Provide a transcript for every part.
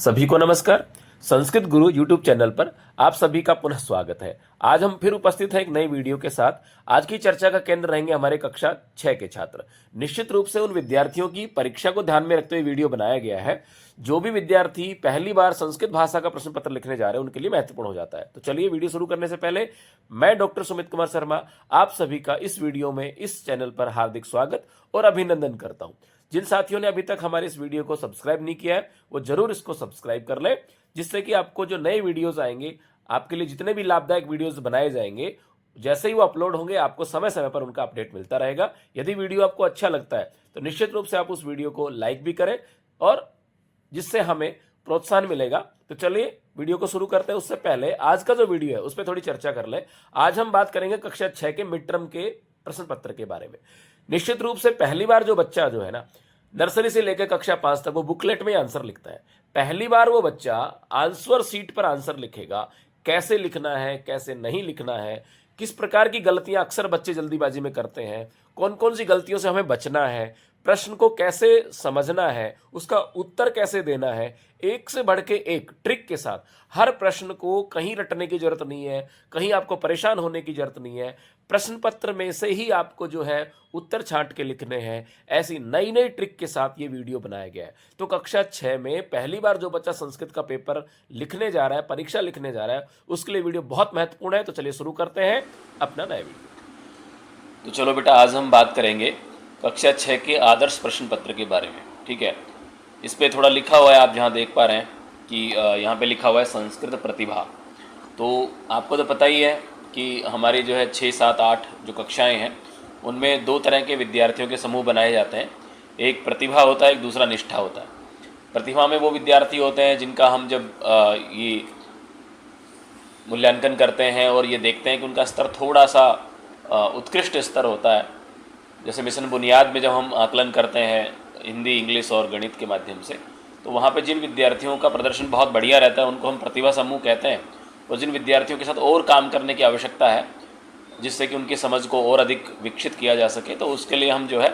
सभी को नमस्कार। संस्कृत गुरु यूट्यूब चैनल पर आप सभी का पुनः स्वागत है। आज हम फिर उपस्थित हैं एक नई वीडियो के साथ। आज की चर्चा का केंद्र रहेंगे हमारे कक्षा 6 के छात्र। निश्चित रूप से उन विद्यार्थियों की परीक्षा को ध्यान में रखते हुए वीडियो बनाया गया है। जो भी विद्यार्थी पहली बार संस्कृत भाषा का प्रश्न पत्र लिखने जा रहे हैं उनके लिए महत्वपूर्ण हो जाता है। तो चलिए वीडियो शुरू करने से पहले मैं डॉक्टर सुमित कुमार शर्मा आप सभी का इस वीडियो में इस चैनल पर हार्दिक स्वागत और अभिनंदन करता हूं। जिन साथियों ने अभी तक हमारे इस वीडियो को सब्सक्राइब नहीं किया है वो जरूर इसको सब्सक्राइब कर ले, जिससे कि आपको जो नए वीडियोस आएंगे, आपके लिए जितने भी लाभदायक वीडियोस बनाए जाएंगे, जैसे ही वो अपलोड होंगे आपको समय समय पर उनका अपडेट मिलता रहेगा। यदि वीडियो आपको अच्छा लगता है तो निश्चित रूप से आप उस वीडियो को लाइक भी करें, और जिससे हमें प्रोत्साहन मिलेगा। तो चलिए वीडियो को शुरू करते हैं। उससे पहले आज का जो वीडियो है उस पर थोड़ी चर्चा कर ले। आज हम बात करेंगे कक्षा 6 के मिड टर्म के प्रश्न पत्र के बारे में। निश्चित रूप से पहली बार जो बच्चा जो है ना, नर्सरी से लेकर कक्षा 5 तक वो बुकलेट में आंसर लिखता है। पहली बार वो बच्चा आंसर शीट पर आंसर लिखेगा। कैसे लिखना है, कैसे नहीं लिखना है, किस प्रकार की गलतियां अक्सर बच्चे जल्दीबाजी में करते हैं, कौन कौन सी गलतियों से हमें बचना है, प्रश्न को कैसे समझना है, उसका उत्तर कैसे देना है, एक से बढ़ के एक ट्रिक के साथ। हर प्रश्न को कहीं रटने की जरूरत नहीं है, कहीं आपको परेशान होने की जरूरत नहीं है। प्रश्न पत्र में से ही आपको जो है उत्तर छांट के लिखने हैं। ऐसी नई नई ट्रिक के साथ ये वीडियो बनाया गया है। तो कक्षा 6 में पहली बार जो बच्चा संस्कृत का पेपर लिखने जा रहा है, परीक्षा लिखने जा रहा है, उसके लिए वीडियो बहुत महत्वपूर्ण है। तो चलिए शुरू करते हैं अपना नया वीडियो। तो चलो बेटा, आज हम बात करेंगे कक्षा 6 के आदर्श प्रश्न पत्र के बारे में। ठीक है, इस पे थोड़ा लिखा हुआ है, आप जहाँ देख पा रहे हैं कि यहाँ पे लिखा हुआ है संस्कृत प्रतिभा। तो आपको तो पता ही है कि हमारी जो है 6, 7, 8 जो कक्षाएं हैं उनमें दो तरह के विद्यार्थियों के समूह बनाए जाते हैं। एक प्रतिभा होता है, एक दूसरा निष्ठा होता है। प्रतिभा में वो विद्यार्थी होते हैं जिनका हम जब ये मूल्यांकन करते हैं और ये देखते हैं कि उनका स्तर थोड़ा सा उत्कृष्ट स्तर होता है। जैसे मिशन बुनियाद में जब हम आकलन करते हैं हिंदी, इंग्लिश और गणित के माध्यम से, तो वहाँ पे जिन विद्यार्थियों का प्रदर्शन बहुत बढ़िया रहता है उनको हम प्रतिभा समूह कहते हैं। और जिन विद्यार्थियों के साथ और काम करने की आवश्यकता है जिससे कि उनकी समझ को और अधिक विकसित किया जा सके, तो उसके लिए हम जो है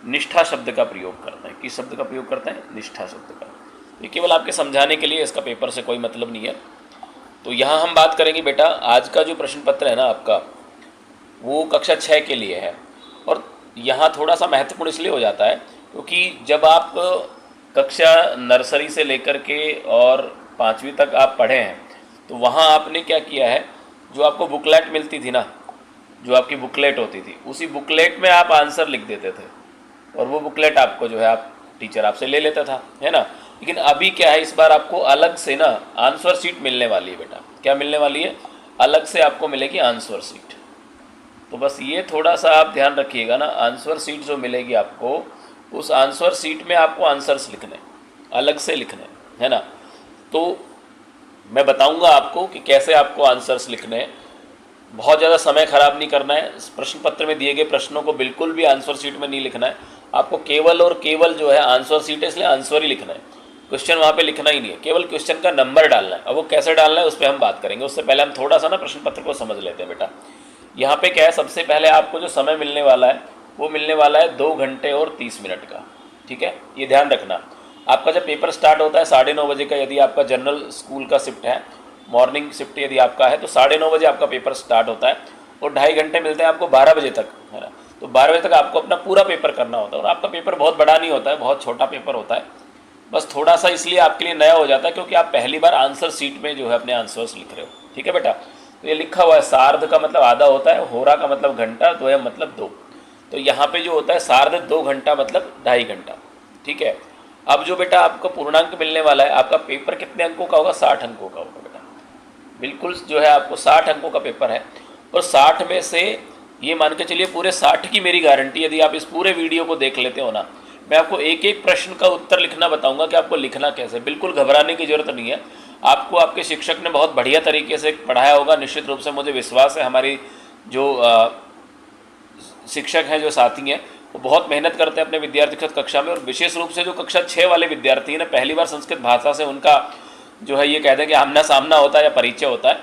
निष्ठा शब्द का प्रयोग करते हैं। किस शब्द का प्रयोग करते हैं? निष्ठा शब्द का। ये केवल आपके समझाने के लिए, इसका पेपर से कोई मतलब नहीं है। तो यहाँ हम बात करेंगे बेटा, आज का जो प्रश्न पत्र है ना आपका, वो कक्षा 6 के लिए है। और यहाँ थोड़ा सा महत्वपूर्ण इसलिए हो जाता है क्योंकि जब आप कक्षा नर्सरी से लेकर के और 5वीं तक आप पढ़े हैं, तो वहाँ आपने क्या किया है, जो आपको बुकलेट मिलती थी ना, जो आपकी बुकलेट होती थी, उसी बुकलेट में आप आंसर लिख देते थे और वो बुकलेट आपको जो है आप टीचर आपसे ले लेता था, है ना। लेकिन अभी क्या है, इस बार आपको अलग से ना आंसर शीट मिलने वाली है बेटा। क्या मिलने वाली है? अलग से आपको मिलेगी आंसर शीट। तो बस ये थोड़ा सा आप ध्यान रखिएगा ना, आंसर शीट जो मिलेगी आपको, उस आंसर शीट में आपको आंसर्स लिखने, अलग से लिखने, है ना। तो मैं बताऊंगा आपको कि कैसे आपको आंसर्स लिखने हैं। बहुत ज़्यादा समय ख़राब नहीं करना है। प्रश्न पत्र में दिए गए प्रश्नों को बिल्कुल भी आंसर शीट में नहीं लिखना है। आपको केवल और केवल जो है आंसर शीट है, इसलिए आंसर ही लिखना है। क्वेश्चन वहाँ पे लिखना ही नहीं है, केवल क्वेश्चन का नंबर डालना है। अब वो कैसे डालना है उस पर हम बात करेंगे। उससे पहले हम थोड़ा सा ना प्रश्न पत्र को समझ लेते हैं बेटा। यहाँ पे क्या है, सबसे पहले आपको जो समय मिलने वाला है वो मिलने वाला है 2 घंटे और 30 मिनट का। ठीक है, ये ध्यान रखना। आपका जब पेपर स्टार्ट होता है 9:30 बजे का, यदि आपका जनरल स्कूल का शिफ्ट है, मॉर्निंग शिफ्ट यदि आपका है, तो 9:30 बजे आपका पेपर स्टार्ट होता है और 2.5 घंटे मिलते हैं आपको 12 बजे तक, है ना। तो 12 बजे तक आपको अपना पूरा पेपर करना होता है। और आपका पेपर बहुत बड़ा नहीं होता है, बहुत छोटा पेपर होता है। बस थोड़ा सा इसलिए आपके लिए नया हो जाता है क्योंकि आप पहली बार आंसर शीट में जो है अपने आंसर्स लिख रहे हो। ठीक है बेटा, तो ये लिखा हुआ है, सार्ध का मतलब आधा होता है, होरा का मतलब घंटा, द्वयम मतलब 2। तो यहाँ पे जो होता है सार्ध 2 घंटा मतलब 2.5 घंटा। ठीक है, अब जो बेटा आपको पूर्णांक मिलने वाला है, आपका पेपर कितने अंकों का होगा? 60 अंकों का होगा बेटा। बिल्कुल जो है आपको 60 अंकों का पेपर है। और 60 में से ये मान के चलिए पूरे 60 की मेरी गारंटी, यदि आप इस पूरे वीडियो को देख लेते हो ना, मैं आपको एक एक प्रश्न का उत्तर लिखना बताऊंगा कि आपको लिखना कैसे। बिल्कुल घबराने की जरूरत नहीं है। आपको आपके शिक्षक ने बहुत बढ़िया तरीके से पढ़ाया होगा, निश्चित रूप से मुझे विश्वास है। हमारी जो शिक्षक हैं, जो साथी हैं, वो बहुत मेहनत करते हैं अपने विद्यार्थी के साथ कक्षा में। और विशेष रूप से जो कक्षा 6 वाले विद्यार्थी हैं ना, पहली बार संस्कृत भाषा से उनका जो है ये कहते हैं कि आमना सामना होता है या परिचय होता है,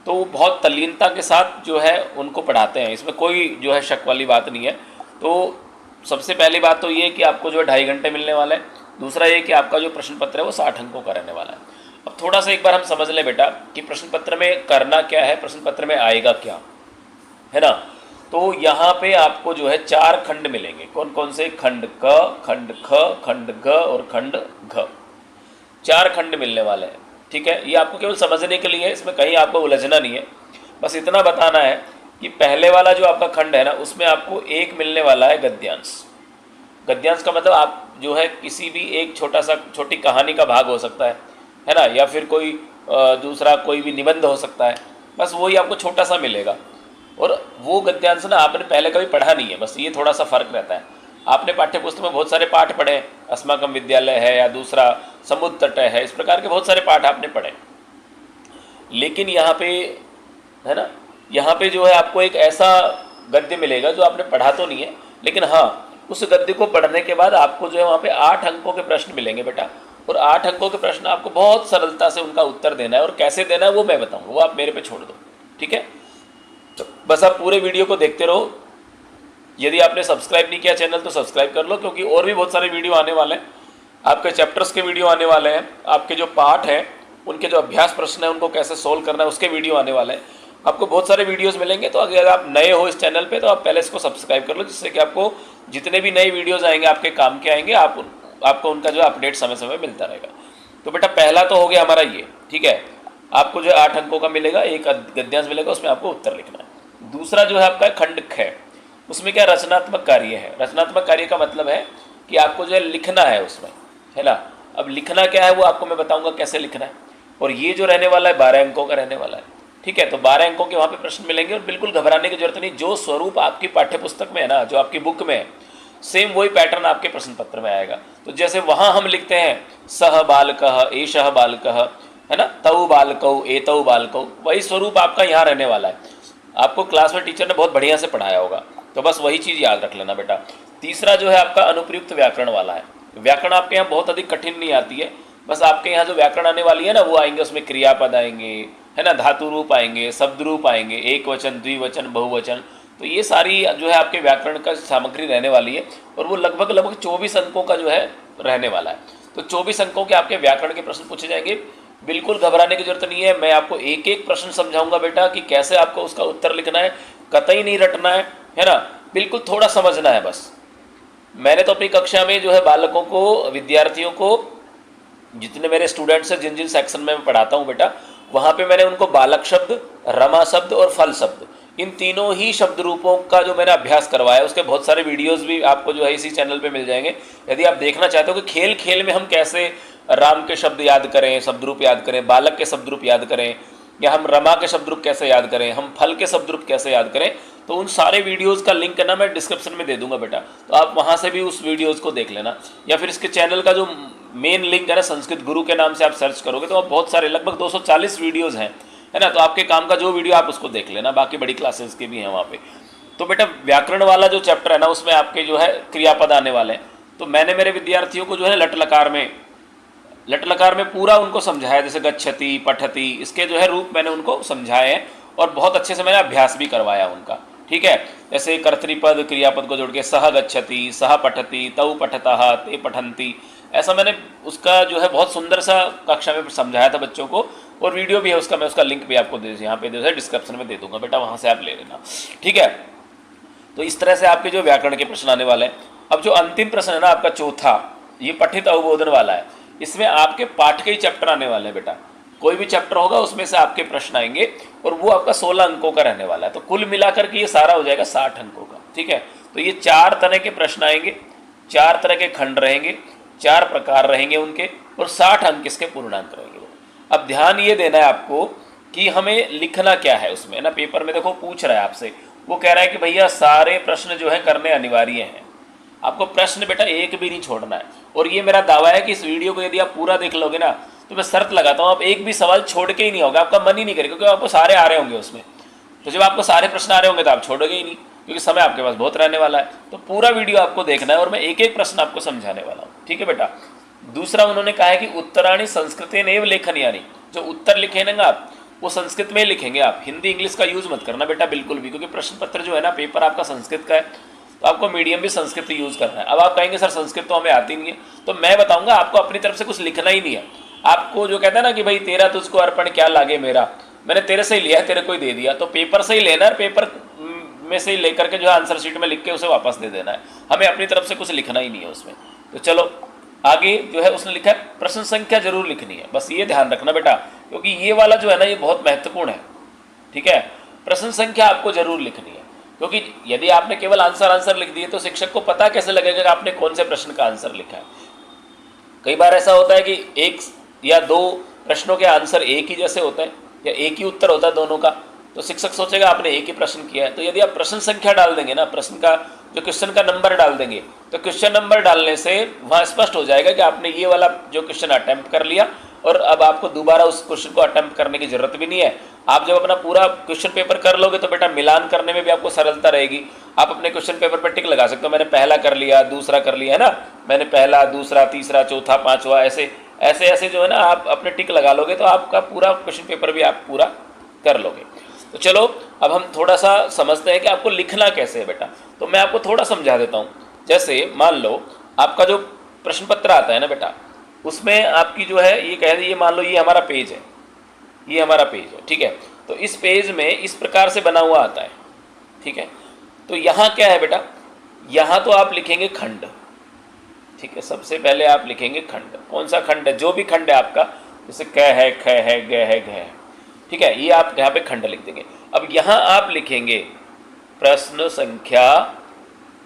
तो वो बहुत तल्लीनता के साथ जो है उनको पढ़ाते हैं। इसमें कोई जो है शक वाली बात नहीं है। तो सबसे पहली बात तो ये है कि आपको जो है 2.5 घंटे मिलने वाला है। दूसरा ये कि आपका जो प्रश्न पत्र है वो 60 अंकों का रहने वाला है। अब थोड़ा सा एक बार हम समझ लें बेटा कि प्रश्न पत्र में करना क्या है, प्रश्न पत्र में आएगा क्या, है ना। तो यहाँ पे आपको जो है 4 खंड मिलेंगे। कौन कौन से? खंड क, खंड ख, खंड ग और खंड घ। 4 खंड मिलने वाले हैं, ठीक है। ये आपको केवल समझने के लिए है, इसमें कहीं आपको उलझना नहीं है। बस इतना बताना है कि पहले वाला जो आपका खंड है ना, उसमें आपको एक मिलने वाला है गद्यांश। गद्यांश का मतलब आप जो है किसी भी एक छोटी कहानी का भाग हो सकता है ना, या फिर कोई दूसरा कोई भी निबंध हो सकता है। बस वही आपको छोटा सा मिलेगा। और वो गद्यांश ना आपने पहले कभी पढ़ा नहीं है, बस ये थोड़ा सा फर्क रहता है। आपने पाठ्य पुस्तक में बहुत सारे पाठ पढ़े, अस्माकम विद्यालय है या दूसरा समुद्र तट है, इस प्रकार के बहुत सारे पाठ आपने पढ़े। लेकिन यहाँ पे है ना, यहाँ पे जो है आपको एक ऐसा गद्य मिलेगा जो आपने पढ़ा तो नहीं है, लेकिन हाँ उस गद्य को पढ़ने के बाद आपको जो है वहाँ पे 8 अंकों के प्रश्न मिलेंगे बेटा। और 8 अंकों के प्रश्न आपको बहुत सरलता से उनका उत्तर देना है, और कैसे देना है वो मैं बताऊँगा, वो आप मेरे पे छोड़ दो, ठीक है। तो बस आप पूरे वीडियो को देखते रहो। यदि आपने सब्सक्राइब नहीं किया चैनल तो सब्सक्राइब कर लो, क्योंकि और भी बहुत सारे वीडियो आने वाले हैं। आपके चैप्टर्स के वीडियो आने वाले हैं, आपके जो पाठ हैं उनके जो अभ्यास प्रश्न हैं उनको कैसे सोल्व करना है उसके वीडियो आने वाले हैं। आपको बहुत सारे वीडियोस मिलेंगे। तो अगर आप नए हो इस चैनल पे तो आप पहले इसको सब्सक्राइब कर लो, जिससे कि आपको जितने भी नए वीडियोज़ आएंगे आपके काम के आएंगे, आपको उनका जो अपडेट समय समय मिलता रहेगा। तो बेटा पहला तो हो गया हमारा ये, ठीक है। आपको जो 8 अंकों का मिलेगा, एक गद्यांश मिलेगा, उसमें आपको उत्तर लिखना है। दूसरा जो है आपका खंड ख है, उसमें क्या रचनात्मक कार्य है। रचनात्मक कार्य का मतलब है कि आपको जो है लिखना है उसमें, है ना। अब लिखना क्या है वो आपको मैं बताऊंगा कैसे लिखना है। और ये जो रहने वाला है 12 अंकों का रहने वाला है, ठीक है। तो 12 अंकों के वहाँ पे प्रश्न मिलेंगे, और बिल्कुल घबराने की जरूरत नहीं। जो स्वरूप आपकी पाठ्य पुस्तक में है ना, जो आपकी बुक में है, सेम वही पैटर्न आपके प्रश्न पत्र में आएगा। तो जैसे वहाँ हम लिखते हैं सह बालकः एषः बालकः, है ना, तौ बालकौ एतौ बालकौ, वही स्वरूप आपका यहाँ रहने वाला है। आपको क्लास में टीचर ने बहुत बढ़िया से पढ़ाया होगा, तो बस वही चीज़ याद रख लेना बेटा। तीसरा जो है आपका अनुप्रयुक्त व्याकरण वाला है। व्याकरण आपके यहाँ बहुत अधिक कठिन नहीं आती है, बस आपके यहाँ जो व्याकरण आने वाली है ना वो आएंगे, उसमें क्रियापद आएंगे, है ना, धातु रूप आएंगे, शब्द रूप आएंगे, एक वचन, द्विवचन, बहुवचन। तो ये सारी जो है आपके व्याकरण का सामग्री रहने वाली है, और वो लगभग 24 अंकों का जो है रहने वाला है। तो 24 अंकों के आपके व्याकरण के प्रश्न पूछे जाएंगे। बिल्कुल घबराने की जरूरत नहीं है, मैं आपको एक एक प्रश्न समझाऊंगा बेटा कि कैसे आपको उसका उत्तर लिखना है। कतई नहीं रटना है ना, बिल्कुल थोड़ा समझना है बस। मैंने तो अपनी कक्षा में जो है बालकों को, विद्यार्थियों को, जितने मेरे स्टूडेंट्स हैं जिन जिन सेक्शन में मैं पढ़ाता हूँ बेटा, वहाँ पे मैंने उनको बालक शब्द, रमा शब्द और फल शब्द, इन तीनों ही शब्द रूपों का जो मैंने अभ्यास करवाया, उसके बहुत सारे वीडियोस भी आपको जो है इसी चैनल पे मिल जाएंगे। यदि आप देखना चाहते हो कि खेल खेल में हम कैसे राम के शब्द याद करें, शब्द रूप याद करें, बालक के शब्द रूप याद करें, या हम रमा के शब्द रूप कैसे याद करें, हम फल के शब्द रूप कैसे याद करें, तो उन सारे वीडियोस का लिंक है ना मैं डिस्क्रिप्शन में दे दूंगा बेटा। तो आप वहाँ से भी उस वीडियोस को देख लेना, या फिर इसके चैनल का जो मेन लिंक है ना, संस्कृत गुरु के नाम से आप सर्च करोगे तो आप बहुत सारे लगभग 240 वीडियोज़ हैं, है ना। तो आपके काम का जो वीडियो आप उसको देख लेना, बाकी बड़ी क्लासेस के भी हैं वहाँ पे। तो बेटा व्याकरण वाला जो चैप्टर है ना, उसमें आपके जो है क्रियापद आने वाले हैं। तो मैंने मेरे विद्यार्थियों को जो है लट लकार में पूरा उनको समझाया, जैसे गच्छति, पठति, इसके जो है रूप मैंने उनको समझाए हैं, और बहुत अच्छे से मैंने अभ्यास भी करवाया उनका, ठीक है। जैसे कर्तृपद क्रियापद को जोड़ के सह गच्छति, सह पठति, तौ पठतः, ते पठन्ति, ऐसा मैंने उसका जो है बहुत सुंदर सा कक्षा में समझाया था बच्चों को। और वीडियो भी है उसका, मैं उसका लिंक भी आपको यहाँ पे जो है डिस्क्रिप्शन में दे दूंगा बेटा, वहाँ से आप ले लेना, ठीक है। तो इस तरह से आपके जो व्याकरण के प्रश्न आने वाले हैं। अब जो अंतिम प्रश्न है ना आपका चौथा, ये पठित अवबोधन वाला है। इसमें आपके पाठ के ही चैप्टर आने वाले हैं बेटा, कोई भी चैप्टर होगा उसमें से आपके प्रश्न आएंगे, और वो आपका 16 अंकों का रहने वाला है। तो कुल मिलाकर के ये सारा हो जाएगा 60 अंकों का, ठीक है। तो ये 4 तरह के प्रश्न आएंगे, 4 तरह के खंड रहेंगे, 4 प्रकार रहेंगे उनके, और 60 अंक इसके पूर्णांक रहेंगे। अब ध्यान ये देना है आपको कि हमें लिखना क्या है उसमें, ना पेपर में देखो पूछ रहा है आपसे, वो कह रहा है कि भैया सारे प्रश्न जो है करने अनिवार्य हैं। आपको प्रश्न बेटा एक भी नहीं छोड़ना है, और ये मेरा दावा है कि इस वीडियो को यदि आप पूरा देख लोगे ना, तो मैं शर्त लगाता हूँ आप एक भी सवाल छोड़ के ही नहीं होगा, आपका मन ही नहीं करेगा, क्योंकि आपको सारे आ रहे होंगे उसमें। तो जब आपको सारे प्रश्न आ रहे होंगे तो आप छोड़ोगे ही नहीं, क्योंकि समय आपके पास बहुत रहने वाला है। तो पूरा वीडियो आपको देखना है, और मैं एक एक प्रश्न आपको समझाने वाला हूँ, ठीक है बेटा। दूसरा उन्होंने कहा है कि उत्तराणी संस्कृतेनैव लेखनीयानि, जो उत्तर लिखे ना आप वो संस्कृत में लिखेंगे आप, हिंदी इंग्लिश का यूज़ मत करना बेटा बिल्कुल भी, क्योंकि प्रश्न पत्र जो है ना पेपर आपका संस्कृत का है। तो आपको मीडियम भी संस्कृत यूज़ करना है। अब आप कहेंगे सर संस्कृत तो हमें आती नहीं है, तो मैं बताऊंगा आपको अपनी तरफ से कुछ लिखना ही नहीं है। आपको जो कहते हैं ना कि भाई तेरा तुझको अर्पण क्या लागे मेरा, मैंने तेरे से ही लिया है, तेरे को ही दे दिया, तो पेपर से ही लेना है, पेपर में से ही लेकर के जो है आंसर शीट में लिख के उसे वापस दे देना है। हमें अपनी तरफ से कुछ लिखना ही नहीं है उसमें। तो चलो आगे जो है उसने लिखा है प्रश्न संख्या जरूर लिखनी है, बस ये ध्यान रखना बेटा, क्योंकि ये वाला जो है ना ये बहुत महत्वपूर्ण है। ठीक है, प्रश्न संख्या आपको जरूर लिखनी है, क्योंकि यदि आपने केवल आंसर लिख दिए तो शिक्षक को पता कैसे लगेगा कि आपने कौन से प्रश्न का आंसर लिखा है। कई बार ऐसा होता है कि एक या दो प्रश्नों के आंसर एक ही जैसे होते हैं या एक ही उत्तर होता है दोनों का, तो शिक्षक सोचेगा आपने एक ही प्रश्न किया है। तो यदि आप प्रश्न संख्या डाल देंगे ना, प्रश्न का जो क्वेश्चन का नंबर डाल देंगे, तो क्वेश्चन नंबर डालने से वहाँ स्पष्ट हो जाएगा कि आपने ये वाला जो क्वेश्चन अटेम्प्ट कर लिया और अब आपको दोबारा उस क्वेश्चन को अटेम्प्ट करने की जरूरत भी नहीं है। आप जब अपना पूरा क्वेश्चन पेपर कर लोगे तो बेटा मिलान करने में भी आपको सरलता रहेगी। आप अपने क्वेश्चन पेपर पर टिक लगा सकते हो, मैंने पहला कर लिया, दूसरा कर लिया है ना, मैंने पहला, दूसरा, तीसरा, चौथा, पांचवा, ऐसे ऐसे ऐसे जो है ना आप अपने टिक लगा लोगे तो आपका पूरा क्वेश्चन पेपर भी आप पूरा कर लोगे। तो चलो अब हम थोड़ा सा समझते हैं कि आपको लिखना कैसे है बेटा। तो मैं आपको थोड़ा समझा देता हूँ। जैसे मान लो आपका जो प्रश्न पत्र आता है ना बेटा, उसमें आपकी जो है ये कह ये मान लो ये हमारा पेज है, ये हमारा पेज है, ठीक है। तो इस पेज में इस प्रकार से बना हुआ आता है, ठीक है। तो यहाँ क्या है बेटा, यहाँ तो आप लिखेंगे खंड, ठीक है। सबसे पहले आप लिखेंगे खंड, कौन सा खंड है, जो भी खंड है आपका, जैसे क है, ख है, ग है, घ है, ठीक है, ये आप यहाँ पे खंड लिख देंगे। अब यहाँ आप लिखेंगे प्रश्न संख्या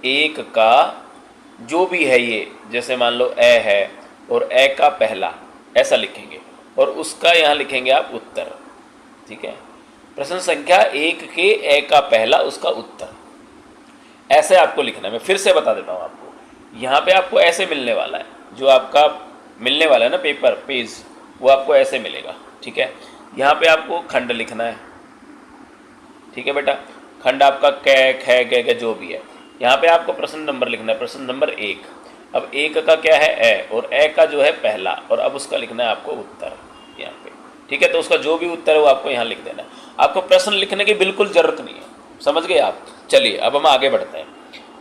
1 का जो भी है ये, जैसे मान लो ए है और ए का पहला, ऐसा लिखेंगे और उसका यहाँ लिखेंगे आप उत्तर, ठीक है। प्रश्न संख्या 1 के ए का पहला, उसका उत्तर, ऐसे आपको लिखना है। मैं फिर से बता देता हूँ आपको, यहाँ पे आपको ऐसे मिलने वाला है, जो आपका मिलने वाला है ना पेपर पेज, वो आपको ऐसे मिलेगा, ठीक है। यहाँ पे आपको खंड लिखना है, ठीक है बेटा, खंड आपका क ख ग जो भी है। यहाँ पे आपको प्रश्न नंबर लिखना है, प्रश्न नंबर 1। अब 1 का क्या है ए, और ए का जो है पहला, और अब उसका लिखना है आपको उत्तर यहाँ पे, ठीक है। तो उसका जो भी उत्तर है वो आपको यहाँ लिख देना है। आपको प्रश्न लिखने की बिल्कुल जरूरत नहीं है, समझ गए आप। चलिए अब हम आगे बढ़ते हैं।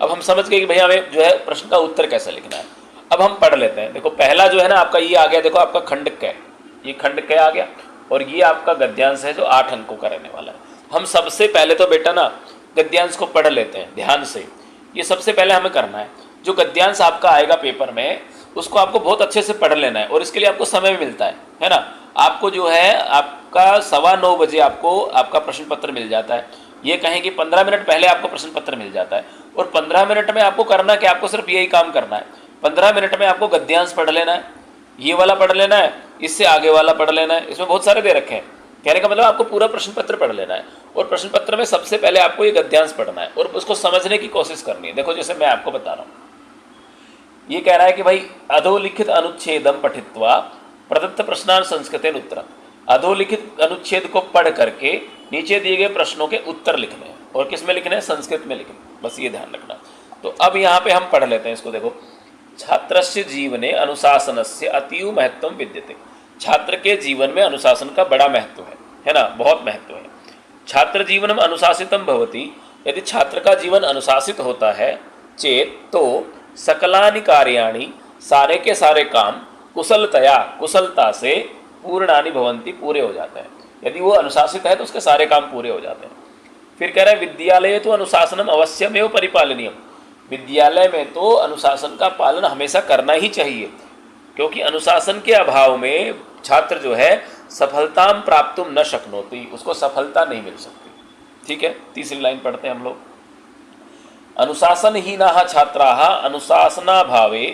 अब हम समझ गए कि भैया हमें जो है प्रश्न का उत्तर कैसे लिखना है। अब हम पढ़ लेते हैं। देखो पहला जो है ना आपका ये आ गया, देखो आपका खंड क, ये खंड क आ गया, और ये आपका गद्यांश है जो 8 अंकों का रहने वाला है। हम सबसे पहले तो बेटा ना गद्यांश को पढ़ लेते हैं ध्यान से, ये सबसे पहले हमें करना है। जो गद्यांश आपका आएगा पेपर में, उसको आपको बहुत अच्छे से पढ़ लेना है, और इसके लिए आपको समय भी मिलता है ना। आपको जो है आपका 9:15 बजे आपको आपका प्रश्न पत्र मिल जाता है। ये कहें कि 15 मिनट पहले आपको प्रश्न पत्र मिल जाता है, और 15 मिनट में आपको करना कि आपको सिर्फ यही काम करना है। 15 मिनट में आपको गद्यांश पढ़ लेना है, ये वाला पढ़ लेना है, इससे आगे वाला पढ़ लेना है, इसमें बहुत सारे दे रखे हैं। कहने का मतलब आपको पूरा प्रश्न पत्र पढ़ लेना है, और प्रश्न पत्र में सबसे पहले आपको ये गद्यांश पढ़ना है और उसको समझने की कोशिश करनी है। देखो जैसे मैं आपको बता रहा हूँ, ये कह रहा है कि भाई अधोलिखित अनुच्छेदम पठित्वा प्रदत्त प्रश्नान संस्कृतेन उत्तरम, अधोलिखित अनुच्छेद को पढ़ करके नीचे दिए गए प्रश्नों के उत्तर लिखने हैं, और किस में लिखने हैं, संस्कृत में लिखने, बस ये ध्यान रखना। तो अब यहाँ पे हम पढ़ लेते हैं इसको। देखो छात्रस्य जीवने अनुशासनस्य अतीव महत्व विद्यते, छात्र के जीवन में अनुशासन का बड़ा महत्व है ना, बहुत महत्व है। छात्र जीवनम अनुशासितम भवति, यदि छात्र का जीवन अनुशासित होता है, चेत तो सकलानि कार्याणि, सारे के सारे काम, कुशलतया, कुशलता से, पूर्णानि भवन्ति, पूरे हो जाते हैं। यदि वो अनुशासित है तो उसके सारे काम पूरे हो जाते हैं। फिर कह रहा है विद्यालय तो अनुशासनम अवश्यमेव परिपालनीयम, विद्यालय में तो अनुशासन का पालन हमेशा करना ही चाहिए, क्योंकि अनुशासन के अभाव में छात्र जो है सफलता प्राप्तुम न शक्नोति, उसको सफलता नहीं मिल सकती, ठीक है। तीसरी लाइन पढ़ते हैं हम लोग। अनुशासनहीनाः छात्राः अनुशासनाभावे,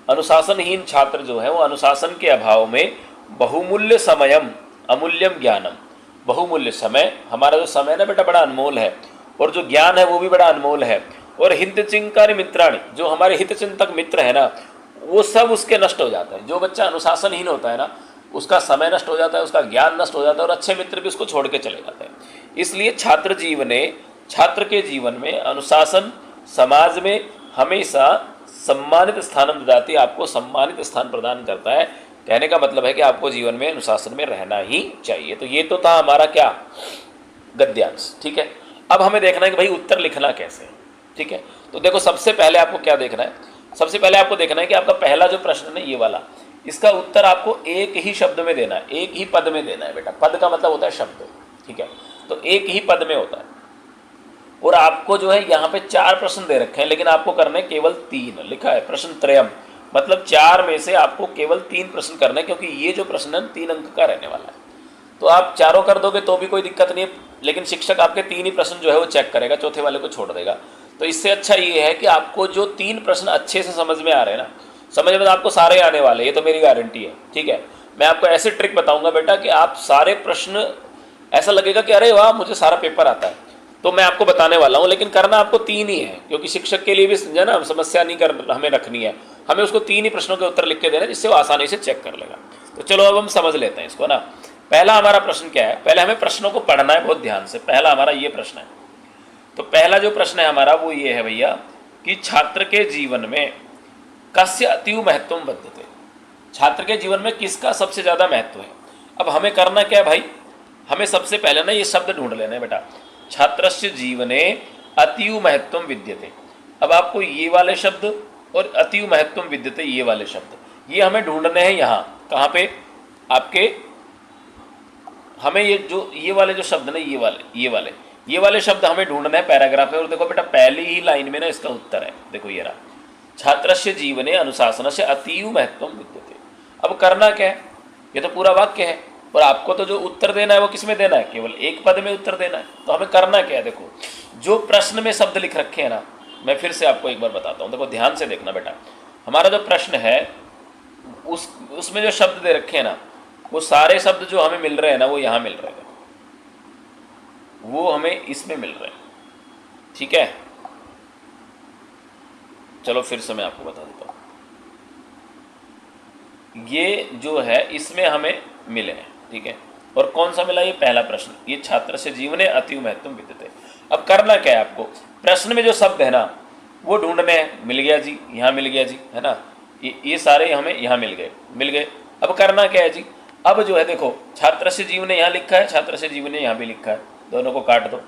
अनुशासनहीन छात्र जो है वो अनुशासन के अभाव में बहुमूल्य समयम अमूल्यम ज्ञानम, बहुमूल्य समय, हमारा जो समय ना बेटा बड़ा अनमोल है, और जो ज्ञान है वो भी बड़ा अनमोल है, और हितचिंतकारी मित्राणि, जो हमारे हितचिंतक मित्र है ना, वो सब उसके नष्ट हो जाता है। जो बच्चा अनुशासनहीन होता है ना, उसका समय नष्ट हो जाता है, उसका ज्ञान नष्ट हो जाता है, और अच्छे मित्र भी उसको छोड़ के चले जाते हैं। इसलिए छात्र के जीवन में अनुशासन समाज में हमेशा सम्मानित स्थान ददाति, आपको सम्मानित स्थान प्रदान करता है। कहने का मतलब है कि आपको जीवन में अनुशासन में रहना ही चाहिए। तो ये तो था हमारा क्या, गद्यांश, ठीक है। अब हमें देखना है कि भाई उत्तर लिखना कैसे, ठीक है। तो देखो सबसे पहले आपको क्या देखना है, सबसे पहले आपको देखना है कि आपका पहला जो प्रश्न है ये वाला, इसका उत्तर आपको एक ही शब्द में देना है, एक ही पद में देना है बेटा। पद का मतलब होता है शब्द, ठीक है। तो एक ही पद में होता है। और आपको जो है यहाँ पे 4 प्रश्न दे रखे हैं, लेकिन आपको करने केवल 3 लिखा है, प्रश्न त्रयम, मतलब 4 में से आपको केवल 3 प्रश्न करने, क्योंकि ये जो प्रश्न है 3 अंक का रहने वाला है। तो आप चारों कर दोगे तो भी कोई दिक्कत नहीं है, लेकिन शिक्षक आपके 3 ही प्रश्न जो है वो चेक करेगा, चौथे वाले को छोड़ देगा। तो इससे अच्छा ये है कि आपको जो 3 प्रश्न अच्छे से समझ में आ रहे हैं ना, समझ में तो आपको सारे आने वाले, ये तो मेरी गारंटी है, ठीक है। मैं आपको ऐसे ट्रिक बताऊंगा बेटा कि आप सारे प्रश्न, ऐसा लगेगा कि अरे वाह मुझे सारा पेपर आता है, तो मैं आपको बताने वाला हूँ, लेकिन करना आपको 3 ही है, क्योंकि शिक्षक के लिए भी समझा ना, समस्या नहीं कर हमें रखनी है, हमें उसको 3 ही प्रश्नों के उत्तर लिख के देना, जिससे वो आसानी से चेक कर लेगा। तो चलो अब हम समझ लेते हैं इसको ना। पहला हमारा प्रश्न क्या है, पहले हमें प्रश्नों को पढ़ना है बहुत ध्यान से। पहला हमारा ये प्रश्न है, तो पहला जो प्रश्न है हमारा वो ये है भैया कि छात्र के जीवन में कस्य अतीव महत्व बद्धते, छात्र के जीवन में किसका सबसे ज़्यादा महत्व है। अब हमें करना क्या है भाई, हमें सबसे पहले ना ये शब्द ढूंढ लेना है बेटा, छात्रस्य जीवने अतीव महत्व विद्यते। अब आपको ये वाले शब्द और अतीव महत्व विद्यते ये वाले शब्द, ये हमें ढूंढने हैं यहाँ, कहाँ पे आपके, हमें ये वाले जो शब्द ना, ये वाले शब्द हमें ढूंढना है पैराग्राफ में। और देखो बेटा पहली ही लाइन में ना इसका उत्तर है, देखो ये रहा, छात्रस्य जीवने अनुशासनस्य अतीव महत्व विद्यते। अब करना क्या है, ये तो पूरा वाक्य है, और आपको तो जो उत्तर देना है वो किस में देना है, केवल एक पद में उत्तर देना है। तो हमें करना क्या है, देखो जो प्रश्न में शब्द लिख रखे हैं ना, मैं फिर से आपको एक बार बताता हूँ, देखो ध्यान से देखना बेटा। हमारा जो प्रश्न है उसमें जो शब्द दे रखे हैं ना, वो सारे शब्द जो हमें मिल रहे हैं ना, वो यहाँ मिल रहे हैं, वो हमें इसमें मिल रहे हैं, ठीक है। चलो फिर से मैं आपको बता देता हूँ, ये जो है इसमें हमें मिले हैं, ठीक है। और कौन सा मिला, ये पहला प्रश्न, ये छात्र से जीवने अतीव महत्व विद्यते। अब करना क्या है आपको, प्रश्न में जो शब्द है ना वो ढूंढने हैं, मिल गया जी, यहाँ मिल गया जी, है ना, ये सारे हमें यहाँ मिल गए। अब करना क्या है जी, अब जो है देखो छात्र से जीवने यहाँ लिखा है, छात्र से जीवने यहाँ भी लिखा है, दोनों को काट दो।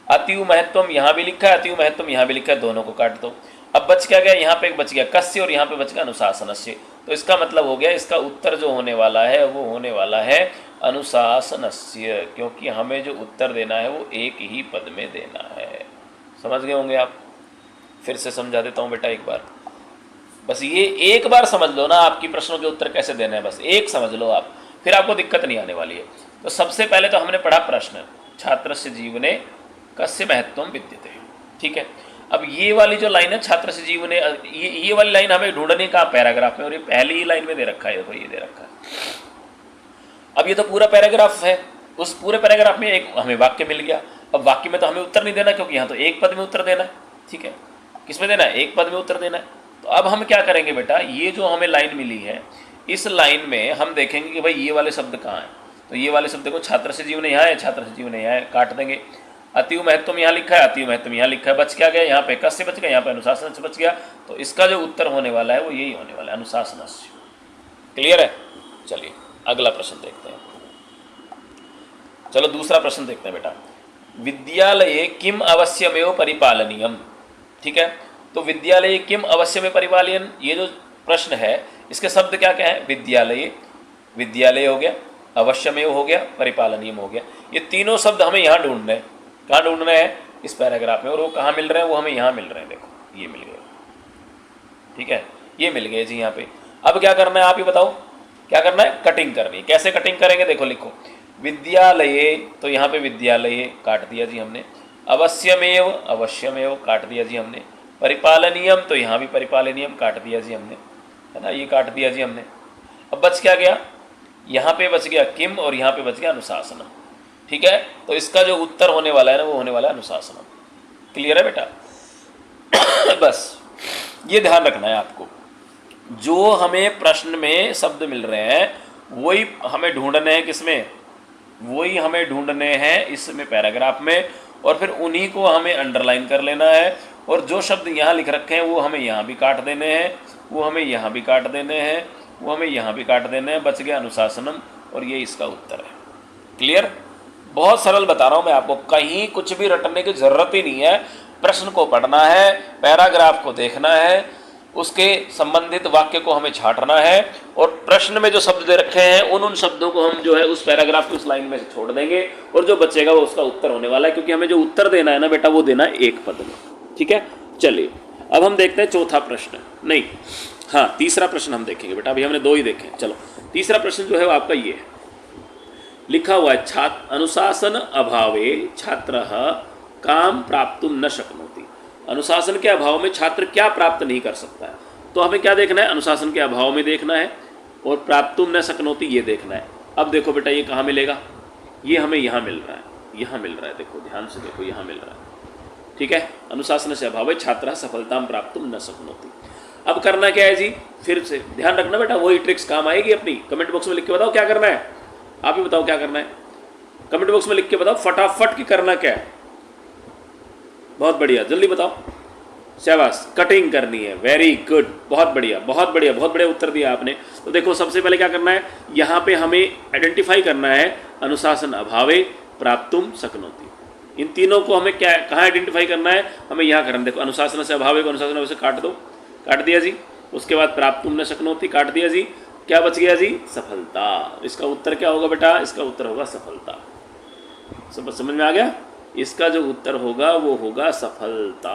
अतीव महत्वम यहाँ भी लिखा है, अतीव महत्वम यहाँ भी लिखा है, दोनों को काट दो। अब बच क्या गया, यहाँ पे एक बच गया कस्य और यहाँ पे बच गया अनुशासनस्य। तो इसका मतलब हो गया, इसका उत्तर जो होने वाला है वो होने वाला है अनुशासनस्य, क्योंकि हमें जो उत्तर देना है वो एक ही पद में देना है। समझ गए होंगे आप, फिर से समझा देता हूँ बेटा एक बार, बस ये एक बार समझ लो ना, आपकी प्रश्नों के उत्तर कैसे देने हैं, बस एक समझ लो आप, फिर आपको दिक्कत नहीं आने वाली है। तो सबसे पहले तो हमने पढ़ा प्रश्न, छात्र से जीवने कस्य महत्व विद्यते, ठीक है। अब ये वाली जो लाइन है छात्र से जीवने, ये वाली लाइन हमें ढूंढने का पैराग्राफ में, और ये पहली ही लाइन में दे रखा है, देखो ये दे रखा है। अब ये तो पूरा पैराग्राफ है, उस पूरे पैराग्राफ में एक हमें वाक्य मिल गया। अब वाक्य में तो हमें उत्तर नहीं देना, क्योंकि यहाँ तो एक पद में उत्तर देना है, ठीक है। किस में देना है, एक पद में उत्तर देना है। तो अब हम क्या करेंगे बेटा, ये जो हमें लाइन मिली है, इस लाइन में हम देखेंगे कि भाई ये वाले शब्द कहाँ हैं। तो ये वाले शब्द देखो, छात्र से जीवने यहाँ है, छात्र से जीवने यहाँ है, काट देंगे। अतीव महत्व यहाँ लिखा है, अतीव महत्व यहाँ लिखा है, बच क्या गया, यहाँ पे कस्य बच गया, यहाँ पे अनुशासन से बच गया। तो इसका जो उत्तर होने वाला है वो यही होने वाला है, अनुशासन। क्लियर है। चलिए अगला प्रश्न देखते हैं। चलो दूसरा प्रश्न देखते हैं बेटा, विद्यालये किम अवश्यमेव परिपालनीयम, ठीक है। तो विद्यालय किम अवश्य में परिपालयन, ये जो प्रश्न है इसके शब्द क्या क्या है, विद्यालय, विद्यालय हो गया, अवश्यमेव हो गया, परिपालनीयम हो गया। ये तीनों शब्द हमें यहाँ ढूंढने हैं, कहाँ ढूंढने हैं, इस पैराग्राफ में। और वो कहाँ मिल रहे हैं, वो हमें यहाँ मिल रहे हैं, देखो ये मिल गए, ठीक है, ये मिल गए जी यहाँ पे। अब क्या करना है आप ही बताओ, क्या करना है, कटिंग करनी है। कैसे कटिंग करेंगे, देखो लिखो, विद्यालये, तो यहाँ पे विद्यालय काट दिया जी हमने, अवश्यमेव, अवश्यमेव काट दिया जी हमने, परिपालनीयम, तो यहाँ भी परिपालनीयम काट दिया जी हमने, है ना, ये काट दिया जी हमने। अब बच क्या गया, यहाँ पे बच गया किम और यहाँ पे बच गया अनुशासनम, ठीक है। तो इसका जो उत्तर होने वाला है ना वो होने वाला है अनुशासनम। क्लियर है बेटा। बस ये ध्यान रखना है आपको, जो हमें प्रश्न में शब्द मिल रहे हैं वही हमें ढूंढने हैं, किसमें, वही हमें ढूंढने हैं इसमें पैराग्राफ में, और फिर उन्हीं को हमें अंडरलाइन कर लेना है। और जो शब्द यहाँ लिख रखे हैं वो हमें यहाँ भी काट देने हैं, वो हमें यहाँ भी काट देने हैं, वो हमें यहाँ भी काट देने हैं, बच गया अनुशासनम, और ये इसका उत्तर है। क्लियर। बहुत सरल बता रहा हूँ मैं आपको, कहीं कुछ भी रटने की ज़रूरत ही नहीं है। प्रश्न को पढ़ना है, पैराग्राफ को देखना है, उसके संबंधित वाक्य को हमें छांटना है और प्रश्न में जो शब्द दे रखे हैं उन शब्दों को हम जो है उस पैराग्राफ की उस लाइन में से छोड़ देंगे और जो बचेगा वो उसका उत्तर होने वाला है, क्योंकि हमें जो उत्तर देना है ना बेटा वो देना है एक पद में। ठीक है, चलिए अब हम देखते हैं चौथा प्रश्न, नहीं हाँ तीसरा प्रश्न हम देखेंगे बेटा, अभी हमने 2 ही देखे। चलो तीसरा प्रश्न जो है वो आपका ये है, लिखा हुआ है छात्र अनुशासन अभावे छात्र काम प्राप्तुम न शक्नोति। अनुशासन के अभाव में छात्र क्या प्राप्त नहीं कर सकता है, तो हमें क्या देखना है, अनुशासन के अभाव में देखना है और प्राप्तुम न शक्नोति ये देखना है। अब देखो बेटा ये कहाँ मिलेगा, ये हमें यहाँ मिल रहा है, यहाँ मिल रहा है, देखो ध्यान से देखो यहाँ मिल रहा है। ठीक है, अनुशासन से अभावे छात्र सफलता प्राप्तुम न शक्नोति। अब करना क्या है जी, फिर से ध्यान रखना बेटा, वही ट्रिक्स काम आएगी अपनी। कमेंट बॉक्स में लिख के बताओ क्या करना है, आप ही बताओ क्या करना है, कमेंट बॉक्स में लिख के बताओ फटाफट कि करना क्या है। बहुत बढ़िया, जल्दी बताओ, शाबाश, कटिंग करनी है, वेरी गुड, बहुत बढ़िया बहुत बढ़िया बहुत बढ़िया उत्तर दिया आपने। तो देखो सबसे पहले क्या करना है, यहाँ पे हमें आइडेंटिफाई करना है अनुशासन अभावे प्राप्तुम शक्नोति। इन तीनों को हमें क्या कहाँ आइडेंटिफाई करना है, हमें यहाँ करना। देखो अनुशासन से अभावे को अनुशासन अभाव से काट दो, काट दिया जी। उसके बाद प्राप्तुम न शक्नोति काट दिया जी, क्या बच गया जी, सफलता। इसका उत्तर क्या होगा बेटा, इसका उत्तर होगा सफलता। सब समझ में आ गया, इसका जो उत्तर होगा वो होगा सफलता,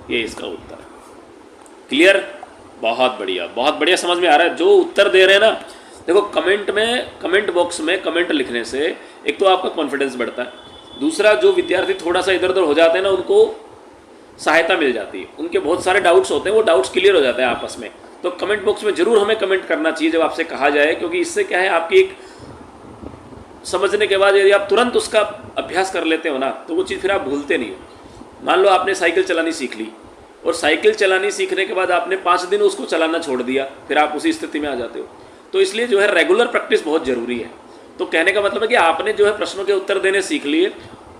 ये इसका उत्तर। क्लियर, बहुत बढ़िया समझ में आ रहा है। जो उत्तर दे रहे हैं ना, देखो कमेंट बॉक्स में कमेंट लिखने से एक तो आपका कॉन्फिडेंस बढ़ता है, दूसरा जो विद्यार्थी थोड़ा सा इधर उधर हो जाते हैं ना उनको सहायता मिल जाती है, उनके बहुत सारे डाउट्स होते हैं वो डाउट्स क्लियर हो जाते हैं आपस में। तो कमेंट बॉक्स में जरूर हमें कमेंट करना चाहिए जब आपसे कहा जाए, क्योंकि इससे क्या है आपकी एक समझने के बाद यदि आप तुरंत उसका अभ्यास कर लेते हो ना तो वो चीज़ फिर आप भूलते नहीं हो। मान लो आपने साइकिल चलानी सीख ली और साइकिल चलानी सीखने के बाद आपने 5 दिन उसको चलाना छोड़ दिया, फिर आप उसी स्थिति में आ जाते हो। तो इसलिए जो है रेगुलर प्रैक्टिस बहुत ज़रूरी है। तो कहने का मतलब है कि आपने जो है प्रश्नों के उत्तर देने सीख लिए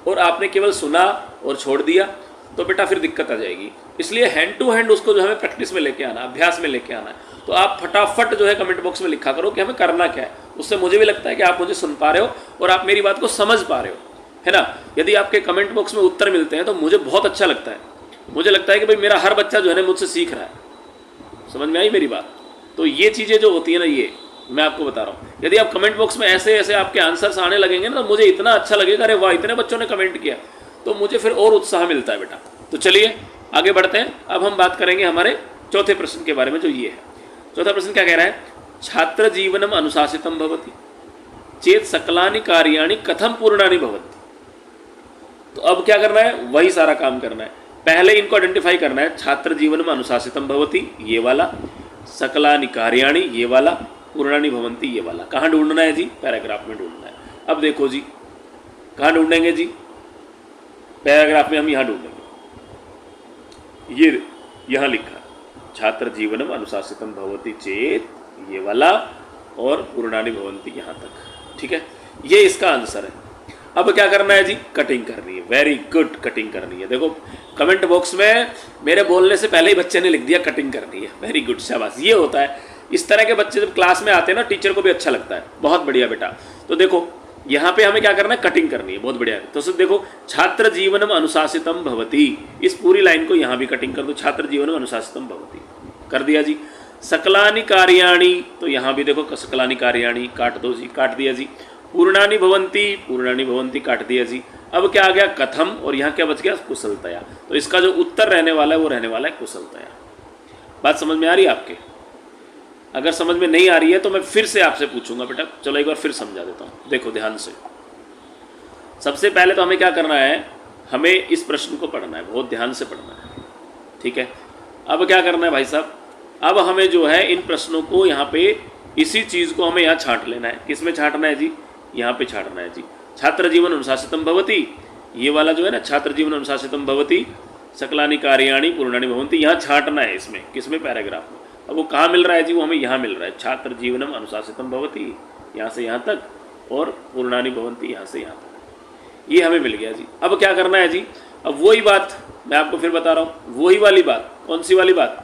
और आपने केवल सुना और छोड़ दिया तो बेटा फिर दिक्कत आ जाएगी। इसलिए हैंड टू हैंड उसको जो हमें प्रैक्टिस में लेके आना, अभ्यास में लेके आना है। तो आप फटाफट जो है कमेंट बॉक्स में लिखा करो कि हमें करना क्या है। उससे मुझे भी लगता है कि आप मुझे सुन पा रहे हो और आप मेरी बात को समझ पा रहे हो, है ना। यदि आपके कमेंट बॉक्स में उत्तर मिलते हैं तो मुझे बहुत अच्छा लगता है। मुझे लगता है कि भाई मेरा हर बच्चा जो है ना मुझसे सीख रहा है। समझ में आई मेरी बात। तो ये चीज़ें जो होती है ना, ये मैं आपको बता रहा हूँ, यदि आप कमेंट बॉक्स में ऐसे ऐसे आपके आंसर्स आने लगेंगे ना तो मुझे इतना अच्छा लगेगा, अरे वाह इतने बच्चों ने कमेंट किया, तो मुझे फिर और उत्साह मिलता है बेटा। तो चलिए आगे बढ़ते हैं। अब हम बात करेंगे हमारे चौथे प्रश्न के बारे में, जो ये है। चौथा प्रश्न क्या कह रहा है, छात्र जीवनम अनुशासितम भवति चेत सकलानि कार्याणि कथम पूर्णानि भवन्ति। तो अब क्या करना है, वही सारा काम करना है। पहले इनको आइडेंटिफाई करना है, छात्र जीवनम अनुशासितम भवति ये वाला, सकलानि कार्याणि ये वाला, पूर्णानि भवन्ति ये वाला। कहाँ ढूंढना है जी, पैराग्राफ में ढूंढना है। अब देखो जी कहाँ ढूंढेंगे जी, पैराग्राफ में हम यहाँ ढूंढेंगे, ये यहाँ लिखा छात्र जीवनम अनुशासितम भवति चेत ये वाला और पूर्णानि भवन्ति यहाँ तक। ठीक है, ये इसका आंसर है। अब क्या करना है जी, कटिंग करनी है। वेरी गुड, कटिंग करनी है। देखो कमेंट बॉक्स में मेरे बोलने से पहले ही बच्चे ने लिख दिया कटिंग करनी है। वेरी गुड, शाबाश। ये होता है, इस तरह के बच्चे जब क्लास में आते हैं ना टीचर को भी अच्छा लगता है। बहुत बढ़िया बेटा। तो देखो यहाँ पे हमें क्या करना है, कटिंग करनी है। बहुत बढ़िया। तो सिर्फ देखो छात्र जीवनम अनुशासितम भवति, इस पूरी लाइन को यहाँ भी कटिंग कर दो, छात्र जीवनम अनुशासितम भवति कर दिया जी। सकलानि कार्याणि, तो यहाँ भी देखो सकलानि कार्याणि काट दो जी, काट दिया जी। पूर्णानि भवन्ति काट दिया जी। अब क्या आ गया, कथम, और यहाँ क्या बच गया, कुशलतया। तो इसका जो उत्तर रहने वाला है वो रहने वाला है कुशलतया। बात समझ में आ रही है आपके? अगर समझ में नहीं आ रही है तो मैं फिर से आपसे पूछूंगा बेटा, चलो एक बार फिर समझा देता हूँ। देखो ध्यान से, सबसे पहले तो हमें क्या करना है, हमें इस प्रश्न को पढ़ना है, बहुत ध्यान से पढ़ना है। ठीक है, अब क्या करना है भाई साहब, अब हमें जो है इन प्रश्नों को यहाँ पे इसी चीज़ को हमें यहाँ छांट लेना है। किस में छांटना है जी, यहाँ पे छांटना है जी। छात्र जीवन अनुशासितम भवति, ये वाला जो है ना, छात्र जीवन अनुशासितम भवति सकलानि कार्याणि पूर्णानि भवन्ति, यहाँ छांटना है। इसमें किसमें, पैराग्राफ में। अब वो कहाँ मिल रहा है जी, वो हमें यहाँ मिल रहा है। छात्र जीवनम अनुशासितम भवति यहाँ से यहाँ तक, और पूर्णानि भवन्ति यहाँ से यहाँ तक, ये हमें मिल गया जी। अब क्या करना है जी, अब वही बात मैं आपको फिर बता रहा हूँ, वही वाली बात। कौन सी वाली बात,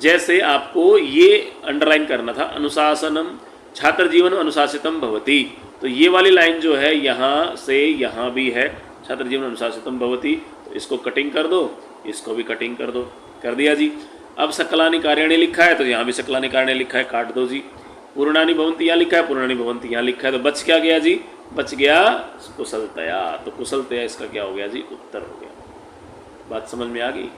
जैसे आपको ये अंडरलाइन करना था, अनुशासनम छात्र जीवन अनुशासितम भवति, तो ये वाली लाइन जो है यहाँ से यहाँ भी है, छात्र जीवन अनुशासितम भवति, तो इसको कटिंग कर दो, इसको भी कटिंग कर दो, कर दिया जी। अब सकलानि कार्याणि लिखा है तो यहाँ भी सकलानि कार्याणि लिखा है, काट दो जी। पूर्णानि भवन्ति यहाँ लिखा है, पूर्णानि भवन्ति यहाँ लिखा है, तो बच क्या गया जी, बच गया कुशलतया। तो कुशलतया इसका क्या हो गया जी, उत्तर हो गया। बात समझ में आ गई?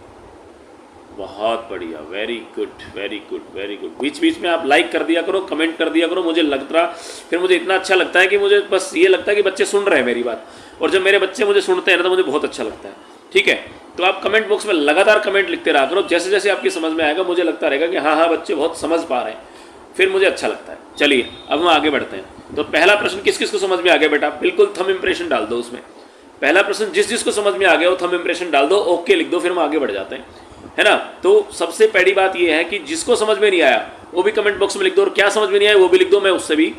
बहुत बढ़िया, very good very good very good. बीच बीच में आप लाइक कर दिया करो, कमेंट कर दिया करो, मुझे लगता फिर मुझे इतना अच्छा लगता है कि मुझे बस ये लगता है कि बच्चे सुन रहे हैं मेरी बात, और जब मेरे बच्चे मुझे सुनते हैं ना तो मुझे बहुत अच्छा लगता है। ठीक है, तो आप कमेंट बॉक्स में लगातार कमेंट लिखते रहा करो, जैसे जैसे आपकी समझ में आएगा मुझे लगता रहेगा कि हाँ बच्चे बहुत समझ पा रहे हैं, फिर मुझे अच्छा लगता है। चलिए अब हम आगे बढ़ते हैं। तो पहला प्रश्न किस किस को समझ में आ गया बेटा, बिल्कुल थंब इंप्रेशन डाल दो उसमें। पहला प्रश्न जिस जिसको समझ में आ गया वो थंब इंप्रेशन डाल दो, ओके लिख दो, फिर हम आगे बढ़ जाते हैं, है ना। तो सबसे पहली बात ये है कि जिसको समझ में नहीं आया वो भी कमेंट बॉक्स में लिख दो, और क्या समझ में नहीं आया वो भी लिख दो, मैं उससे भी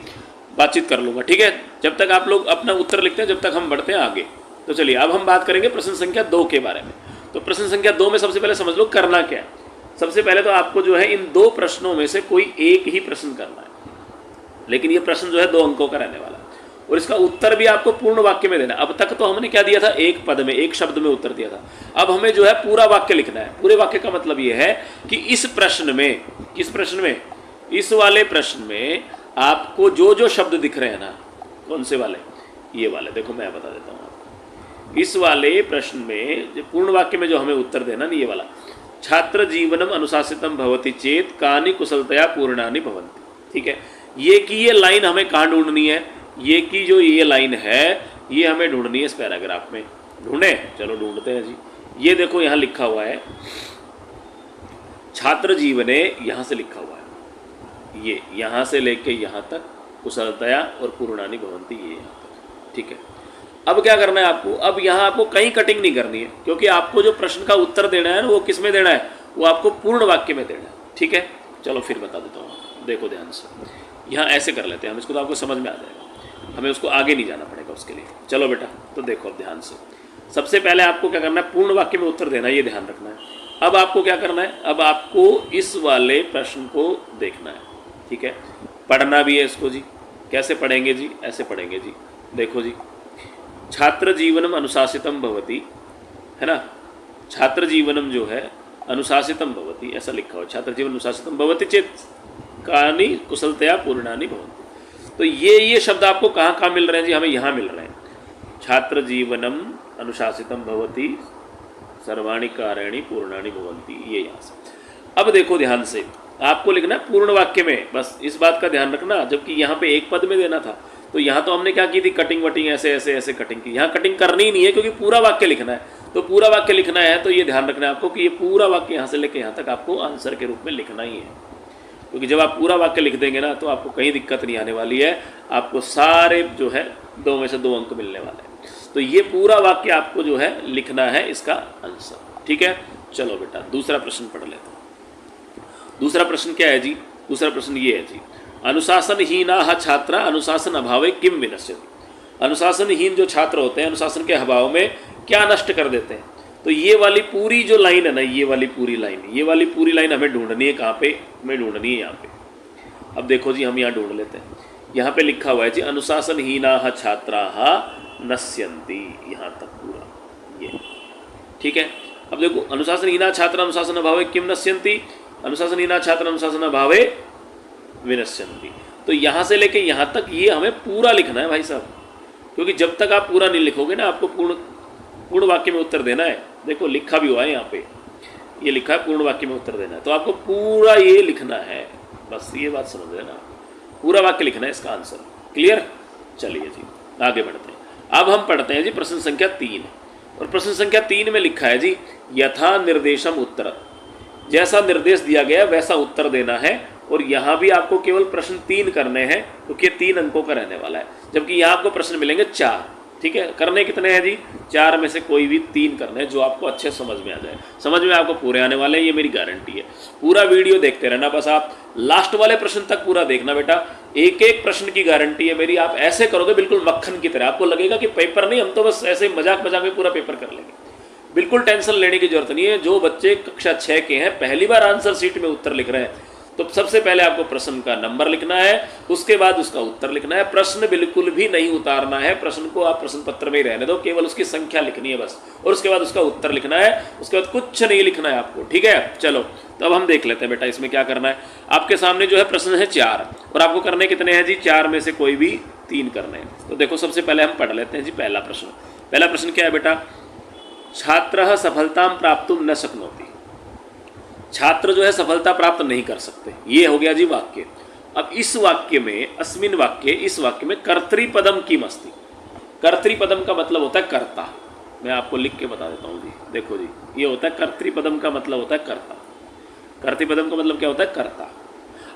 बातचीत कर लूँगा। ठीक है, जब तक आप लोग अपना उत्तर लिखते हैं जब तक हम बढ़ते हैं आगे। तो चलिए अब हम बात करेंगे प्रश्न संख्या 2 के बारे में। तो प्रश्न संख्या 2 में सबसे पहले समझ लो करना क्या है। सबसे पहले तो आपको जो है इन 2 प्रश्नों में से कोई एक ही प्रश्न करना है, लेकिन ये प्रश्न जो है 2 अंकों का रहने वाला है, और इसका उत्तर भी आपको पूर्ण वाक्य में देना है। अब तक तो हमने क्या दिया था, एक पद में, एक शब्द में उत्तर दिया था। अब हमें जो है पूरा वाक्य लिखना है। पूरे वाक्य का मतलब ये है कि इस प्रश्न में, किस प्रश्न में, इस वाले प्रश्न में आपको जो जो शब्द दिख रहे हैं ना, कौन से वाले, ये वाले, देखो मैं बता देता हूँ आपको। इस वाले प्रश्न में पूर्ण वाक्य में जो हमें उत्तर देना ना, ये वाला, छात्र जीवनम अनुशासितम भवति चेत कानि कुशलतया पूर्णानि भवन्ति। ठीक है, ये की ये लाइन हमें कहाँ ढूंढनी है, ये की जो ये लाइन है ये हमें ढूंढनी है इस पैराग्राफ में। ढूंढे, चलो ढूंढते हैं जी। ये देखो यहाँ लिखा हुआ है छात्र जीवने, यहाँ से लिखा हुआ है, ये यहाँ से लेके यहाँ तक कुशलतया और पूर्णानि भवन्ति, ये यहाँ तक। ठीक है, अब क्या करना है आपको, अब यहाँ आपको कहीं कटिंग नहीं करनी है, क्योंकि आपको जो प्रश्न का उत्तर देना है ना वो किस में देना है, वो आपको पूर्ण वाक्य में देना है। ठीक है, चलो फिर बता देता हूँ, देखो ध्यान से। यहाँ ऐसे कर लेते हैं हम इसको, तो आपको समझ में आ जाएगा, हमें उसको आगे नहीं जाना पड़ेगा उसके लिए। चलो बेटा, तो देखो अब ध्यान से। सबसे पहले आपको क्या करना है, पूर्ण वाक्य में उत्तर देना है, ये ध्यान रखना है। अब आपको क्या करना है, अब आपको इस वाले प्रश्न को देखना है। ठीक है, पढ़ना भी है इसको जी। कैसे पढ़ेंगे जी, ऐसे पढ़ेंगे जी। देखो जी, छात्र जीवनम अनुशासितम भवति, है ना, छात्र जीवनम जो है अनुशासितम भवति, ऐसा लिखा हो, छात्र जीवन अनुशासितम भवति चेत कानि कुशलतया पूर्णानि भवन्ति। तो ये शब्द आपको कहाँ कहाँ मिल रहे हैं जी, हमें यहाँ मिल रहे हैं। छात्र जीवनम अनुशासितम भवति सर्वाणि कार्याणि पूर्णानि भवन्ति, ये यहाँ से। अब देखो ध्यान से, आपको लिखना है पूर्ण वाक्य में, बस इस बात का ध्यान रखना, जबकि यहाँ पे एक पद में देना था। तो यहाँ तो हमने क्या की थी, कटिंग वटिंग, ऐसे ऐसे ऐसे कटिंग की। यहाँ कटिंग करनी ही नहीं है, क्योंकि पूरा वाक्य लिखना है। तो पूरा वाक्य लिखना है तो ये ध्यान रखना है आपको कि ये पूरा वाक्य यहाँ से लेके यहाँ तक आपको आंसर के रूप में लिखना ही है। क्योंकि जब आप पूरा वाक्य लिख देंगे ना तो आपको कहीं दिक्कत नहीं आने वाली है, आपको सारे जो है 2 में से 2 अंक मिलने वाले हैं। तो ये पूरा वाक्य आपको जो है लिखना है, इसका आंसर। ठीक है, चलो बेटा दूसरा प्रश्न पढ़ लेते हैं। दूसरा प्रश्न क्या है जी, दूसरा प्रश्न ये है जी, अनुशासनहीनाः छात्रा अनुशासन अभावे किम विनश्यति। अनुशासनहीन जो छात्र होते हैं अनुशासन के अभाव में क्या नष्ट कर देते हैं। तो ये वाली पूरी जो लाइन है ना, ये वाली पूरी लाइन हमें ढूंढनी है। कहाँ पे हमें ढूंढनी है, यहाँ पे। अब देखो जी, हम यहाँ ढूंढ लेते हैं। यहाँ पे लिखा हुआ है जी, अनुशासनहीनाः छात्राः नश्यन्ति, यहाँ तक पूरा ये। ठीक है, अब देखो, अनुशासनहीनाः छात्रा अनुशासन अभावे किम नश्यन्ति, अनुशासनहीनाः छात्रा अनुशासन अभावे विनश्यन्ति। तो यहाँ से लेके यहाँ तक ये हमें पूरा लिखना है भाई साहब, क्योंकि जब तक आप पूरा नहीं लिखोगे ना, आपको पूर्ण वाक्य में उत्तर देना है। देखो लिखा भी हुआ है यहाँ पे, ये लिखा है पूर्ण वाक्य में उत्तर देना है, तो आपको पूरा ये लिखना है। बस ये बात समझ लेना, पूरा वाक्य लिखना है इसका आंसर। क्लियर? चलिए जी आगे बढ़ते हैं। अब हम पढ़ते हैं जी प्रश्न संख्या 3, और प्रश्न संख्या 3 में लिखा है जी, यथा निर्देशम उत्तर, जैसा निर्देश दिया गया वैसा उत्तर देना है। और यहाँ भी आपको केवल प्रश्न 3 करने हैं, क्योंकि 3 अंकों का रहने वाला है, जबकि यहाँ आपको प्रश्न मिलेंगे 4। ठीक है, करने कितने हैं जी, 4 में से कोई भी 3 करने हैं जो आपको अच्छे समझ में आ जाए। समझ में आपको पूरे आने वाले हैं, ये मेरी गारंटी है। पूरा वीडियो देखते रहना, बस आप लास्ट वाले प्रश्न तक पूरा देखना बेटा। एक एक प्रश्न की गारंटी है मेरी। आप ऐसे करोगे बिल्कुल मक्खन की तरह, आपको लगेगा कि पेपर नहीं, हम तो बस ऐसे मजाक मजाक में पूरा पेपर कर लेंगे। बिल्कुल टेंशन लेने की जरूरत नहीं है। जो बच्चे कक्षा 6 के हैं, पहली बार आंसर शीट में उत्तर लिख रहे हैं, तो सबसे पहले आपको प्रश्न का नंबर लिखना है, उसके बाद उसका उत्तर लिखना है। प्रश्न बिल्कुल भी नहीं उतारना है, प्रश्न को आप प्रश्न पत्र में ही रहने दो, केवल उसकी संख्या लिखनी है बस, और उसके बाद उसका उत्तर लिखना है। उसके बाद कुछ नहीं लिखना है आपको, ठीक है। चलो तो अब हम देख लेते हैं बेटा इसमें क्या करना है। आपके सामने जो है प्रश्न है 4, और आपको करने कितने हैं जी? 4 में से कोई भी 3 करने हैं। तो देखो सबसे पहले हम पढ़ लेते हैं जी पहला प्रश्न। पहला प्रश्न क्या है बेटा? छात्रः सफलतां प्राप्तुं न शक्नोति। छात्र जो है सफलता प्राप्त नहीं कर सकते, ये हो गया जी वाक्य। अब इस वाक्य में, अस्मिन वाक्य, इस वाक्य में कर्तृपदम किम अस्ति। कर्तृपदम का मतलब होता है कर्ता। मैं आपको लिख के बता देता हूँ जी, देखो जी, ये होता है कर्तृपदम का मतलब होता है कर्ता। कर्तृपदम का मतलब क्या होता है? कर्ता।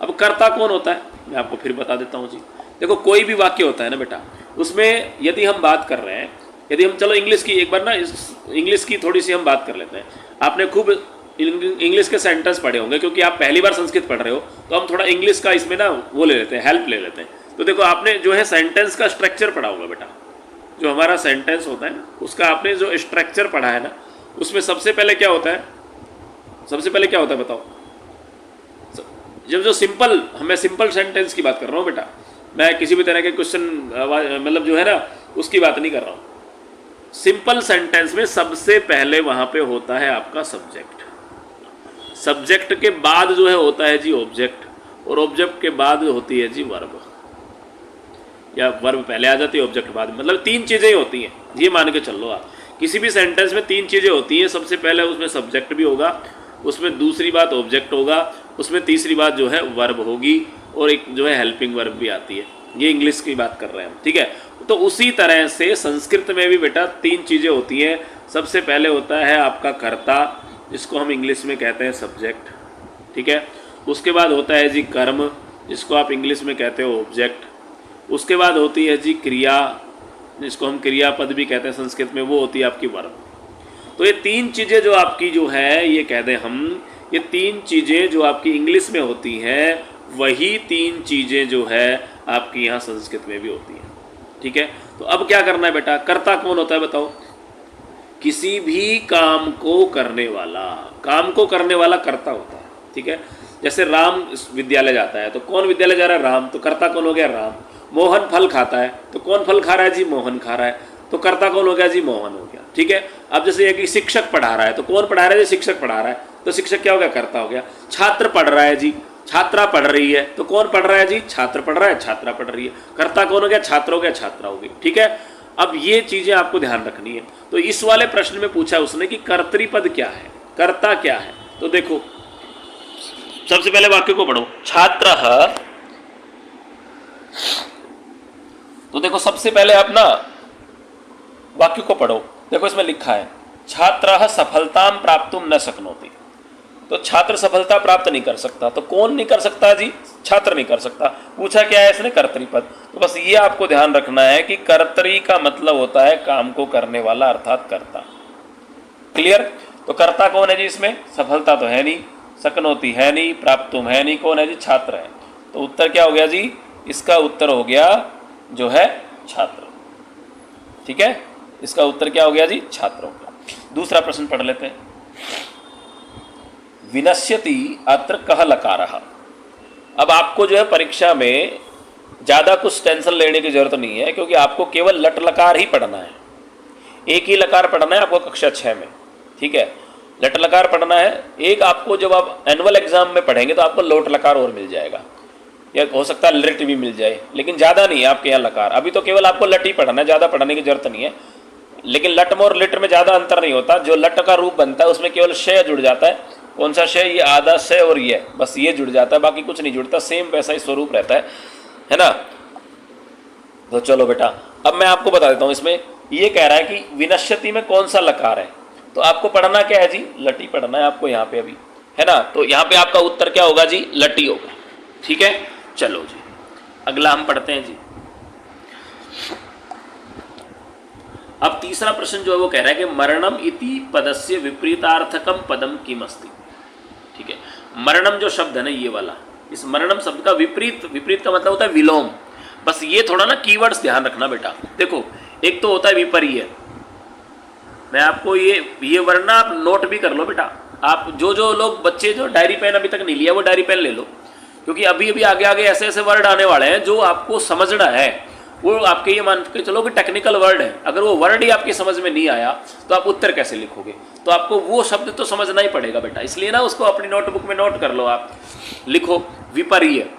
अब कर्ता कौन होता है मैं आपको फिर बता देता हूँ जी। देखो कोई भी वाक्य होता है ना बेटा, उसमें यदि हम बात कर रहे हैं, यदि हम, चलो इंग्लिश की एक बार ना, इंग्लिश की थोड़ी सी हम बात कर लेते हैं। आपने खूब इंग्लिश के सेंटेंस पढ़े होंगे, क्योंकि आप पहली बार संस्कृत पढ़ रहे हो, तो हम थोड़ा इंग्लिश का इसमें ना वो ले लेते हैं, हेल्प ले लेते हैं। तो देखो आपने जो है सेंटेंस का स्ट्रक्चर पढ़ा होगा बेटा, जो हमारा सेंटेंस होता है ना, उसका आपने जो स्ट्रक्चर पढ़ा है ना, उसमें सबसे पहले क्या होता है? सबसे पहले क्या होता है बताओ? जब जो सिंपल, मैं सिंपल सेंटेंस की बात कर रहा हूँ बेटा, मैं किसी भी तरह के क्वेश्चन मतलब जो है ना उसकी बात नहीं कर रहा हूँ। सिंपल सेंटेंस में सबसे पहले वहाँ पे होता है आपका सब्जेक्ट। सब्जेक्ट के बाद जो है होता है जी ऑब्जेक्ट, और ऑब्जेक्ट के बाद होती है जी वर्ब, या वर्ब पहले आ जाती है ऑब्जेक्ट बाद में। मतलब 3 चीज़ें ही होती हैं, ये मान के चल लो आप। किसी भी सेंटेंस में 3 चीज़ें होती हैं। सबसे पहले उसमें सब्जेक्ट भी होगा, उसमें दूसरी बात ऑब्जेक्ट होगा, उसमें तीसरी बात जो है वर्ब होगी, और एक जो है हेल्पिंग वर्ब भी आती है। ये इंग्लिश की बात कर रहे हैं हम, ठीक है। तो उसी तरह से संस्कृत में भी बेटा 3 चीज़ें होती हैं। सबसे पहले होता है आपका कर्ता, जिसको हम इंग्लिश में कहते हैं सब्जेक्ट, ठीक है। उसके बाद होता है जी कर्म, जिसको आप इंग्लिश में कहते हो ऑब्जेक्ट। उसके बाद होती है जी क्रिया, जिसको हम क्रियापद भी कहते हैं संस्कृत में, वो होती है आपकी वर्ब। तो ये 3 चीज़ें जो आपकी जो है, ये कह दें हम, ये 3 चीज़ें जो आपकी इंग्लिश में होती हैं, वही 3 चीज़ें जो है आपकी यहाँ संस्कृत में भी होती हैं, ठीक है। तो अब क्या करना है बेटा? कर्ता कौन होता है बताओ? किसी भी काम को करने वाला, काम को करने वाला कर्ता होता है, ठीक है। जैसे राम विद्यालय जाता है, तो कौन विद्यालय जा रहा है? राम। तो कर्ता कौन हो गया? राम। मोहन फल खाता है, तो कौन फल खा रहा है जी? मोहन खा रहा है। तो कर्ता कौन हो गया जी? मोहन हो गया, ठीक है। अब जैसे एक शिक्षक पढ़ा रहा है, तो कौन पढ़ा रहा है जी? शिक्षक पढ़ा रहा है। तो शिक्षक क्या हो गया? कर्ता हो गया। छात्र पढ़ रहा है जी, छात्रा पढ़ रही है, तो कौन पढ़ रहा है जी? छात्र पढ़ रहा है, छात्रा पढ़ रही है। कर्ता कौन हो गया? छात्र हो गया, छात्रा हो गई, ठीक है। अब ये चीजें आपको ध्यान रखनी है। तो इस वाले प्रश्न में पूछा उसने कि कर्तृपद क्या है, कर्ता क्या है। तो देखो सबसे पहले वाक्य को पढ़ो, छात्रः। तो देखो सबसे पहले आप ना वाक्य को पढ़ो। देखो इसमें लिखा है छात्रः सफलतां प्राप्तुं न शक्नोति। तो छात्र सफलता प्राप्त नहीं कर सकता। तो कौन नहीं कर सकता जी? छात्र नहीं कर सकता। पूछा क्या है इसने? कर्तृपद। तो बस ये आपको ध्यान रखना है कि कर्तरी का मतलब होता है काम को करने वाला, अर्थात कर्ता। क्लियर? तो कर्ता कौन है जी इसमें? सफलता तो है नहीं, शक्नोति है नहीं, प्राप्तुम है नहीं, कौन है जी? छात्र है। तो उत्तर क्या हो गया जी? इसका उत्तर हो गया जो है छात्र, ठीक है। इसका उत्तर क्या हो गया जी? छात्र हो गया। दूसरा प्रश्न पढ़ लेते हैं। विनश्यति अत्र कह लकारः। अब आपको जो है परीक्षा में ज़्यादा कुछ टेंशन लेने की जरूरत नहीं है, क्योंकि आपको केवल लट लकार ही पढ़ना है। एक ही लकार पढ़ना है आपको कक्षा 6 में, ठीक है। लट लकार पढ़ना है। एक आपको जब आप एनुअल एग्जाम में पढ़ेंगे तो आपको लोट लकार और मिल जाएगा, या हो सकता है लिट भी मिल जाए, लेकिन ज़्यादा नहीं है आपके यहाँ लकार। अभी तो केवल आपको लट ही पढ़ना है, ज़्यादा पढ़ने की जरूरत नहीं है। लेकिन लट में और लिट में ज़्यादा अंतर नहीं होता। जो लट का रूप बनता है उसमें केवल शय जुड़ जाता है। कौन सा शय? ये आधा शय और ये, बस ये जुड़ जाता है, बाकी कुछ नहीं जुड़ता। सेम वैसा ही स्वरूप रहता है ना। तो चलो बेटा अब मैं आपको बता देता हूँ। इसमें ये कह रहा है कि विनश्यति में कौन सा लकार है, तो आपको पढ़ना क्या है जी? लटी पढ़ना है आपको यहाँ पे अभी, है ना। तो यहाँ पे आपका उत्तर क्या होगा जी? लटी होगा, ठीक है। चलो जी अगला हम पढ़ते हैं जी। अब तीसरा प्रश्न जो है वो कह रहा है कि मरणम इति पदस्य विपरीतार्थकम पदम किम अस्ति, ठीक है। मरणम जो शब्द है ना ये वाला, इस मरणम शब्द का विपरीत, विपरीत का मतलब होता है विलोम। बस ये थोड़ा ना कीवर्ड्स ध्यान रखना बेटा। देखो एक तो होता है विपर्य, मैं आपको ये वरना आप नोट भी कर लो बेटा। आप जो लोग बच्चे जो डायरी पेन अभी तक नहीं लिया वो डायरी पेन ले लो। क्योंकि अभी अभी आगे आगे ऐसे ऐसे वर्ड आने वाले हैं जो आपको समझना है। वो आपके ये मान के चलो कि टेक्निकल वर्ड है, अगर वो वर्ड ही आपकी समझ में नहीं आया तो आप उत्तर कैसे लिखोगे? तो आपको वो शब्द तो समझना ही पड़ेगा बेटा, इसलिए ना उसको अपनी नोटबुक में नोट कर लो, आप लिखो विपर्य।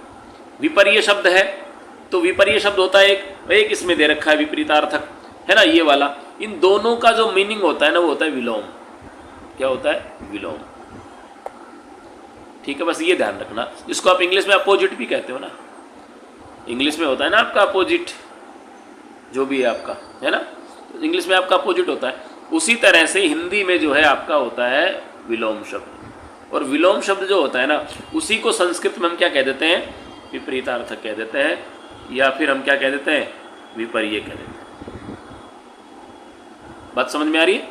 विपर्य शब्द है तो विपर्य शब्द होता है एक इसमें दे रखा है विपरीतार्थक, है ना, ये वाला। इन दोनों का जो मीनिंग होता है ना वो होता है विलोम। क्या होता है? विलोम। ठीक है, बस ये ध्यान रखना। इसको आप इंग्लिश में अपोजिट भी कहते हो ना, इंग्लिश में होता है ना आपका अपोजिट, जो भी है आपका, है ना, इंग्लिश में आपका अपोजिट होता है। उसी तरह से हिंदी में जो है आपका होता है विलोम शब्द। और विलोम शब्द जो होता है ना उसी को संस्कृत में हम क्या कह देते हैं? विपरीतार्थक कह देते हैं, या फिर हम क्या कह देते हैं? विपर्य कह देते हैं। बात समझ में आ रही है?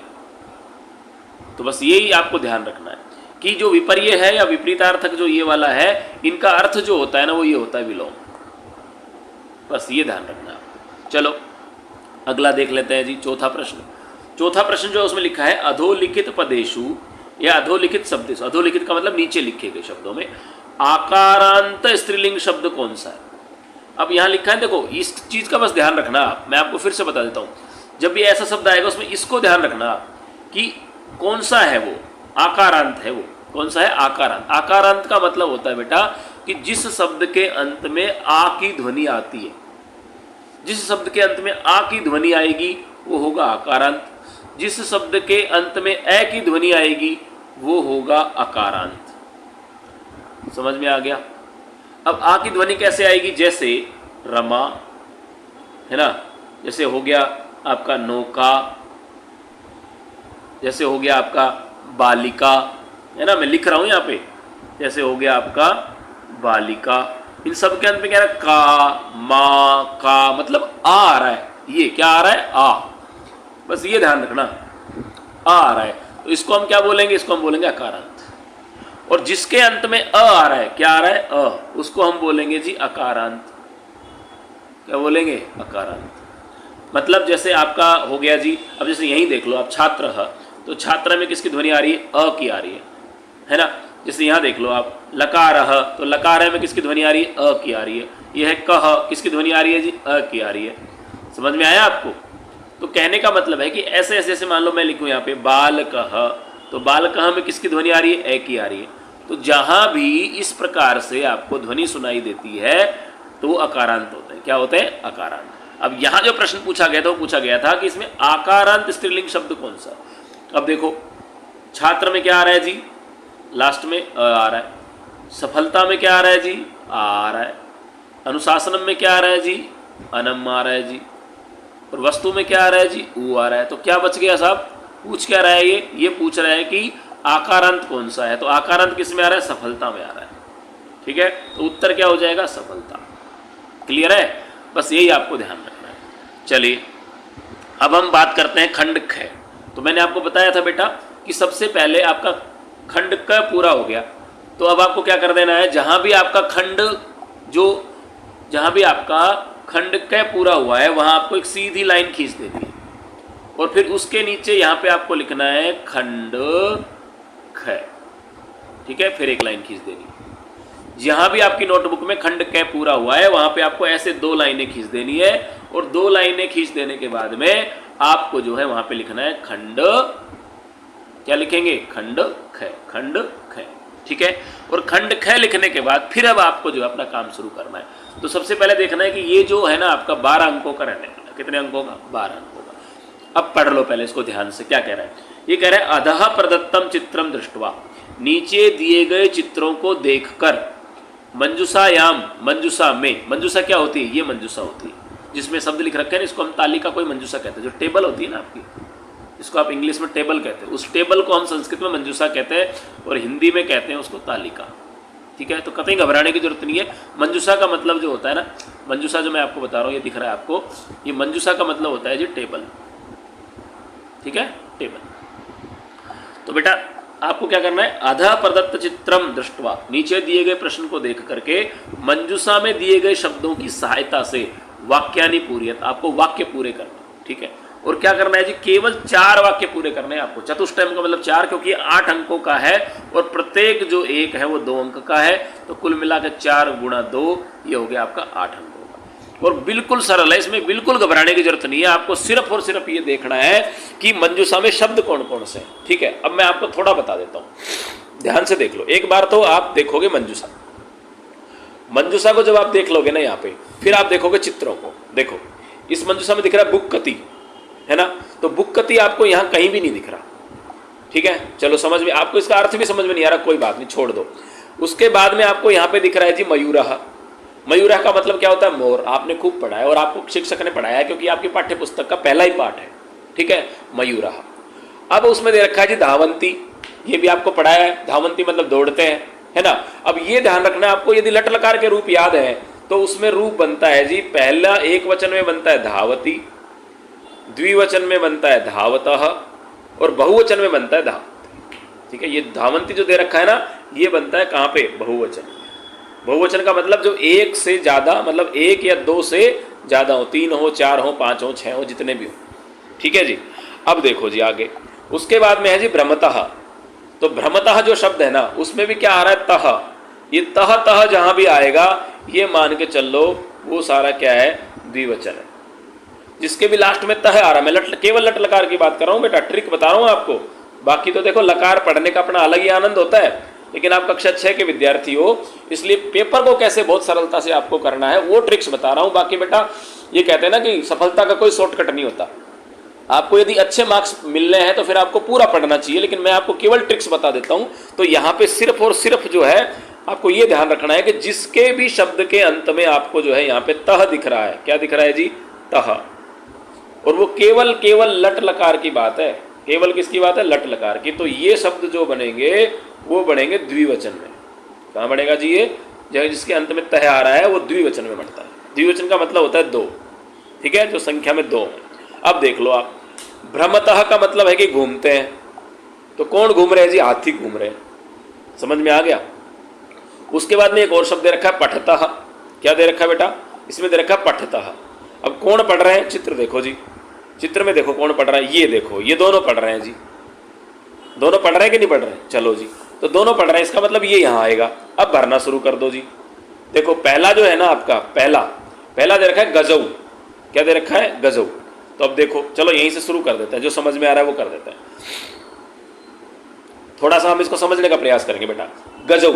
तो बस यही आपको ध्यान रखना है कि जो विपर्य है या विपरीतार्थक जो ये वाला है, इनका अर्थ जो होता है ना वो ये होता है विलोम। बस ये ध्यान रखना है। चलो अगला देख लेते हैं जी, चौथा प्रश्न। चौथा प्रश्न जो उसमें लिखा है अधोलिखित पदेषु या अधोलिखित शब्देषु, अधोलिखित का मतलब नीचे लिखे गए शब्दों में आकारांत स्त्रीलिंग शब्द कौन सा है? अब यहाँ लिखा है, देखो इस चीज का बस ध्यान रखना। मैं आपको फिर से बता देता हूँ, जब भी ऐसा शब्द आएगा उसमें इसको ध्यान रखना कि कौन सा है वो, आकारांत है वो, कौन सा है? आकारांत। आकारांत का मतलब होता है बेटा कि जिस शब्द के अंत में आ की ध्वनि आती है, जिस शब्द के अंत में आ की ध्वनि आएगी वो होगा आकारांत, जिस शब्द के अंत में ए की ध्वनि आएगी वो होगा अकारांत। समझ में आ गया? अब आ की ध्वनि कैसे आएगी? जैसे रमा, है ना, जैसे हो गया आपका नौका, जैसे हो गया आपका बालिका, है ना, मैं लिख रहा हूं यहाँ पे, जैसे हो गया आपका बालिका। इन सब के अंत में क्या रहा है? का, मा, का, मतलब आ रहा है। ये क्या आ रहा है? आ। बस ये ध्यान रखना, आ रहा है। तो इसको हम क्या बोलेंगे? इसको हम बोलेंगे अकारांत। और जिसके अंत में आ रहा है, क्या आ रहा है? अ, उसको हम बोलेंगे जी अकारांत। क्या बोलेंगे? अकारांत। मतलब जैसे आपका हो गया जी, अब जैसे यहीं देख लो आप छात्र है, तो छात्र में किसकी ध्वनि आ रही है? अ की आ रही है ना। जैसे यहाँ देख लो आप लकार है, तो लकार में किसकी ध्वनि आ रही है? अ की आ रही है। यह है कह, किसकी ध्वनि आ रही है जी? अ की आ रही है। समझ में आया आपको? तो कहने का मतलब है कि ऐसे ऐसे ऐसे मान लो मैं लिखूँ यहाँ पे बाल कह, तो बाल कह में किसकी ध्वनि आ रही है? ए की आ रही है। तो जहाँ भी इस प्रकार से आपको ध्वनि सुनाई देती है तो वो अकारांत होते हैं। क्या होते हैं? अकारांत। अब यहाँ जो प्रश्न पूछा गया था वो पूछा गया था कि इसमें आकारांत स्त्रीलिंग शब्द कौन सा? अब देखो छात्र में क्या आ रहा है जी? लास्ट में अ आ रहा है। सफलता में क्या आ रहा है जी? आ रहा है। अनुशासनम में क्या आ रहा है जी? अनम आ रहा है जी। और वस्तु में क्या आ रहा है जी? ऊ आ रहा है। तो क्या बच गया साहब? पूछ क्या रहा है ये पूछ रहा है कि आकारांत कौन सा है। तो आकारांत किस में आ रहा है? सफलता में आ रहा है। ठीक है, तो उत्तर क्या हो जाएगा? सफलता। क्लियर है? बस यही आपको ध्यान रखना है। चलिए अब हम बात करते हैं खंड ख। तो मैंने आपको बताया था बेटा कि सबसे पहले आपका खंड क पूरा हो गया, तो अब आपको क्या कर देना है? जहां भी आपका खंड क पूरा हुआ है वहां आपको एक सीधी लाइन खींच देनी है, और फिर उसके नीचे यहाँ पे आपको लिखना है खंड ख। ठीक है, फिर एक लाइन खींच देनी है। जहां भी आपकी नोटबुक में खंड क पूरा हुआ है वहां पे आपको ऐसे 2 लाइनें खींच देनी है, और 2 लाइनें खींच देने के बाद में आपको जो है वहां पे लिखना है खंड, क्या लिखेंगे? खंड ख, खंड ख। ठीक है, और खंड ख लिखने के बाद फिर अब आपको जो है अपना काम शुरू करना है। तो सबसे पहले देखना है कि ये जो है ना आपका 12 अंकों का रहने वाला। कितने अंकों का? 12 अंकों का। अब पढ़ लो पहले इसको ध्यान से। क्या कह रहा है? ये कह रहा है अधः प्रदत्तम चित्रम दृष्ट्वा, नीचे दिए गए चित्रों को देखकर, मंजूषायाम, मंजूषा में, मंजूषा क्या होती है? ये मंजूषा होती है जिसमें शब्द लिख रखे हैं, इसको हम तालिका कोई मंजूषा कहते हैं। जो टेबल होती है ना आपकी, इसको आप इंग्लिश में टेबल कहते हैं, उस टेबल को हम संस्कृत में मंजूषा कहते हैं और हिंदी में कहते हैं उसको तालिका। ठीक है, तो कतई घबराने की जरूरत नहीं है। मंजूषा का मतलब जो होता है ना, मंजूषा जो मैं आपको बता रहा हूँ, ये दिख रहा है आपको, ये मंजूषा का मतलब होता है जी टेबल। ठीक है, टेबल। तो बेटा आपको क्या करना है? अधः प्रदत्त चित्रम दृष्ट्वा, नीचे दिए गए प्रश्न को देख करके मंजूषा में दिए गए शब्दों की सहायता से वाक्यानि पूर्यत, आपको वाक्य पूरे करना। ठीक है, और क्या करना है जी, केवल 4 वाक्य पूरे करने हैं आपको। चतुष्टयम का मतलब 4, क्योंकि 8 अंकों का है और प्रत्येक जो एक है वो 2 अंक का है, तो कुल मिलाकर 4 गुणा 2, ये हो गया आपका 8 अंकों का। और बिल्कुल सरल है, इसमें बिल्कुल घबराने की जरूरत नहीं है, आपको सिर्फ और सिर्फ ये देखना है कि मंजूषा में शब्द कौन कौन से हैं। ठीक है, अब मैं आपको थोड़ा बता देता हूँ, ध्यान से देख लो। एक बार तो आप देखोगे मंजूषा, मंजूषा को जब आप देख लोगे ना यहाँ पे, फिर आप देखोगे चित्रों को। देखो इस मंजूषा में दिख रहा है बुक्कति, है ना, तो बुक्कति आपको यहाँ कहीं भी नहीं दिख रहा। ठीक है, चलो समझ में, आपको इसका अर्थ भी समझ में नहीं आ रहा, कोई बात नहीं, छोड़ दो। उसके बाद में आपको यहाँ पे दिख रहा है जी मयूरः। मयूरः का मतलब क्या होता है, मोर। आपने खूब पढ़ा है और आपको शिक्षक ने पढ़ाया है, क्योंकि आपकी पाठ्य पुस्तक का पहला ही पाठ है। ठीक है, मयूरः। अब उसमें दे रखा है जी धावंती, ये भी आपको पढ़ाया है, धावंती मतलब दौड़ते हैं, है ना। अब ये ध्यान रखना है आपको, यदि लट लकार के रूप याद है तो उसमें रूप बनता है जी, पहला एक वचन में बनता है धावती, द्विवचन में बनता है धावतः, और बहुवचन में बनता है धावती। ठीक है, ये धावंती जो दे रखा है ना, ये बनता है कहाँ पे, बहुवचन। बहुवचन का मतलब जो एक से ज्यादा, मतलब एक या दो से ज्यादा हो, 3 हो, 4 हो, 5 हो, 6 हो, जितने भी हो। ठीक है जी, अब देखो जी आगे, उसके बाद में है जी भ्रमतः। तो भ्रमतः जो शब्द है ना, उसमें भी क्या आ रहा है, तह। ये तह तह जहां भी आएगा, ये मान के चल लो वो सारा क्या है, द्विवचन है। जिसके भी लास्ट में तह आ रहा है, मैं केवल लट लकार की बात कर रहा हूं बेटा, ट्रिक बता रहा हूं आपको। बाकी तो देखो लकार पढ़ने का अपना अलग ही आनंद होता है, लेकिन आप कक्षा 6 के विद्यार्थी हो, इसलिए पेपर को कैसे बहुत सरलता से आपको करना है वो ट्रिक्स बता रहा हूं। बाकी बेटा ये कहते हैं ना कि सफलता का कोई शॉर्टकट नहीं होता। आपको यदि अच्छे मार्क्स मिलने हैं तो फिर आपको पूरा पढ़ना चाहिए, लेकिन मैं आपको केवल ट्रिक्स बता देता हूं। तो यहाँ पे सिर्फ और सिर्फ जो है आपको ये ध्यान रखना है कि जिसके भी शब्द के अंत में आपको जो है यहाँ पे तह दिख रहा है, क्या दिख रहा है जी, तह, और वो केवल केवल लट लकार की बात है। केवल किसकी बात है, लट लकार की। तो ये शब्द जो बनेंगे वो बनेंगे द्विवचन में। कहाँ बनेगा जी, ये जो जिसके अंत में तह आ रहा है वो द्विवचन में बनता है। द्विवचन का मतलब होता है 2। ठीक है, जो संख्या में 2 है। अब देख लो आप, भ्रमतः का मतलब है कि घूमते हैं। तो कौन घूम रहे हैं जी, हाथी घूम रहे हैं। समझ में आ गया। उसके बाद में एक और शब्द दे रखा है पठतः। क्या दे रखा है बेटा, इसमें दे रखा है पठतः। अब कौन पढ़ रहे हैं, चित्र देखो जी, चित्र में देखो कौन पढ़ रहा है, ये देखो, ये दोनों पढ़ रहे हैं जी। दोनों पढ़ रहे हैं कि नहीं पढ़ रहे हैं, चलो जी, तो दोनों पढ़ रहे हैं, इसका मतलब ये यहाँ आएगा। अब भरना शुरू कर दो जी। देखो पहला जो है ना आपका, पहला दे रखा है गजऊ। क्या दे रखा है, गजऊ। तो अब देखो, चलो यहीं से शुरू कर देते हैं, जो समझ में आ रहा है वो कर देते हैं। थोड़ा सा हम इसको समझने का प्रयास करेंगे बेटा। गजऊ,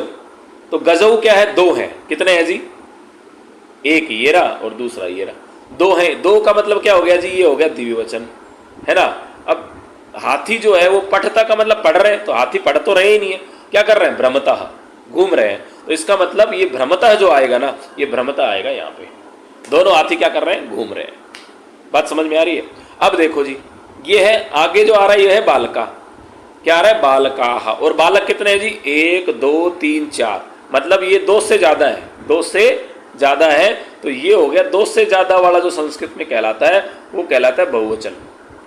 तो गजऊ क्या है, 2 है। कितने हैं जी, एक ये रहा और दूसरा ये रहा, 2 है। 2 का मतलब क्या हो गया जी, ये हो गया द्विवचन, है ना। अब हाथी जो है वो पठता का मतलब पढ़ रहे हैं, तो हाथी पढ़ तो रहे ही नहीं है, क्या कर रहे हैं, भ्रमतः, घूम रहे हैं। तो इसका मतलब ये भ्रमतः जो आएगा ना, ये भ्रमतः आएगा यहाँ पे। दोनों हाथी क्या कर रहे हैं, घूम रहे हैं। बात समझ में आ रही है। अब देखो जी, ये है आगे जो आ रहा है, ये है बालका। क्या आ रहा है, बालकाः। और बालक कितने हैं जी, 1 2 3 4, मतलब ये 2 से ज्यादा है, 2 से ज्यादा है। तो ये हो गया 2 से ज्यादा वाला जो संस्कृत में कहलाता है वो कहलाता है बहुवचन।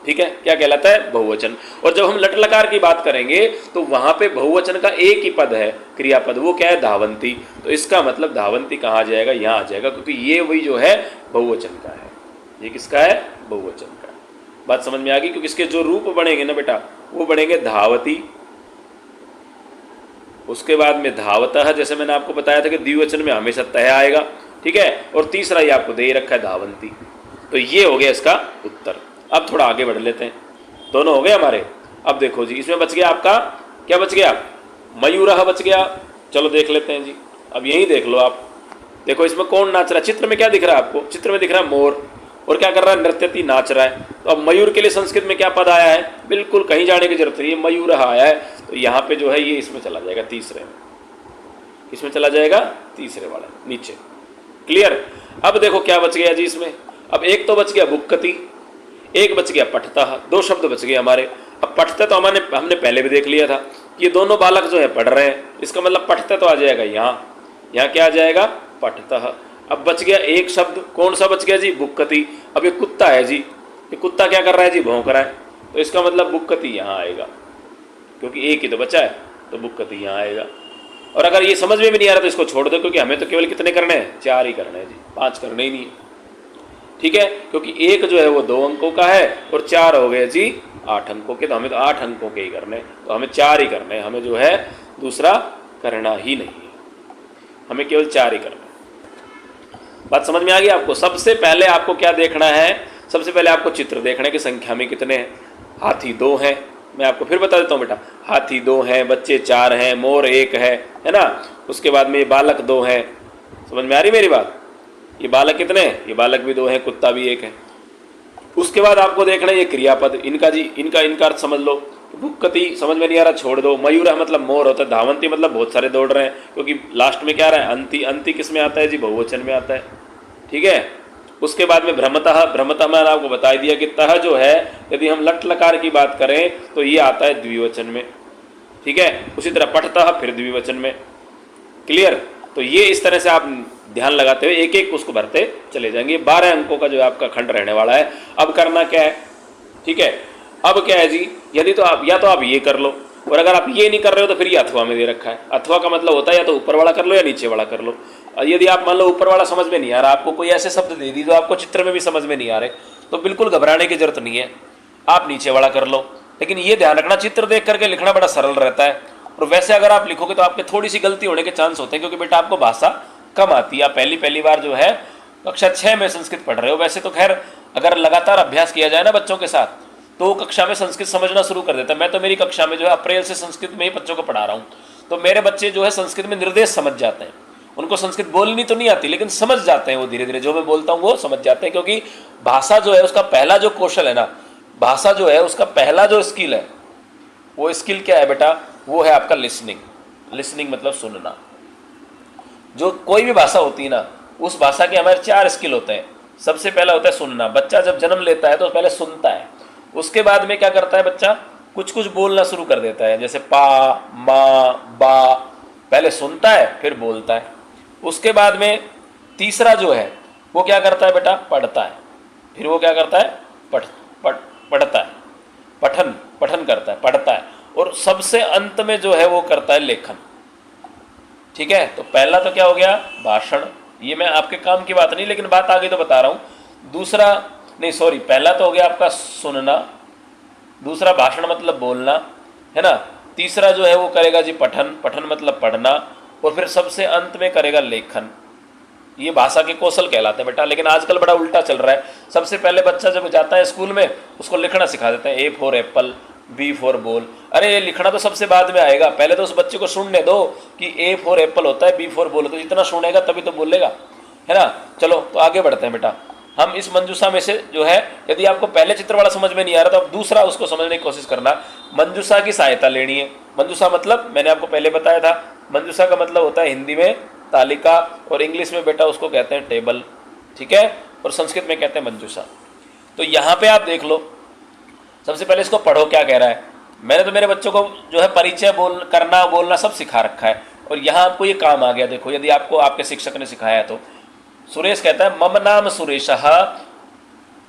ठीक है, क्या कहलाता है, बहुवचन। और जब हम लट लकार की बात करेंगे तो वहां पे बहुवचन का एक ही पद है, क्रियापद, वो क्या है, धावंती। तो इसका मतलब धावंती कहाँ आ जाएगा, यहाँ आ जाएगा, क्योंकि ये वही जो है बहुवचन का है। ये किसका है, बहुवचन का। बात समझ में आ गई, क्योंकि इसके जो रूप बनेंगे ना बेटा, वो बनेंगे धावती, उसके बाद में धावतः, जैसे मैंने आपको बताया था कि द्विवचन में हमेशा तह आएगा। ठीक है, और तीसरा ही आपको दे रखा है धावंती। तो ये हो गया इसका उत्तर। अब थोड़ा आगे बढ़ लेते हैं, दोनों हो गए हमारे। अब देखो जी, इसमें बच गया आपका, क्या बच गया, मयूरः बच गया। चलो देख लेते हैं जी, अब यही देख लो आप। देखो इसमें कौन नाच रहा है, चित्र में क्या दिख रहा है आपको, चित्र में दिख रहा है मोर, और क्या कर रहा है, नृत्यति, नाच रहा है। तो अब मयूर के लिए संस्कृत में क्या पद आया है, बिल्कुल कहीं जाने की जरूरत नहीं है, मयूरः आया है। तो यहाँ पे जो है ये इसमें चला जाएगा, तीसरे में, इसमें चला जाएगा, तीसरे वाला नीचे। क्लियर। अब देखो क्या बच गया जी इसमें, अब एक तो बच गया बुक्कति, एक बच गया पठतः, 2 शब्द बच गए हमारे। अब पठते तो हमने पहले भी देख लिया था, ये दोनों बालक जो है पढ़ रहे हैं, इसका मतलब पठते तो आ जाएगा यहाँ क्या आ जाएगा, पठतः। अब बच गया एक शब्द, कौन सा बच गया जी, बुक्कति। अब ये कुत्ता है जी, ये कुत्ता क्या कर रहा है जी, भौंक रहा है। तो इसका मतलब बुक्कति यहाँ आएगा, क्योंकि एक ही तो बचा है, तो बुक्कति यहाँ आएगा। और अगर ये समझ में भी नहीं आ रहा तो इसको छोड़ दो, क्योंकि हमें तो केवल कितने करने हैं, 4 ही करने हैं जी, 5 करने ही नहीं है। ठीक है, क्योंकि एक जो है वो 2 अंकों का है और 4 हो गए जी 8 अंकों के, तो हमें तो 8 अंकों के ही करने, तो हमें 4 ही करने, हमें जो है दूसरा करना ही नहीं है, हमें केवल 4 ही करना है। बात समझ में आ गई आपको? सबसे पहले आपको क्या देखना है? सबसे पहले आपको चित्र देखना है कि संख्या में कितने हैं। हाथी 2 हैं, मैं आपको फिर बता देता हूँ बेटा, हाथी 2 हैं, बच्चे 4 हैं, मोर 1 है ना। उसके बाद में ये बालक 2 हैं, समझ में आ रही मेरी बात? ये बालक कितने हैं? ये बालक भी 2 हैं, कुत्ता भी 1 है। उसके बाद आपको देखना है ये क्रियापद, इनका जी इनका अर्थ समझ लो। भुक्कति समझ में नहीं आ रहा, छोड़ दो। मयूर मतलब मोर होता है। धावंती मतलब बहुत सारे दौड़ रहे हैं, क्योंकि लास्ट में क्या आ रहा है? अंति। अंति किस में आता है जी? बहुवचन में आता है, ठीक है। उसके बाद में भ्रमतः, भ्रमतः मैंने आपको बता दिया कि तह जो है, यदि हम लट लकार की बात करें तो ये आता है द्विवचन में, ठीक है। उसी तरह पठतः फिर द्विवचन में, क्लियर। तो ये इस तरह से आप ध्यान लगाते हुए एक एक उसको भरते चले जाएंगे। 12 अंकों का जो आपका खंड रहने वाला है। अब करना क्या है, ठीक है। अब क्या है जी, यदि तो आप या तो आप ये कर लो, और अगर आप ये नहीं कर रहे हो तो फिर ये अथवा में दे रखा है। अथवा का मतलब होता है या तो ऊपर वाला कर लो या नीचे वाला कर लो। और यदि आप मान लो ऊपर वाला समझ में नहीं आ रहा, आपको कोई ऐसे शब्द दे दी जो आपको चित्र में भी समझ में नहीं आ रहे, तो बिल्कुल घबराने की जरूरत नहीं है, आप नीचे वाला कर लो। लेकिन ये ध्यान रखना, चित्र देख करके लिखना बड़ा सरल रहता है, और वैसे अगर आप लिखोगे तो आपके थोड़ी सी गलती होने के चांस होते हैं, क्योंकि बेटा आपको भाषा कम आती है, आप पहली बार जो है कक्षा 6 में संस्कृत पढ़ रहे हो। वैसे तो खैर अगर लगातार अभ्यास किया जाए ना बच्चों के साथ, तो कक्षा में संस्कृत समझना शुरू कर देता है। मैं तो मेरी कक्षा में जो है अप्रैल से संस्कृत में ही बच्चों को पढ़ा रहा हूँ, तो मेरे बच्चे जो है संस्कृत में निर्देश समझ जाते हैं। उनको संस्कृत बोलनी तो नहीं आती, लेकिन समझ जाते हैं वो धीरे धीरे, जो मैं बोलता हूँ वो समझ जाते हैं। क्योंकि भाषा जो है उसका पहला जो कौशल है ना, भाषा जो है उसका पहला जो स्किल है, वो स्किल क्या है बेटा? वो है आपका लिसनिंग। लिसनिंग मतलब सुनना। जो कोई भी भाषा होती है ना, उस भाषा के हमारे 4 स्किल होते हैं। सबसे पहला होता है सुनना। बच्चा जब जन्म लेता है तो पहले सुनता है, उसके बाद में क्या करता है बच्चा? कुछ कुछ बोलना शुरू कर देता है, जैसे पा, मा, बा। पहले सुनता है फिर बोलता है। उसके बाद में तीसरा जो है वो क्या करता है बेटा? पढ़ता है। फिर वो क्या करता है? पढ़ता है, पठन करता है, पढ़ता है। और सबसे अंत में जो है वो करता है लेखन, ठीक है। तो पहला तो क्या हो गया? भाषण। ये मैं आपके काम की बात नहीं, लेकिन बात आगे तो बता रहा हूं। दूसरा नहीं, सॉरी, पहला तो हो गया आपका सुनना, दूसरा भाषण मतलब बोलना, है ना। तीसरा जो है वो करेगा जी पठन, पठन मतलब पढ़ना, और फिर सबसे अंत में करेगा लेखन। ये भाषा के कौशल कहलाते हैं बेटा। लेकिन आजकल बड़ा उल्टा चल रहा है। सबसे पहले बच्चा जब जाता है स्कूल में, उसको लिखना सिखा देते हैं, A for apple, B for ball. अरे ये लिखना तो सबसे बाद में आएगा, पहले तो उस बच्चे को सुनने दो कि ए फॉर एप्पल होता है, बी फॉर बॉल होता है। जितना सुनेगा तभी तो बोलेगा, है ना। चलो तो आगे बढ़ते हैं बेटा। हम इस मंजूषा में से जो है, यदि आपको पहले चित्र वाला समझ में नहीं आ रहा तो आप दूसरा उसको समझने की कोशिश करना। मंजूषा की सहायता लेनी है। मंजूषा मतलब मैंने आपको पहले बताया था, मंजूषा का मतलब होता है हिंदी में तालिका, और इंग्लिश में बेटा उसको कहते हैं टेबल, ठीक है, और संस्कृत में कहते हैं मंजूषा। तो यहाँ पे आप देख लो, सबसे पहले इसको पढ़ो क्या कह रहा है। मैंने तो मेरे बच्चों को जो है परिचय करना बोलना सब सिखा रखा है, और यहाँ आपको ये काम आ गया। देखो, यदि आपको आपके शिक्षक ने सिखाया है तो सुरेश कहता है मम नाम सुरेशः,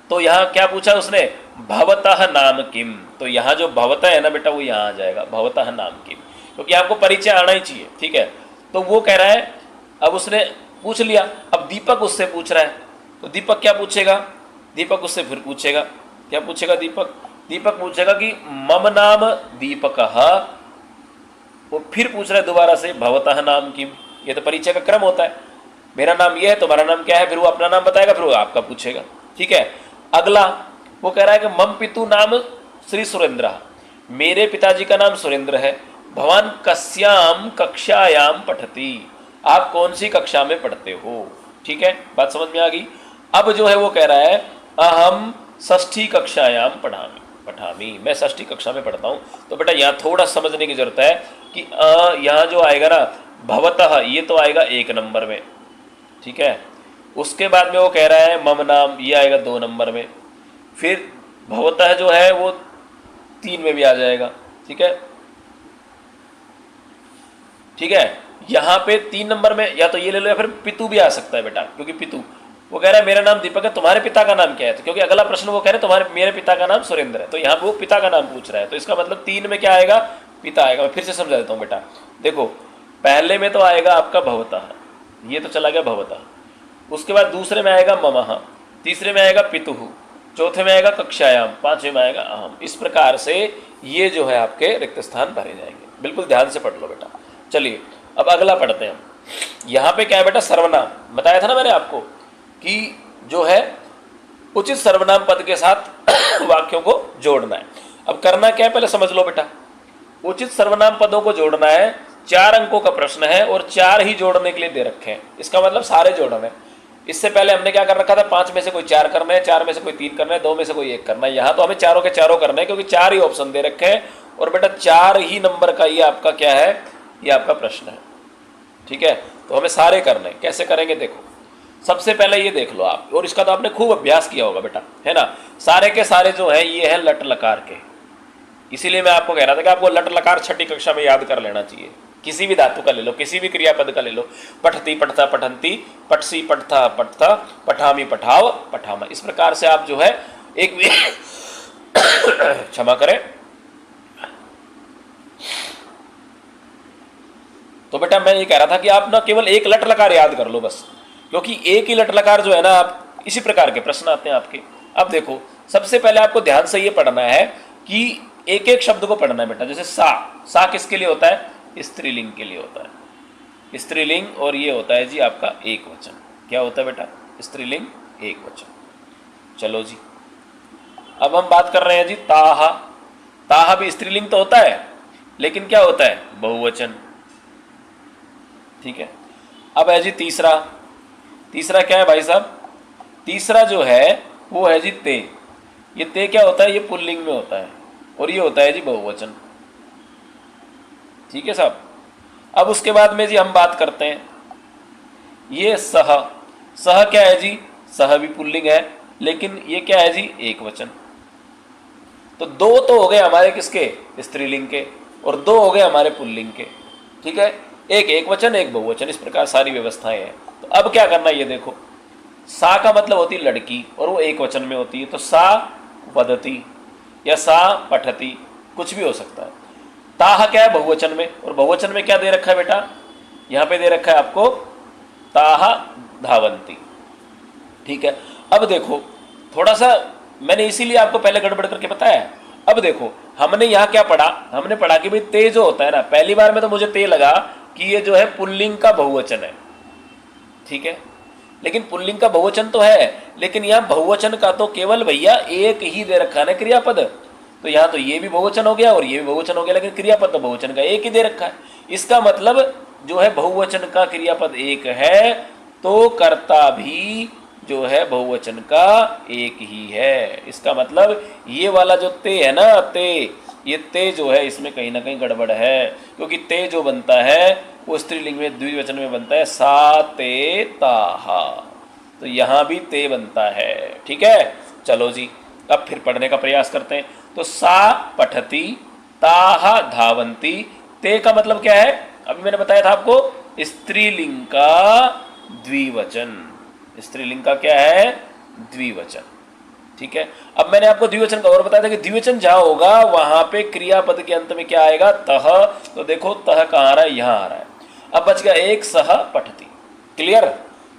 तो यहाँ क्या पूछा उसने? भवतः नाम किम। तो यहाँ जो भवतः है ना बेटा, वो यहाँ आ जाएगा, भवतः नाम किम, क्योंकि आपको परिचय आना ही चाहिए, ठीक है। तो वो कह रहा है, अब उसने पूछ लिया, अब दीपक उससे पूछ रहा है, तो दीपक क्या पूछेगा? दीपक उससे फिर पूछेगा, क्या पूछेगा दीपक? दीपक पूछेगा कि मम नाम दीपकः, वो फिर पूछ रहा है दोबारा से भवतः नाम किम। ये तो परिचय का क्रम होता है, मेरा नाम ये है, तुम्हारा नाम क्या है, फिर वो अपना नाम बताएगा, फिर वो आपका पूछेगा, ठीक है। अगला वो कह रहा है कि मम पितु नाम श्री सुरेंद्र, मेरे पिताजी का नाम सुरेंद्र है। भवान कस्याम कक्षायाम पठती, आप कौन सी कक्षा में पढ़ते हो, ठीक है। बात समझ में आ गई। अब जो है वो कह रहा है अहम षष्ठी कक्षायाम पठामी, मैं षष्ठी कक्षा में पढ़ता हूँ। तो बेटा यहाँ थोड़ा समझने की जरूरत है कि यहाँ जो आएगा ना भवतः, ये तो आएगा 1 नंबर में, ठीक है। उसके बाद में वो कह रहा है मम नाम, ये आएगा 2 नंबर में। फिर भवतः जो है वो 3 में भी आ जाएगा, ठीक है, ठीक है। यहाँ पे 3 नंबर में या तो ये ले लो, या फिर पितु भी आ सकता है बेटा, क्योंकि पितु वो कह रहा है मेरा नाम दीपक है, तुम्हारे पिता का नाम क्या है? तो क्योंकि अगला प्रश्न वो कह रहे हैं मेरे पिता का नाम सुरेंद्र है, तो यहाँ वो पिता का नाम पूछ रहा है, तो इसका मतलब 3 में क्या आएगा? पिता आएगा। मैं फिर से समझा देता हूँ बेटा, देखो पहले में तो आएगा आपका भवतः, ये तो चला गया भवतः। उसके बाद दूसरे में आएगा ममः, तीसरे में आएगा पितुः, चौथे में आएगा कक्षायाम, पांचवें में आएगा अहम। इस प्रकार से ये जो है आपके रिक्त स्थान भरे जाएंगे। बिल्कुल ध्यान से पढ़ लो बेटा। चलिए अब अगला पढ़ते हैं हम। यहाँ पे क्या है बेटा, सर्वनाम बताया था ना मैंने आपको कि जो है उचित सर्वनाम पद के साथ वाक्यों को जोड़ना है। अब करना क्या है पहले समझ लो बेटा। उचित सर्वनाम पदों को जोड़ना है, 4 अंकों का प्रश्न है और 4 ही जोड़ने के लिए दे रखे हैं। इसका मतलब सारे जोड़ने हैं। इससे पहले हमने क्या कर रखा था, 5 में से कोई 4 करना है, 4 में से कोई 3 करना है, 2 में से कोई 1 करना है। यहाँ तो हमें चारों के चारों करना है क्योंकि 4 ही ऑप्शन दे रखे हैं और बेटा 4 ही नंबर का ये आपका क्या है, ये आपका प्रश्न है। ठीक है, तो हमें सारे करने हैं। कैसे करेंगे देखो, सबसे पहले ये देख लो आप, और इसका तो आपने खूब अभ्यास किया होगा बेटा, है ना। सारे के सारे जो है ये है लट लकार के, इसीलिए मैं आपको कह रहा था कि आपको लट लकार छठी कक्षा में याद कर लेना चाहिए। किसी भी धातु का ले लो, किसी भी क्रियापद का ले लो, पठती पठता पठंती, पठसी पठता पठता, पठामी पठाव पठामा। इस प्रकार से आप जो है एक भी क्षमा करें। तो बेटा मैं ये कह रहा था कि आप ना केवल एक लट लकार याद कर लो बस, क्योंकि एक ही लट लकार जो है ना, आप इसी प्रकार के प्रश्न आते हैं आपके। अब देखो सबसे पहले आपको ध्यान से ये पढ़ना है कि एक एक शब्द को पढ़ना है बेटा। जैसे सा किसके लिए होता है, स्त्रीलिंग के लिए होता है, स्त्रीलिंग। और ये होता है जी आपका एक वचन। क्या होता है बेटा, स्त्रीलिंग एक वचन। चलो जी अब हम बात कर रहे हैं जी ताहा। ताहा भी स्त्रीलिंग तो होता है लेकिन क्या होता है, बहुवचन। ठीक है, अब है जी तीसरा। तीसरा क्या है भाई साहब, तीसरा जो है वो है जी ते। ये ते क्या होता है, ये पुल्लिंग में होता है और ये होता है जी बहुवचन। ठीक है साहब। अब उसके बाद में जी हम बात करते हैं ये सह। सह क्या है जी, सह भी पुल्लिंग है लेकिन ये क्या है जी, एक वचन। तो 2 तो हो गए हमारे किसके, स्त्रीलिंग के, और 2 हो गए हमारे पुल्लिंग के। ठीक है, एक वचन एक बहुवचन, इस प्रकार सारी व्यवस्थाएं हैं। तो अब क्या करना है ये देखो, सा का मतलब होती है लड़की और वो एक वचन में होती है, तो सा वदती या सा पठती, कुछ भी हो सकता है। ताहा क्या है, बहुवचन में, और बहुवचन में क्या दे रखा है बेटा, यहां पे दे रखा है आपको ताहा धावंती। ठीक है, अब देखो थोड़ा सा मैंने इसीलिए आपको पहले गड़बड़ करके बताया। अब देखो हमने यहाँ क्या पढ़ा, हमने पढ़ा कि भाई ते जो होता है ना, पहली बार में तो मुझे ते लगा कि ये जो है पुल्लिंग का बहुवचन है। ठीक है, लेकिन पुल्लिंग का बहुवचन तो है, लेकिन यहाँ बहुवचन का तो केवल भैया एक ही दे रखा है ना क्रियापद। तो यहाँ तो ये भी बहुवचन हो गया और ये भी बहुवचन हो गया, लेकिन क्रियापद तो बहुवचन का एक ही दे रखा है। इसका मतलब जो है बहुवचन का क्रियापद एक है तो कर्ता भी जो है बहुवचन का एक ही है। इसका मतलब ये वाला जो ते है ना, ते, ये ते जो है इसमें कहीं ना कहीं गड़बड़ है, क्योंकि ते जो बनता है वो स्त्रीलिंग में द्विवचन में बनता है सा ते ताहा, तो यहाँ भी ते बनता है। ठीक है, चलो जी अब फिर पढ़ने का प्रयास करते हैं। तो सा पठती, ताहा धावंती, ते का मतलब क्या है, अभी मैंने बताया था आपको, स्त्रीलिंग का द्विवचन। स्त्रीलिंग का क्या है, द्विवचन। ठीक है, अब मैंने आपको द्विवचन का और बताया था कि द्विवचन जहां होगा वहां पे क्रियापद के अंत में क्या आएगा, तह। तो देखो तह कहाँ आ रहा है, यहां आ रहा है। अब बच गया एक सह पठती। क्लियर।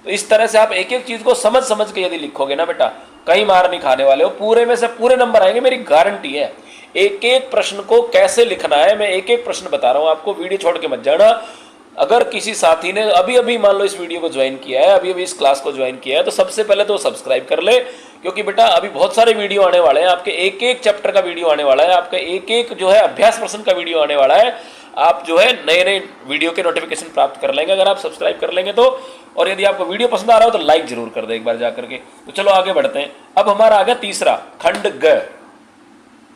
तो इस तरह से आप एक एक चीज को समझ समझ के यदि लिखोगे ना बेटा, कहीं मार नहीं खाने वाले हो, पूरे में से पूरे नंबर आएंगे, मेरी गारंटी है। एक एक प्रश्न को कैसे लिखना है मैं एक एक प्रश्न बता रहा हूं आपको, वीडियो छोड़ के मत जाना। अगर किसी साथी ने अभी अभी मान लो इस वीडियो को ज्वाइन किया है, अभी अभी इस क्लास को ज्वाइन किया है, तो सबसे पहले तो सब्सक्राइब कर ले, क्योंकि बेटा अभी बहुत सारे वीडियो आने वाले हैं आपके, एक एक चैप्टर का वीडियो आने वाला है, आपका एक एक जो है अभ्यास प्रश्न का वीडियो आने वाला है। आप जो है नए नए वीडियो के नोटिफिकेशन प्राप्त कर लेंगे अगर आप सब्सक्राइब कर लेंगे तो। और यदि आपको वीडियो पसंद आ रहा हो तो लाइक जरूर कर दे एक बार जाकर के। तो चलो आगे बढ़ते हैं। अब हमारा आ गया तीसरा, खंड ग,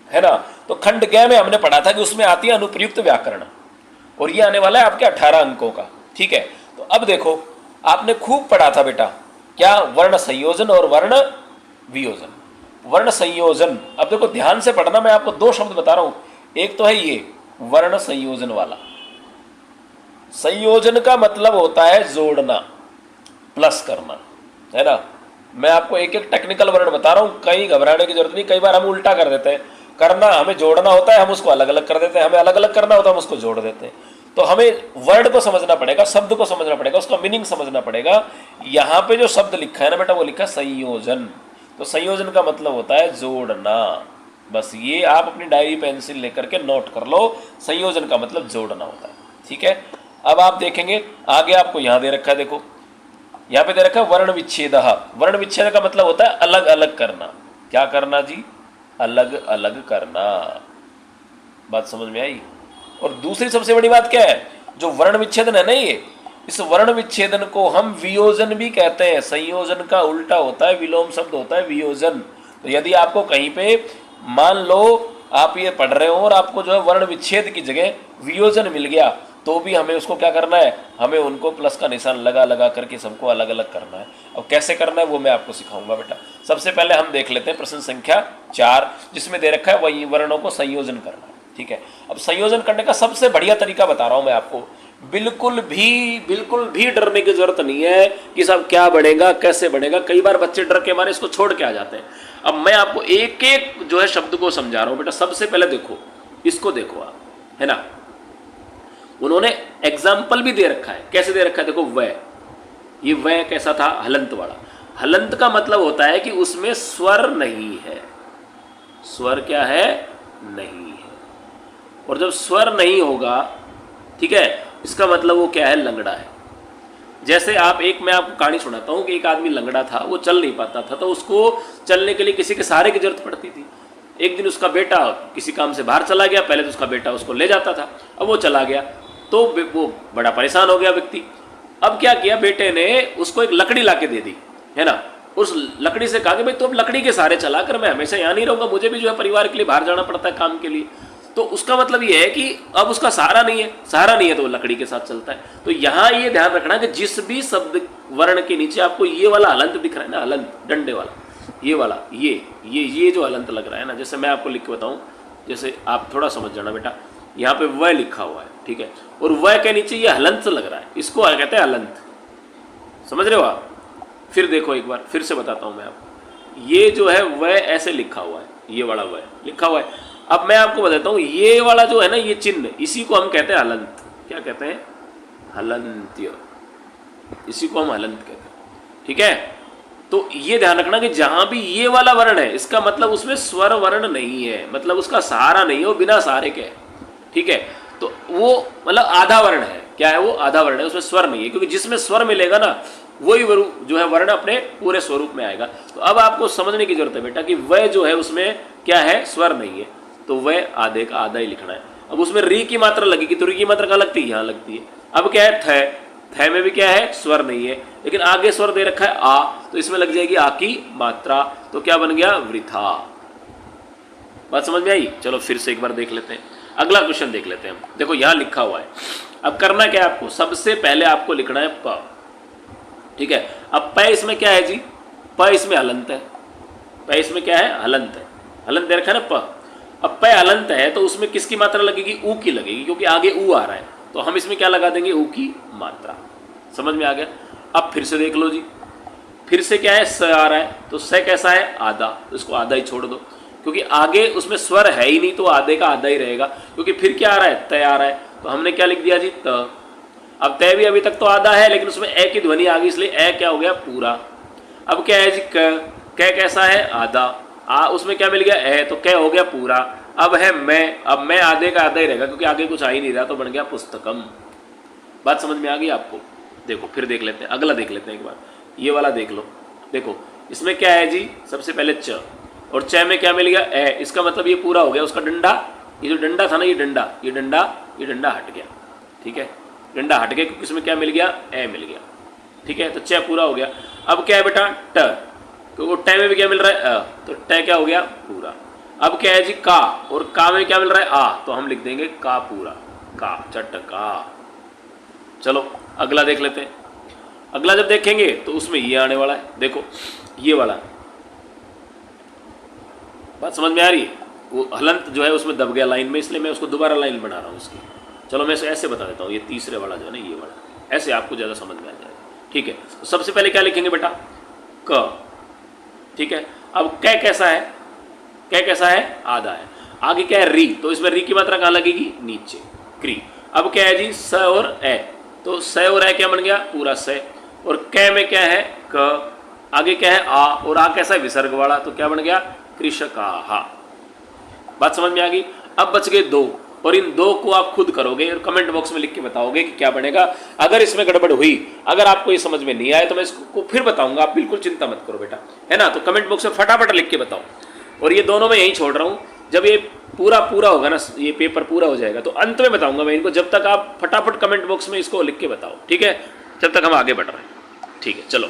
है ना। तो खंड ग में हमने पढ़ा था कि उसमें आती है अनुप्रयुक्त व्याकरण, और ये आने वाला है आपके 18 अंकों का। ठीक है, तो अब देखो आपने खूब पढ़ा था बेटा क्या, वर्ण संयोजन और वर्ण वियोजन। वर्ण संयोजन, अब देखो ध्यान से पढ़ना, मैं आपको 2 शब्द बता रहा हूं। एक तो है ये वर्ण संयोजन वाला। संयोजन का मतलब होता है जोड़ना, प्लस करना, है ना। मैं आपको एक एक टेक्निकल वर्ड बता रहा हूं, कहीं घबराने की जरूरत नहीं। कई बार हम उल्टा कर देते हैं, करना हमें जोड़ना होता है हम उसको अलग अलग कर देते हैं, हमें अलग अलग करना होता है हम उसको जोड़ देते हैं। तो हमें वर्ड को समझना पड़ेगा, शब्द को समझना पड़ेगा, उसका मीनिंग समझना पड़ेगा। यहाँ पे जो शब्द लिखा है ना बेटा, वो लिखा है संयोजन। तो संयोजन का मतलब होता है जोड़ना। बस ये आप अपनी डायरी पेंसिल लेकर के नोट कर लो, संयोजन का मतलब जोड़ना होता है। ठीक है, अब आप देखेंगे आगे आपको यहाँ दे रखा है, देखो यहाँ पे दे रखा है वर्ण विच्छेद। वर्ण विच्छेद का मतलब होता है अलग अलग करना। क्या करना जी? अलग अलग करना। बात समझ में आई? और दूसरी सबसे बड़ी बात क्या है, जो वर्ण विच्छेदन है ना, ये इस वर्ण विच्छेदन को हम वियोजन भी कहते हैं। संयोजन का उल्टा होता है, विलोम शब्द होता है वियोजन। तो यदि आपको कहीं पे मान लो आप ये पढ़ रहे हो और आपको जो है वर्ण विच्छेद की जगह वियोजन मिल गया, तो भी हमें उसको क्या करना है, हमें उनको प्लस का निशान लगा लगा करके सबको अलग अलग करना है। अब कैसे करना है वो मैं आपको सिखाऊंगा बेटा। सबसे पहले हम देख लेते हैं प्रश्न संख्या 4, जिसमें दे रखा है वही वर्णों को संयोजन करना है। ठीक है, अब संयोजन करने का सबसे बढ़िया तरीका बता रहा हूं मैं आपको। बिल्कुल भी डरने की जरूरत नहीं है कि सब क्या बढ़ेगा कैसे बढ़ेगा। कई बार बच्चे डर के मारे इसको छोड़ के आ जाते हैं। अब मैं आपको एक एक जो है शब्द को समझा रहा हूं बेटा। सबसे पहले देखो, इसको देखो आप, है ना, उन्होंने एग्जाम्पल भी दे रखा है। कैसे दे रखा है? देखो वह, ये वह कैसा था? हलंत वाला। हलंत का मतलब होता है कि उसमें स्वर नहीं है। स्वर क्या है? नहीं है। और जब स्वर नहीं होगा, ठीक है, इसका मतलब वो क्या है? लंगड़ा है। जैसे आप मैं आपको कहानी सुनाता हूँ कि एक आदमी लंगड़ा था, वो चल नहीं पाता था, तो उसको चलने के लिए किसी के सहारे की जरूरत पड़ती थी। एक दिन उसका बेटा किसी काम से बाहर चला गया। पहले तो उसका बेटा उसको ले जाता था, अब वो चला गया तो वो बड़ा परेशान हो गया व्यक्ति। अब क्या किया, बेटे ने उसको एक लकड़ी ला के दे दी, है ना। उस लकड़ी से कहा कि भाई तो अब लकड़ी के सहारे चला कर, मैं हमेशा यहाँ नहीं रहूँगा, मुझे भी जो है परिवार के लिए बाहर जाना पड़ता है काम के लिए। तो उसका मतलब ये है कि अब उसका सहारा नहीं है, तो वो लकड़ी के साथ चलता है। तो यहाँ ये ध्यान रखना कि जिस भी शब्द वर्ण के नीचे आपको ये वाला हलंत दिख रहा है ना, हलंत डंडे वाला, ये वाला, ये जो हलंत लग रहा है ना, जैसे मैं आपको लिख के बताऊँ, जैसे आप थोड़ा समझ जाना बेटा। यहाँ पे वह लिखा हुआ है, ठीक है, और वह के नीचे ये हलंत लग रहा है, इसको कहते हैं हलंत। समझ रहे हो आप? फिर देखो एक बार फिर से बताता हूँ मैं आपको। ये जो है वह ऐसे लिखा हुआ है, ये वाला वह लिखा हुआ है। अब मैं आपको बताता हूँ, ये वाला जो है ना, ये चिन्ह, इसी को हम कहते हैं हलंत। क्या कहते हैं? हलंत्य। इसी को हम हलंत कहते हैं। ठीक है, तो ये ध्यान रखना कि जहां भी ये वाला वर्ण है, इसका मतलब उसमें स्वर वर्ण नहीं है, मतलब उसका सहारा नहीं है, वो बिना सहारे के है। ठीक है, तो वो मतलब आधा वर्ण है। क्या है वो? आधा वर्ण है, उसमें स्वर नहीं है, क्योंकि जिसमें स्वर मिलेगा ना, वही जो है वर्ण अपने पूरे स्वरूप में आएगा। तो अब आपको समझने की जरूरत है बेटा कि वह जो है उसमें क्या है? स्वर नहीं है, तो वह आधे का आधा ही लिखना है। अब उसमें री की मात्रा लगेगी, तो री की मात्रा कहाँ लगती है? यहाँ लगती है। अब क्या है? थ में भी क्या है? स्वर नहीं है, लेकिन आगे स्वर दे रखा है आ, तो इसमें लग जाएगी आ की मात्रा, तो क्या बन गया? वृथा। बात समझ में आई? चलो फिर से एक बार देख लेते हैं, अगला क्वेश्चन देख लेते हैं हम। देखो यहाँ लिखा हुआ है। अब करना क्या है आपको? सबसे पहले आपको लिखना है प। ठीक है, अब प इसमें क्या है जी? प इसमें हलंत है। प इसमें क्या है? हलंत है। हलंत दे रखा है ना प। अब प हलंत है तो उसमें किसकी मात्रा लगेगी? ऊ की लगेगी, क्योंकि आगे ऊ आ रहा है, तो हम इसमें क्या लगा देंगे? ऊ की मात्रा। समझ में आ गया? अब फिर से देख लो जी, फिर से क्या है? स आ रहा है, तो स कैसा है? आधा, तो इसको आधा ही छोड़ दो, क्योंकि आगे उसमें स्वर है ही नहीं, तो आधे का आधा ही रहेगा। क्योंकि फिर क्या आ रहा है? तय आ रहा है, तो हमने क्या लिख दिया जी? त। अब तय भी अभी तक तो आधा है, लेकिन उसमें ए की ध्वनि आ गई, इसलिए ए क्या हो गया? पूरा। अब क्या है जी? क कैसा है? आधा। उसमें क्या मिल गया? ए, तो क हो गया पूरा। अब है मैं, अब मैं आधे का आधा ही रहेगा, क्योंकि आगे कुछ आ ही नहीं रहा, तो बन गया पुस्तकम। बात समझ में आ गई आपको? देखो फिर देख लेते हैं, अगला देख लेते हैं एक बार। ये वाला देख लो। देखो इसमें क्या है जी? सबसे पहले च, और च में क्या मिल गया? ए। इसका मतलब ये पूरा हो गया। उसका डंडा, ये जो डंडा था ना, ये डंडा हट गया। ठीक है, डंडा हट गया, क्योंकि इसमें क्या मिल गया? ए मिल गया। ठीक है, तो च पूरा हो गया। अब क्या है बेटा? ट, क्योंकि ट में भी क्या मिल रहा है? अ, तो ट क्या हो गया? पूरा। अब क्या है जी? का, और का में क्या मिल रहा है? आ, तो हम लिख देंगे का पूरा, का, चटका। चलो अगला देख लेते हैं। अगला जब देखेंगे तो उसमें ये आने वाला है। देखो ये वाला, बात समझ में आ रही है? वो हलंत जो है उसमें दब गया लाइन में, इसलिए मैं उसको दोबारा लाइन बना रहा हूँ उसकी। चलो मैं ऐसे बता देता हूँ, ये तीसरे वाला जो है ना, ये वाला, ऐसे आपको ज़्यादा समझ में आ जाएगा। ठीक है, तो सबसे पहले क्या लिखेंगे बेटा? क। ठीक है, अब कै कैसा है? कै कैसा है? आधा है। आगे क्या है? री, तो इसमें री की मात्रा कहाँ लगेगी? नीचे, क्री। अब क्या है जी स और ए, तो स और ए क्या बन गया पूरा स, और क में क्या है क, आगे क्या है आ, और आ कैसा है विसर्ग वाला, तो क्या बन गया कृषकाहा। बात समझ में आ गई। अब बच गए दो, और इन दो को आप खुद करोगे और कमेंट बॉक्स में लिख के बताओगे कि क्या बनेगा। अगर इसमें गड़बड़ हुई, अगर आपको ये समझ में नहीं आए तो मैं इसको फिर बताऊंगा, आप बिल्कुल चिंता मत करो बेटा, है ना। तो कमेंट बॉक्स में फटाफट लिख के बताओ। और ये दोनों मैं यहीं छोड़ रहा हूँ, जब ये पूरा होगा ना, ये पेपर पूरा हो जाएगा तो अंत में बताऊंगा मैं इनको, जब तक आप फटाफट कमेंट बॉक्स में इसको लिख के बताओ, ठीक है, जब तक हम आगे बढ़ रहे हैं। ठीक है, चलो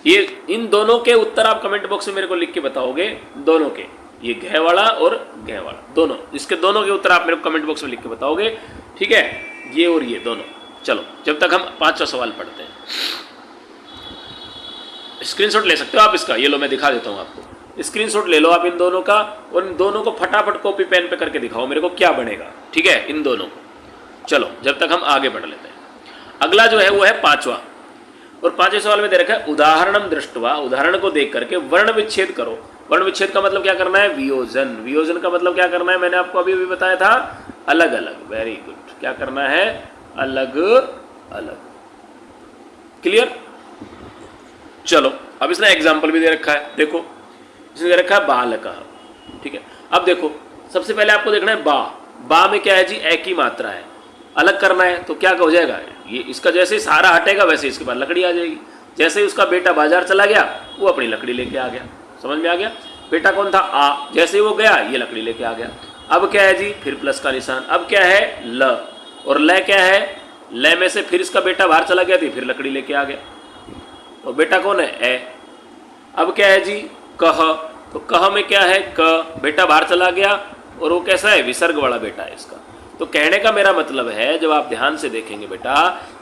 ये इन दोनों के उत्तर आप कमेंट बॉक्स में मेरे को लिख के बताओगे, दोनों के, ये घ वाला और घ वाला दोनों, इसके दोनों के उत्तर आप मेरे को कमेंट बॉक्स में लिख के बताओगे, ठीक है, ये और ये दोनों। चलो जब तक हम 5वां सवाल पढ़ते हैं, स्क्रीनशॉट ले सकते हो आप इसका, ये लो मैं दिखा देता हूँ आपको, स्क्रीनशॉट ले लो आप इन दोनों का, और इन दोनों को फटाफट कॉपी पेन पे करके दिखाओ मेरे को क्या बनेगा, ठीक है, इन दोनों को। चलो जब तक हम आगे बढ़ लेते हैं। अगला जो है वो है 5वां, और 5वें सवाल में दे रखा है उदाहरणम दृष्टवा, उदाहरण को देख करके वर्ण विच्छेद करो। वर्ण विच्छेद का मतलब क्या करना है वियोजन, वियोजन का मतलब क्या करना है मैंने आपको अभी बताया था अलग अलग। वेरी गुड, क्या करना है अलग अलग, क्लियर। चलो अब इसने एग्जाम्पल भी दे रखा है, देखो इसने दे रखा है बालक, ठीक है। अब देखो सबसे पहले आपको देखना है बा में क्या है जी एक ही मात्रा है, अलग करना है तो क्या हो जाएगा, ये इसका जैसे ही सहारा हटेगा वैसे इसके बाद लकड़ी आ जाएगी। जैसे ही उसका बेटा बाजार चला गया वो अपनी लकड़ी लेके आ गया, समझ में आ गया। बेटा कौन था आ, जैसे ही वो गया ये लकड़ी लेके आ गया। अब क्या है जी फिर प्लस का निशान, अब क्या है ल, और ल क्या है, ल में से फिर इसका बेटा बाहर चला गया थी फिर लकड़ी लेके आ गया, और बेटा कौन है ए। अब क्या है जी कह, तो कह में क्या है क, बेटा बाहर चला गया और वो कैसा है विसर्ग वाला बेटा है इसका। तो कहने का मेरा मतलब है जब आप ध्यान से देखेंगे बेटा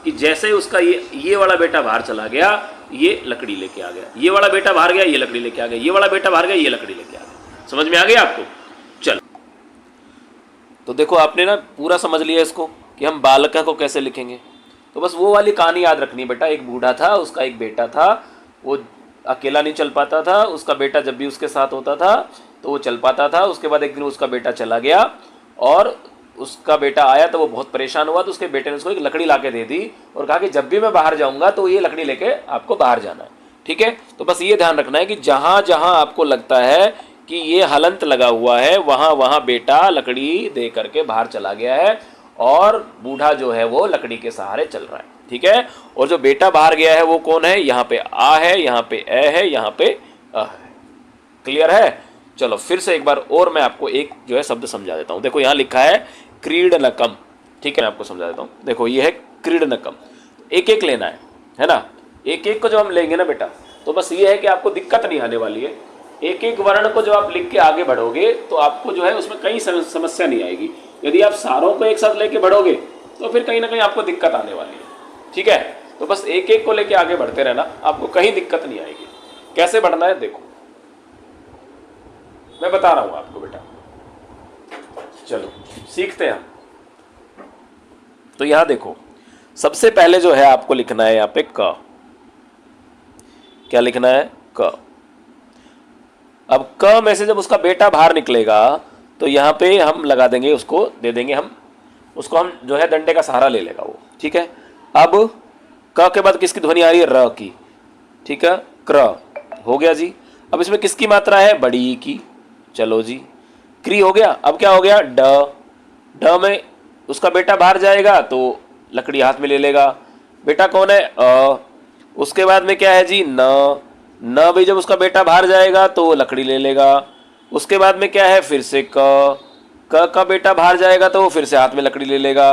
कि जैसे उसका ये वाला बेटा बाहर चला गया ये लकड़ी लेके आ गया, ये वाला बेटा बाहर गया ये लकड़ी लेके आ गया, ये वाला बेटा बाहर गया ये लकड़ी लेके आ गया। समझ में आ गया आपको। चलो तो देखो आपने ना पूरा समझ लिया इसको कि हम बालका को कैसे लिखेंगे। तो बस वो वाली कहानी याद रखनी है बेटा, एक बूढ़ा था उसका एक बेटा था, वो अकेला नहीं चल पाता था, उसका बेटा जब भी उसके साथ होता था तो वो चल पाता था। उसके बाद एक दिन उसका बेटा चला गया और उसका बेटा आया तो वो बहुत परेशान हुआ, तो उसके बेटे ने उसको एक लकड़ी लाके दे दी और कहा कि जब भी मैं बाहर जाऊंगा तो ये लकड़ी लेके आपको बाहर जाना है, ठीक है। तो बस ये ध्यान रखना है कि जहां जहां आपको लगता है कि ये हलंत लगा हुआ है वहां वहां बेटा लकड़ी दे करके बाहर चला गया है और बूढ़ा जो है वो लकड़ी के सहारे चल रहा है, ठीक है। और जो बेटा बाहर गया है वो कौन है, यहाँ पे आ है, यहाँ पे ए है, यहाँ पे अ है। क्लियर है। चलो फिर से एक बार और मैं आपको एक जो है शब्द समझा देता हूँ। देखो यहाँ लिखा है क्रीडनकम, ठीक है, मैं आपको समझा देता हूँ। देखो ये है क्रीडनकम, एक एक लेना है ना। एक एक को जब हम लेंगे ना बेटा तो बस ये है कि आपको दिक्कत नहीं आने वाली है। एक एक वर्ण को जब आप लिख के आगे बढ़ोगे तो आपको जो है उसमें कहीं समस्या नहीं आएगी। यदि आप सारों को एक साथ लेके बढ़ोगे तो फिर कहीं ना कहीं आपको दिक्कत आने वाली है, ठीक है। तो बस एक एक को लेके आगे बढ़ते रहना, आपको कहीं दिक्कत नहीं आएगी। कैसे बढ़ना है देखो मैं बता रहा हूं आपको बेटा, चलो सीखते हैं। तो यहां देखो सबसे पहले जो है आपको लिखना है यहाँ पे क, क्या लिखना है क। अब क में से जब उसका बेटा बाहर निकलेगा तो यहाँ पे हम लगा देंगे, उसको दे देंगे हम उसको, हम जो है डंडे का सहारा ले लेगा वो, ठीक है। अब क के बाद किसकी ध्वनि आ रही है, र की, ठीक है, क्र हो गया जी। अब इसमें किसकी मात्रा है, बड़ी की, चलो जी क्री हो गया। अब क्या हो गया ड, ड में उसका बेटा बाहर जाएगा तो लकड़ी हाथ में ले लेगा, बेटा कौन है अ। उसके बाद में क्या है जी न, न भी जब उसका बेटा बाहर जाएगा तो लकड़ी ले लेगा। उसके बाद में क्या है फिर से क, क का बेटा बाहर जाएगा तो फिर से हाथ में लकड़ी ले लेगा।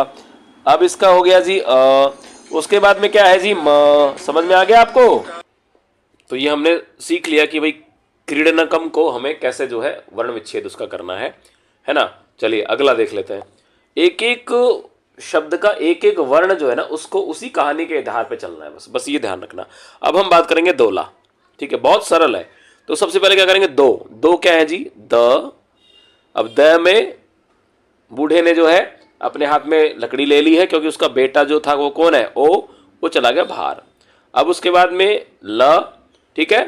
अब इसका हो गया जी अ। उसके बाद में क्या है जी म, समझ में आ गया आपको। तो ये हमने सीख लिया कि भाई क्रीडनकम को हमें कैसे जो है वर्ण विच्छेद उसका करना है ना। चलिए अगला देख लेते हैं। एक एक शब्द का एक एक वर्ण जो है ना उसको उसी कहानी के आधार पे चलना है, बस ये ध्यान रखना। अब हम बात करेंगे दोला, ठीक है, बहुत सरल है। तो सबसे पहले क्या करेंगे दो, दो क्या है जी द। अब द में बूढ़े ने जो है अपने हाथ में लकड़ी ले ली है क्योंकि उसका बेटा जो था वो कौन है ओ, वो चला गया बाहर। अब उसके बाद में ल, ठीक है,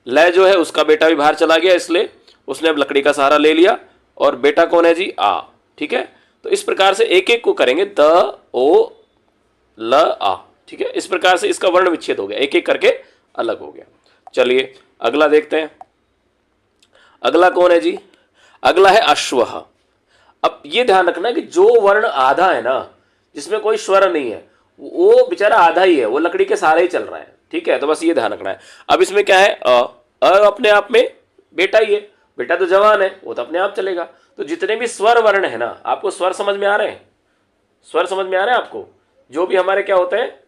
ल जो है उसका बेटा भी बाहर चला गया इसलिए उसने अब लकड़ी का सहारा ले लिया और बेटा कौन है जी आ, ठीक है। तो इस प्रकार से एक एक को करेंगे, द ओ ल आ, ठीक है। इस प्रकार से इसका वर्ण विच्छेद हो गया, एक एक करके अलग हो गया। चलिए अगला देखते हैं। अगला कौन है जी? अगला है अश्वः। अब ये ध्यान रखना कि जो वर्ण आधा है ना, जिसमें कोई स्वर नहीं है, वो बेचारा आधा ही है, वो लकड़ी के सहारे ही चल रहा है, ठीक है। तो बस ये ध्यान रखना है। अब इसमें क्या है? अ अपने आप में बेटा ही है, बेटा तो जवान है, वो तो अपने आप चलेगा। तो जितने भी स्वर वर्ण है ना, आपको स्वर समझ में आ रहे हैं? स्वर समझ में आ रहे हैं आपको? जो भी हमारे क्या होते हैं,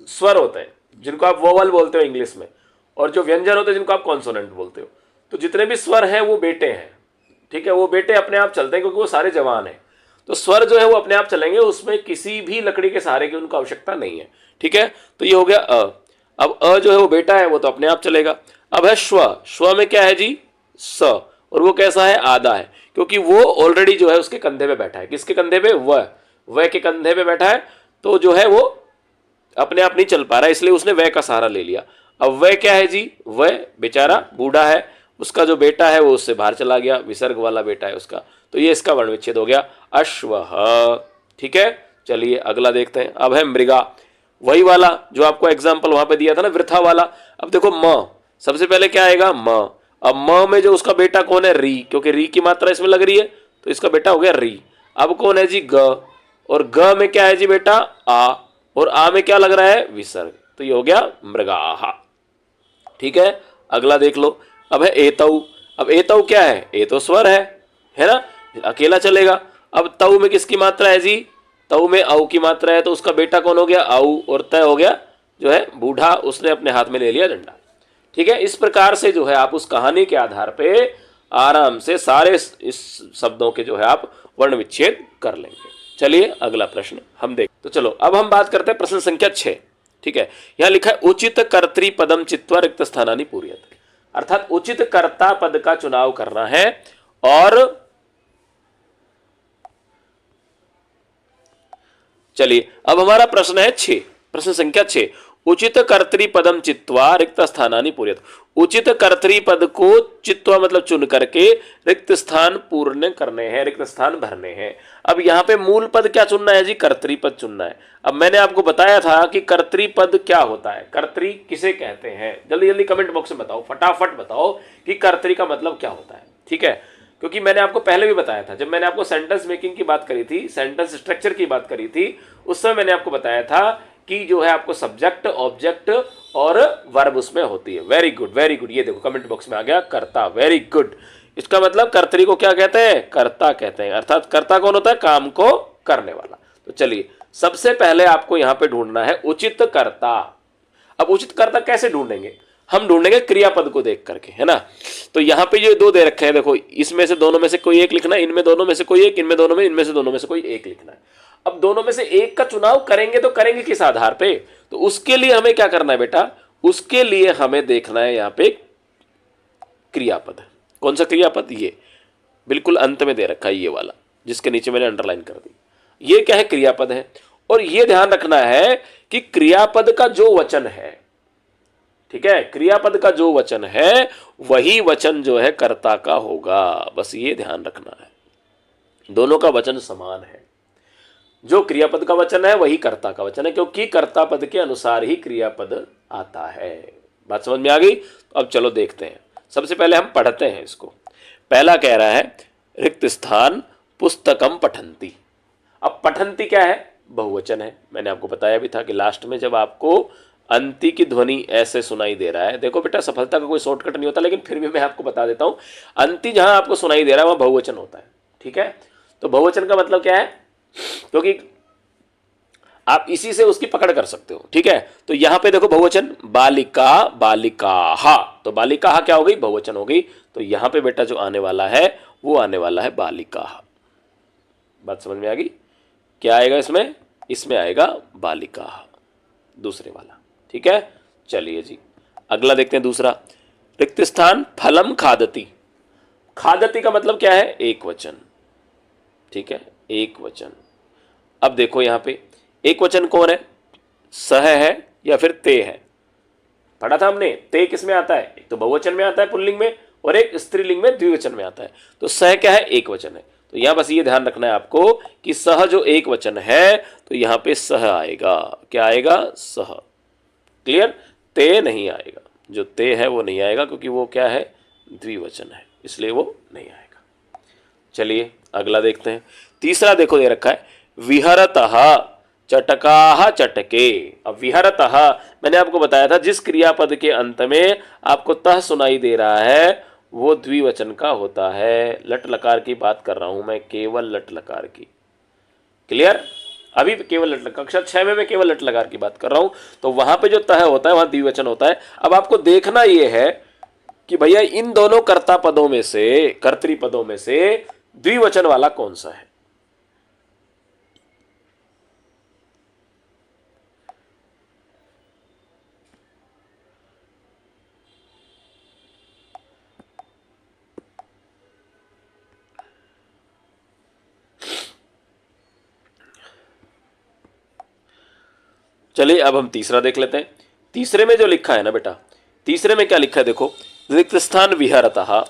स्वर होते हैं, जिनको आप वोवल बोलते हो इंग्लिश में, और जो व्यंजन होते हैं जिनको आप कॉन्सोनेंट बोलते हो। तो जितने भी स्वर हैं वो बेटे हैं, ठीक है। वो बेटे अपने आप चलते हैं क्योंकि वो सारे जवान हैं। तो स्वर जो है वो अपने आप चलेंगे, उसमें किसी भी लकड़ी के सहारे की उनको आवश्यकता नहीं है, ठीक है। तो ये हो गया अ। अब अ जो है वो बेटा है, वो तो अपने आप चलेगा। अब है श्व। श्व में क्या है जी? स। और वो कैसा है? आधा है, क्योंकि वो ऑलरेडी जो है उसके कंधे पे बैठा है। किसके कंधे पे? वह के कंधे पे बैठा है, तो जो है वो अपने आप नहीं चल पा रहा है, इसलिए उसने वह का सहारा ले लिया। अब वह क्या है जी? वह बेचारा बूढ़ा है, उसका जो बेटा है वो उससे बाहर चला गया, विसर्ग वाला बेटा है उसका। तो ये इसका वर्ण विच्छेद हो गया, अश्वः, ठीक है। चलिए अगला देखते हैं। अब है मृगा, वही वाला जो आपको एग्जाम्पल वहां पे दिया था ना, वृथा वाला। अब देखो म, सबसे पहले क्या आएगा? म। अब म में जो उसका बेटा कौन है? री, क्योंकि री की मात्रा इसमें लग रही है, तो इसका बेटा हो गया री। अब कौन है जी? ग। और ग में क्या है जी बेटा? आ। और आ में क्या लग रहा है? विसर्ग। तो ये हो गया मृगाहा, ठीक है। अगला देख लो। अब है एतौ। अब एतौ क्या है? ए तो स्वर है ना, अकेला चलेगा। अब तौ में किसकी मात्रा है जी? तौ में औ की मात्रा है, तो उसका बेटा कौन हो गया? औ। और तय हो गया जो है बूढ़ा, उसने अपने हाथ में ले लिया डंडा, ठीक है। इस प्रकार से जो है आप उस कहानी के आधार पे आराम से सारे इस शब्दों के जो है आप वर्ण विच्छेद कर लेंगे। चलिए अगला प्रश्न हम देख। तो चलो अब हम बात करते हैं प्रश्न संख्या 6, ठीक है। यहां लिखा है उचित कर्तृ पदम चित्वा रिक्त स्थानानि पूर्यत, अर्थात उचित कर्ता पद का चुनाव करना है। और चलिए अब हमारा प्रश्न है 6, प्रश्न संख्या 6, उचित कर्तृ पदम चित्वा रिक्त स्थानानि पूर्यत। उचित कर्तृ पद को चित्वा मतलब चुन करके रिक्त स्थान पूर्ण करने हैं, रिक्त स्थान भरने हैं। अब यहाँ पे मूल पद क्या चुनना है जी? कर्तृ पद चुनना है। अब मैंने आपको बताया था कि कर्तृ पद क्या होता है, कर्तृ किसे कहते हैं। जल्दी जल्दी कमेंट बॉक्स में बताओ, फटाफट बताओ कि कर्तृ का मतलब क्या होता है, ठीक है। क्योंकि मैंने आपको पहले भी बताया था, जब मैंने आपको सेंटेंस मेकिंग की बात करी थी, सेंटेंस स्ट्रक्चर की बात करी थी, उस समय मैंने आपको बताया था कि जो है आपको सब्जेक्ट, ऑब्जेक्ट और वर्ब उसमें होती है। वेरी गुड वेरी गुड, ये देखो कमेंट बॉक्स में आ गया कर्ता, वेरी गुड। इसका मतलब कर्तरी को क्या कहते हैं? कर्ता कहते हैं। अर्थात कर्ता कौन होता है? काम को करने वाला। तो चलिए सबसे पहले आपको यहां पे ढूंढना है उचित कर्ता। अब उचित कर्ता कैसे ढूंढेंगे? हम ढूंढेंगे क्रियापद को देख करके, है ना। तो यहां पे ये दो दे रखे हैं, देखो इसमें से दोनों में से कोई एक लिखना है, इनमें दोनों में से कोई एक, इनमें दोनों में, इनमें से दोनों में से कोई एक लिखना है। अब दोनों में से एक का चुनाव करेंगे तो करेंगे किस आधार पे? तो उसके लिए हमें क्या करना है बेटा? उसके लिए हमें देखना है यहां पे क्रियापद। कौन सा क्रियापद? ये बिल्कुल अंत में दे रखा है, ये वाला जिसके नीचे मैंने अंडरलाइन कर दी। ये क्या है? क्रियापद है। और ये ध्यान रखना है कि क्रियापद का जो वचन है, ठीक है, क्रियापद का जो वचन है वही वचन जो है कर्ता का होगा। बस ये ध्यान रखना है, दोनों का वचन समान है। जो क्रियापद का वचन है वही कर्ता का वचन है, क्योंकि कर्ता पद के अनुसार ही क्रियापद आता है। बात समझ में आ गई? तो अब चलो देखते हैं। सबसे पहले हम पढ़ते हैं इसको। पहला कह रहा है रिक्त स्थान पुस्तकम पठंती। अब पठंती क्या है? बहुवचन है। मैंने आपको बताया भी था कि लास्ट में जब आपको अंति की ध्वनि ऐसे सुनाई दे रहा है, देखो बेटा सफलता का कोई शॉर्टकट नहीं होता, लेकिन फिर भी मैं आपको बता देता हूं, अंति जहां आपको सुनाई दे रहा है वहां बहुवचन होता है, ठीक है। तो बहुवचन का मतलब क्या है? क्योंकि आप इसी से उसकी पकड़ कर सकते हो, ठीक है। तो यहां पे देखो बहुवचन बालिका बालिकाहा, तो बालिकाहा क्या हो गई? बहुवचन हो गई। तो यहां पे बेटा जो आने वाला है वो आने वाला है बालिकाहा। बात समझ में आ गई? क्या आएगा इसमें? इसमें आएगा बालिकाहा, दूसरे वाला, ठीक है। चलिए जी अगला देखते हैं दूसरा। रिक्त स्थान फलम खादती। खादती का मतलब क्या है? एक वचन, ठीक है, एक वचन। अब देखो यहां पे एक वचन कौन है? सह है या फिर ते है? पढ़ा था हमने। ते किस में आता है? एक तो बहुवचन में आता है पुल्लिंग में, और एक स्त्रीलिंग में द्विवचन में आता है। तो सह क्या है? एक वचन है। तो यहां बस ये ध्यान रखना है आपको कि सह जो एक वचन है तो यहां पे सह आएगा। क्या आएगा? सह। क्लियर? ते नहीं आएगा, जो ते है वो नहीं आएगा क्योंकि वो क्या है? द्विवचन है, इसलिए वो नहीं आएगा। चलिए अगला देखते हैं। तीसरा देखो दे रखा है विहरतः चटकाह चटके। अब विहरतः मैंने आपको बताया था जिस क्रियापद के अंत में आपको तह सुनाई दे रहा है वो द्विवचन का होता है। लट लकार की बात कर रहा हूं मैं, केवल लट लकार की। क्लियर? अभी केवल लट लकार, कक्षा 6 में मैं केवल लट लकार की बात कर रहा हूं, तो वहां पे जो तह होता है वहां द्विवचन होता है। अब आपको देखना यह है कि भैया इन दोनों कर्ता पदों में से, कर्तृपदों में से द्विवचन वाला कौन सा है। चलिए अब हम तीसरा देख लेते हैं। तीसरे में जो लिखा है ना बेटा, तीसरे में क्या लिखा है देखो, रिक्त स्थान विहरतः।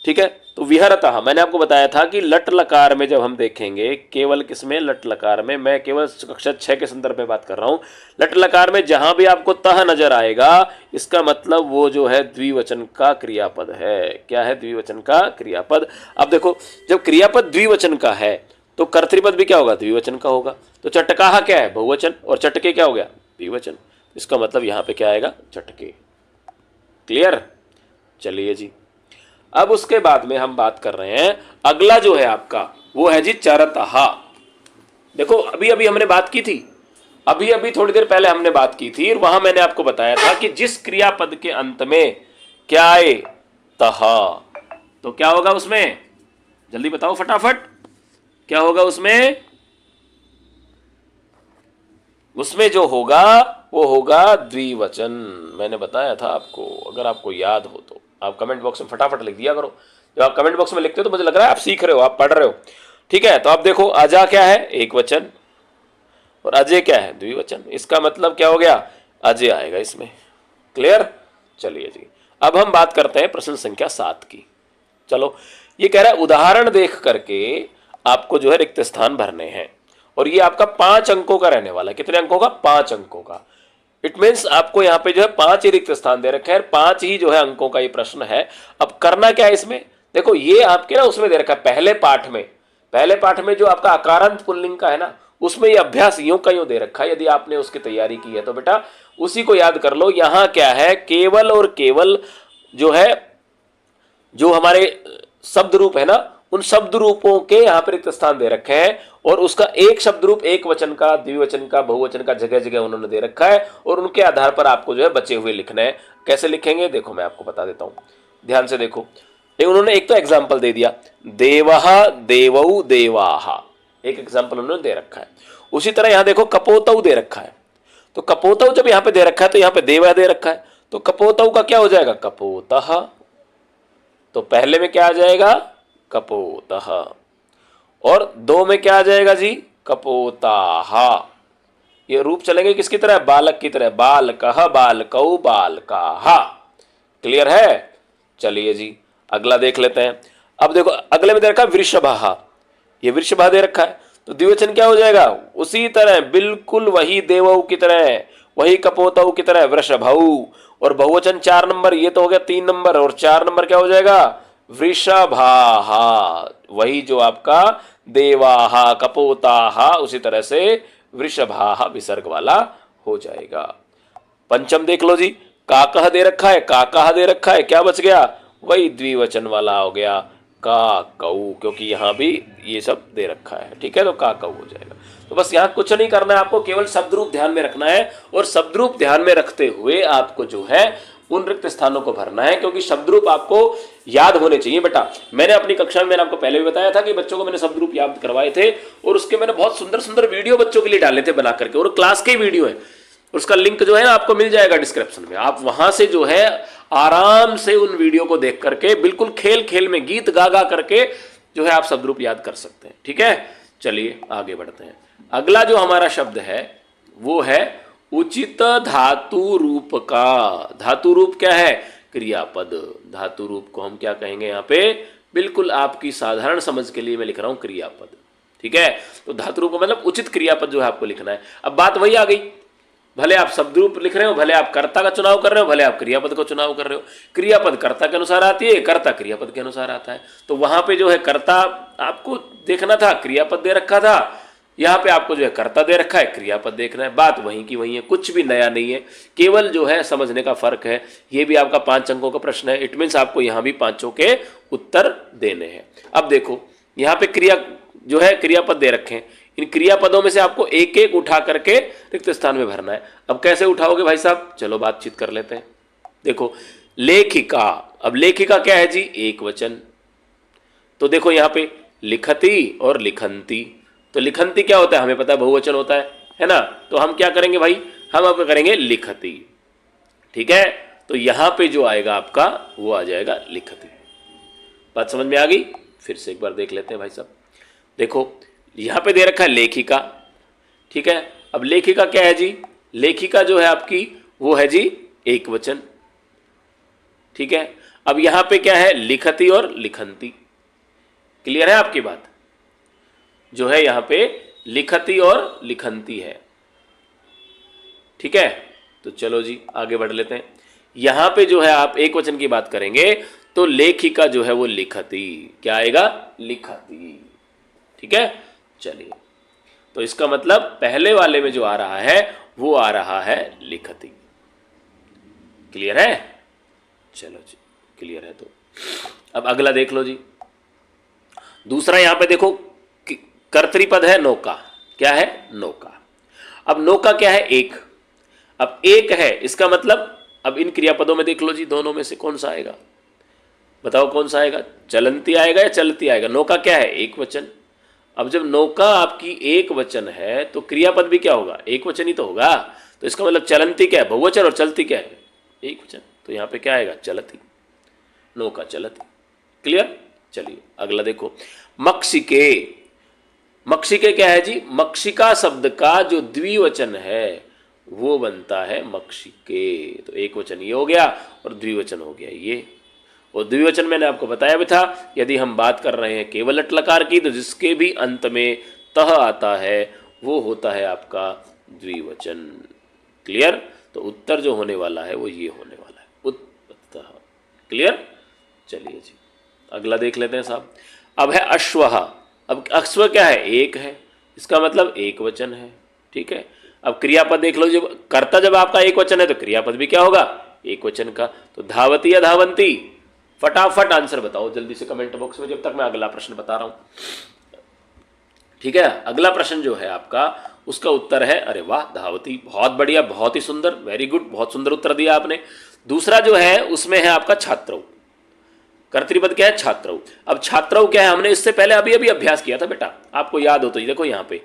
ठीक है, तो विहरतः मैंने आपको बताया था कि लट लकार में जब हम देखेंगे, केवल किसमें? लट लकार में। मैं केवल कक्षा 6 के संदर्भ में बात कर रहा हूं। लट लकार में जहां भी आपको तह नजर आएगा इसका मतलब वो जो है द्विवचन का क्रियापद है। क्या है? द्विवचन का क्रियापद। अब देखो जब क्रियापद द्विवचन का है तो कर्तृपद भी क्या होगा? द्विवचन का होगा। तो चटकाह क्या है? बहुवचन, और चटके क्या हो गया? द्विवचन। इसका मतलब यहां पे क्या आएगा? चटके। क्लियर? चलिए जी, अब उसके बाद में हम बात कर रहे हैं, अगला जो है आपका वो है जी चरतः। देखो अभी अभी हमने बात की थी, अभी अभी थोड़ी देर पहले हमने बात की थी, और वहां मैंने आपको बताया था कि जिस क्रियापद के अंत में क्या आए? तह, तो क्या होगा उसमें? जल्दी बताओ फटाफट, क्या होगा उसमें? उसमें जो होगा वो होगा द्विवचन। मैंने बताया था आपको, अगर आपको याद हो तो आप कमेंट बॉक्स में फटाफट लिख दिया करो। जब आप कमेंट बॉक्स में लिखते हो तो मुझे लग रहा है आप सीख रहे हो, आप पढ़ रहे हो। ठीक है, तो आप देखो अजा क्या है? एक वचन, और अजय क्या है? द्विवचन। इसका मतलब क्या हो गया? अजय आएगा इसमें। क्लियर? चलिए जी, अब हम बात करते हैं प्रश्न संख्या 7 की। चलो, ये कह रहा है उदाहरण देख करके आपको जो है रिक्त स्थान भरने हैं, और ये आपका 5 अंकों का रहने वाला है। कितने अंकों का? 5 अंकों का। इट मीन्स आपको यहाँ पे जो है 5 ही रिक्त स्थान दे रखे हैं, 5 ही जो है अंकों का ये प्रश्न है। अब करना क्या है इसमें? देखो ये आपके ना उसमें दे रखा है पहले पाठ में, पहले पाठ में जो आपका अकारांत पुल्लिंग का है ना, उसमें ये अभ्यास यूं का यूं दे रखा है। यदि आपने उसकी तैयारी की है तो बेटा उसी को याद कर लो। यहां क्या है? केवल और केवल जो है, जो हमारे शब्द रूप है ना, उन शब्द रूपों के यहाँ पर रिक्त स्थान दे रखे हैं, और उसका एक शब्द रूप एक वचन का, द्विवचन का, बहुवचन का जगह जगह उन्होंने दे रखा है, और उनके आधार पर आपको जो है बचे हुए लिखना है। कैसे लिखेंगे देखो मैं आपको बता देता हूं, ध्यान से देखो। उन्होंने एक तो एग्जाम्पल दे दिया, देवः देवौ देवाः, एक एग्जाम्पल उन्होंने दे रखा है। उसी तरह यहां देखो कपोतौ दे रखा है, तो कपोतौ जब यहां पे दे रखा है तो यहां पे देवः दे रखा है, तो कपोतौ का क्या हो जाएगा? कपोतः। तो पहले में क्या आ जाएगा? कपोतः, और 2 में क्या आ जाएगा जी? कपोताः। ये रूप चलेंगे किसकी तरह? बालक की तरह, बालकः बालकौ बालकाः। क्लियर है? चलिए जी अगला देख लेते हैं। अब देखो अगले में दे रखा है वृषभः, ये वृषभः दे रखा है, तो द्विवचन क्या हो जाएगा? उसी तरह बिल्कुल वही देवौ की तरह, वही कपोतौ की तरह वृषभौ, और बहुवचन 4 नंबर, ये तो हो गया 3 नंबर, और 4 नंबर क्या हो जाएगा? वृषभाः, वही जो आपका देवाः कपोताः, उसी तरह से वृषभाः विसर्ग वाला हो जाएगा। पंचम देख लो जी, काकः दे रखा है, काकाः दे रखा है, क्या बच गया? वही द्विवचन वाला हो गया, काकौ, क्योंकि यहां भी ये सब दे रखा है। ठीक है, तो काकौ हो जाएगा। तो बस यहां कुछ नहीं करना है आपको, केवल शब्द रूप ध्यान में रखना है, और शब्द रूप ध्यान में रखते हुए आपको जो है उन रिक्त स्थानों को भरना है, क्योंकि शब्द रूप आपको याद होने चाहिए बेटा। मैंने अपनी कक्षा में मैंने आपको पहले भी बताया था कि बच्चों को मैंने शब्द रूप याद करवाए थे, और उसके मैंने बहुत सुंदर सुंदर वीडियो बच्चों के लिए डाले थे बना करके, और क्लास के वीडियो है, उसका लिंक जो है ना आपको मिल जाएगा डिस्क्रिप्शन में। आप वहां से जो है आराम से उन वीडियो को देख करके बिल्कुल खेल खेल में गीत गा गा करके जो है आप शब्द रूप याद कर सकते हैं। ठीक है, चलिए आगे बढ़ते हैं। अगला जो हमारा शब्द है वो है उचित धातु रूप का। धातु रूप क्या है? क्रियापद। धातु रूप को हम क्या कहेंगे? यहाँ पे बिल्कुल आपकी साधारण समझ के लिए मैं लिख रहा हूं क्रियापद, ठीक है। तो धातु रूप का मतलब उचित क्रियापद जो है आपको लिखना है। अब बात वही आ गई, भले आप शब्द रूप लिख रहे हो, भले आप कर्ता का चुनाव कर रहे हो, भले आप क्रियापद का चुनाव कर रहे हो। क्रियापद कर्ता के अनुसार आती है, कर्ता क्रियापद के अनुसार आता है। तो वहां पे जो है कर्ता आपको देखना था, क्रियापद दे रखा था, यहाँ पे आपको जो है कर्ता दे रखा है, क्रियापद देखना है। बात वहीं की वहीं है, कुछ भी नया नहीं है, केवल जो है समझने का फर्क है। ये भी आपका 5 अंकों का प्रश्न है, इट मीन्स आपको यहाँ भी 5 के उत्तर देने हैं। अब देखो यहाँ पे क्रिया जो है क्रियापद दे रखे हैं, इन क्रियापदों में से आपको एक एक उठा करके रिक्त स्थान में भरना है। अब कैसे उठाओगे भाई साहब, चलो बातचीत कर लेते हैं। देखो लेखिका, अब लेखिका क्या है जी, एक वचन। तो देखो यहाँ पे लिखती और लिखंती, तो लिखंती क्या होता है हमें पता है, बहुवचन होता है ना। तो हम क्या करेंगे भाई, हम अब करेंगे लिखती, ठीक है। तो यहां पे जो आएगा आपका वो आ जाएगा लिखती। बात समझ में आ गई, फिर से एक बार देख लेते हैं भाई साहब। देखो यहां पे दे रखा है लेखिका, ठीक है। अब लेखिका क्या है जी, लेखिका जो है आपकी वो है जी एक वचन, ठीक है। अब यहां पे क्या है, लिखती और लिखंती। क्लियर है आपकी बात, जो है यहां पे लिखती और लिखंती है, ठीक है। तो चलो जी आगे बढ़ लेते हैं। यहां पे जो है आप एक वचन की बात करेंगे तो लेखिका जो है वो लिखती, क्या आएगा, लिखती, ठीक है। चलिए, तो इसका मतलब पहले वाले में जो आ रहा है वो आ रहा है लिखती। क्लियर है, चलो जी क्लियर है। तो अब अगला देख लो जी, दूसरा यहां पे देखो कर्तृपद है नौका, क्या है, नौका। अब नौका क्या है, एक। अब एक है इसका मतलब, अब इन क्रियापदों में देख लो जी, दोनों में से कौन सा आएगा, बताओ कौन सा आएगा, चलंती आएगा या चलती आएगा। नौका क्या है, एक वचन। अब जब नौका आपकी एक वचन है तो क्रियापद भी क्या होगा, एक वचन ही तो होगा। तो इसका मतलब चलंती क्या है, बहुवचन, और चलती क्या है, एक वचन। तो यहां पे क्या आएगा, चलती, नौका चलती। क्लियर। चलिए अगला देखो, मक्षिके। मक्षिके क्या है जी, मक्षिका शब्द का जो द्विवचन है वो बनता है मक्षिके। तो एक वचन ये हो गया और द्विवचन हो गया ये। और द्विवचन मैंने आपको बताया भी था, यदि हम बात कर रहे हैं केवल लट लकार की, तो जिसके भी अंत में तह आता है वो होता है आपका द्विवचन। क्लियर। तो उत्तर जो होने वाला है वो ये होने वाला है, उत्तः। क्लियर। चलिए जी अगला देख लेते हैं साहब। अब है अश्वः। अब अश्व क्या है, एक है, इसका मतलब एक वचन है, ठीक है। अब क्रियापद देख लो, जब कर्ता जब आपका एक वचन है तो क्रियापद भी क्या होगा, एक वचन का। तो धावती या धावंती, फटाफट आंसर बताओ जल्दी से कमेंट बॉक्स में, जब तक मैं अगला प्रश्न बता रहा हूं, ठीक है। अगला प्रश्न जो है आपका उसका उत्तर है, अरे वाह धावती, बहुत बढ़िया, बहुत ही सुंदर, वेरी गुड, बहुत सुंदर उत्तर दिया आपने। दूसरा जो है उसमें है आपका छात्रौ। कर्तृपद क्या है, छात्रौ। अब छात्रौ क्या है, हमने इससे पहले अभी अभी अभ्यास किया था बेटा, आपको याद हो तो ये देखो यहाँ पे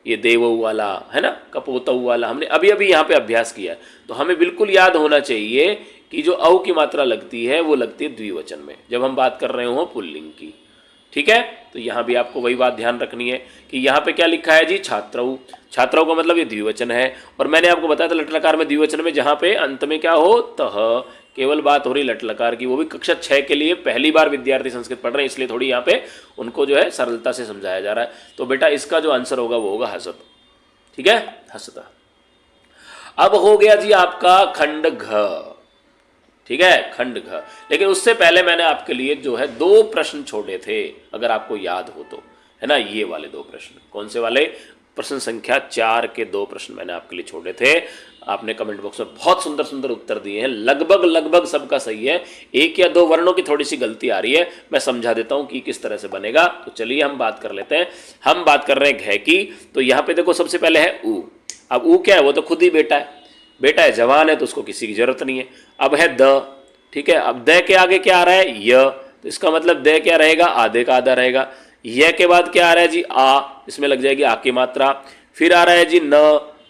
ये देवौ वाला है ना, कपोतौ वाला, हमने अभी अभी यहाँ पे अभ्यास किया है। तो हमें बिल्कुल याद होना चाहिए कि जो औ की मात्रा लगती है वो लगती है द्विवचन में, जब हम बात कर रहे हो पुल्लिंग की, ठीक है। तो यहाँ भी आपको वही बात ध्यान रखनी है कि यहाँ पे क्या लिखा है जी, छात्रौ। छात्रौ का मतलब ये द्विवचन है, और मैंने आपको बताया था लट लकार में द्विवचन में जहाँ पे अंत में क्या हो, तह। केवल बात हो रही लट लकार की, वो भी कक्षा 6 के लिए, पहली बार विद्यार्थी संस्कृत पढ़ रहे हैं इसलिए थोड़ी यहाँ पे उनको जो है सरलता से समझाया जा रहा है। तो बेटा इसका जो आंसर होगा वो होगा हसत, ठीक है, हसता। अब हो गया जी आपका खंड घ, ठीक है, खंड घ। लेकिन उससे पहले मैंने आपके लिए जो है 2 प्रश्न छोड़े थे, अगर आपको याद हो तो, है ना, ये वाले 2 प्रश्न। कौन से वाले, प्रश्न संख्या 4 के 2 प्रश्न मैंने आपके लिए छोड़े थे। आपने कमेंट बॉक्स में बहुत सुंदर सुंदर उत्तर दिए हैं, लगभग लगभग सबका सही है, 1 या 2 वर्णों की थोड़ी सी गलती आ रही है, मैं समझा देता हूं कि किस तरह से बनेगा। तो चलिए हम बात कर लेते हैं। हम बात कर रहे हैं घ की। तो यहाँ पे देखो सबसे पहले है ऊ। अब ऊ क्या है, वो तो खुद ही बेटा है, बेटा है, जवान है, तो उसको किसी की जरूरत नहीं है। अब है द, ठीक है। अब द के आगे क्या आ रहा है, य, तो इसका मतलब द क्या रहेगा, आधे का आधा रहेगा। य के बाद क्या आ रहा है जी, आ, इसमें लग जाएगी आ की मात्रा। फिर आ रहा है जी न,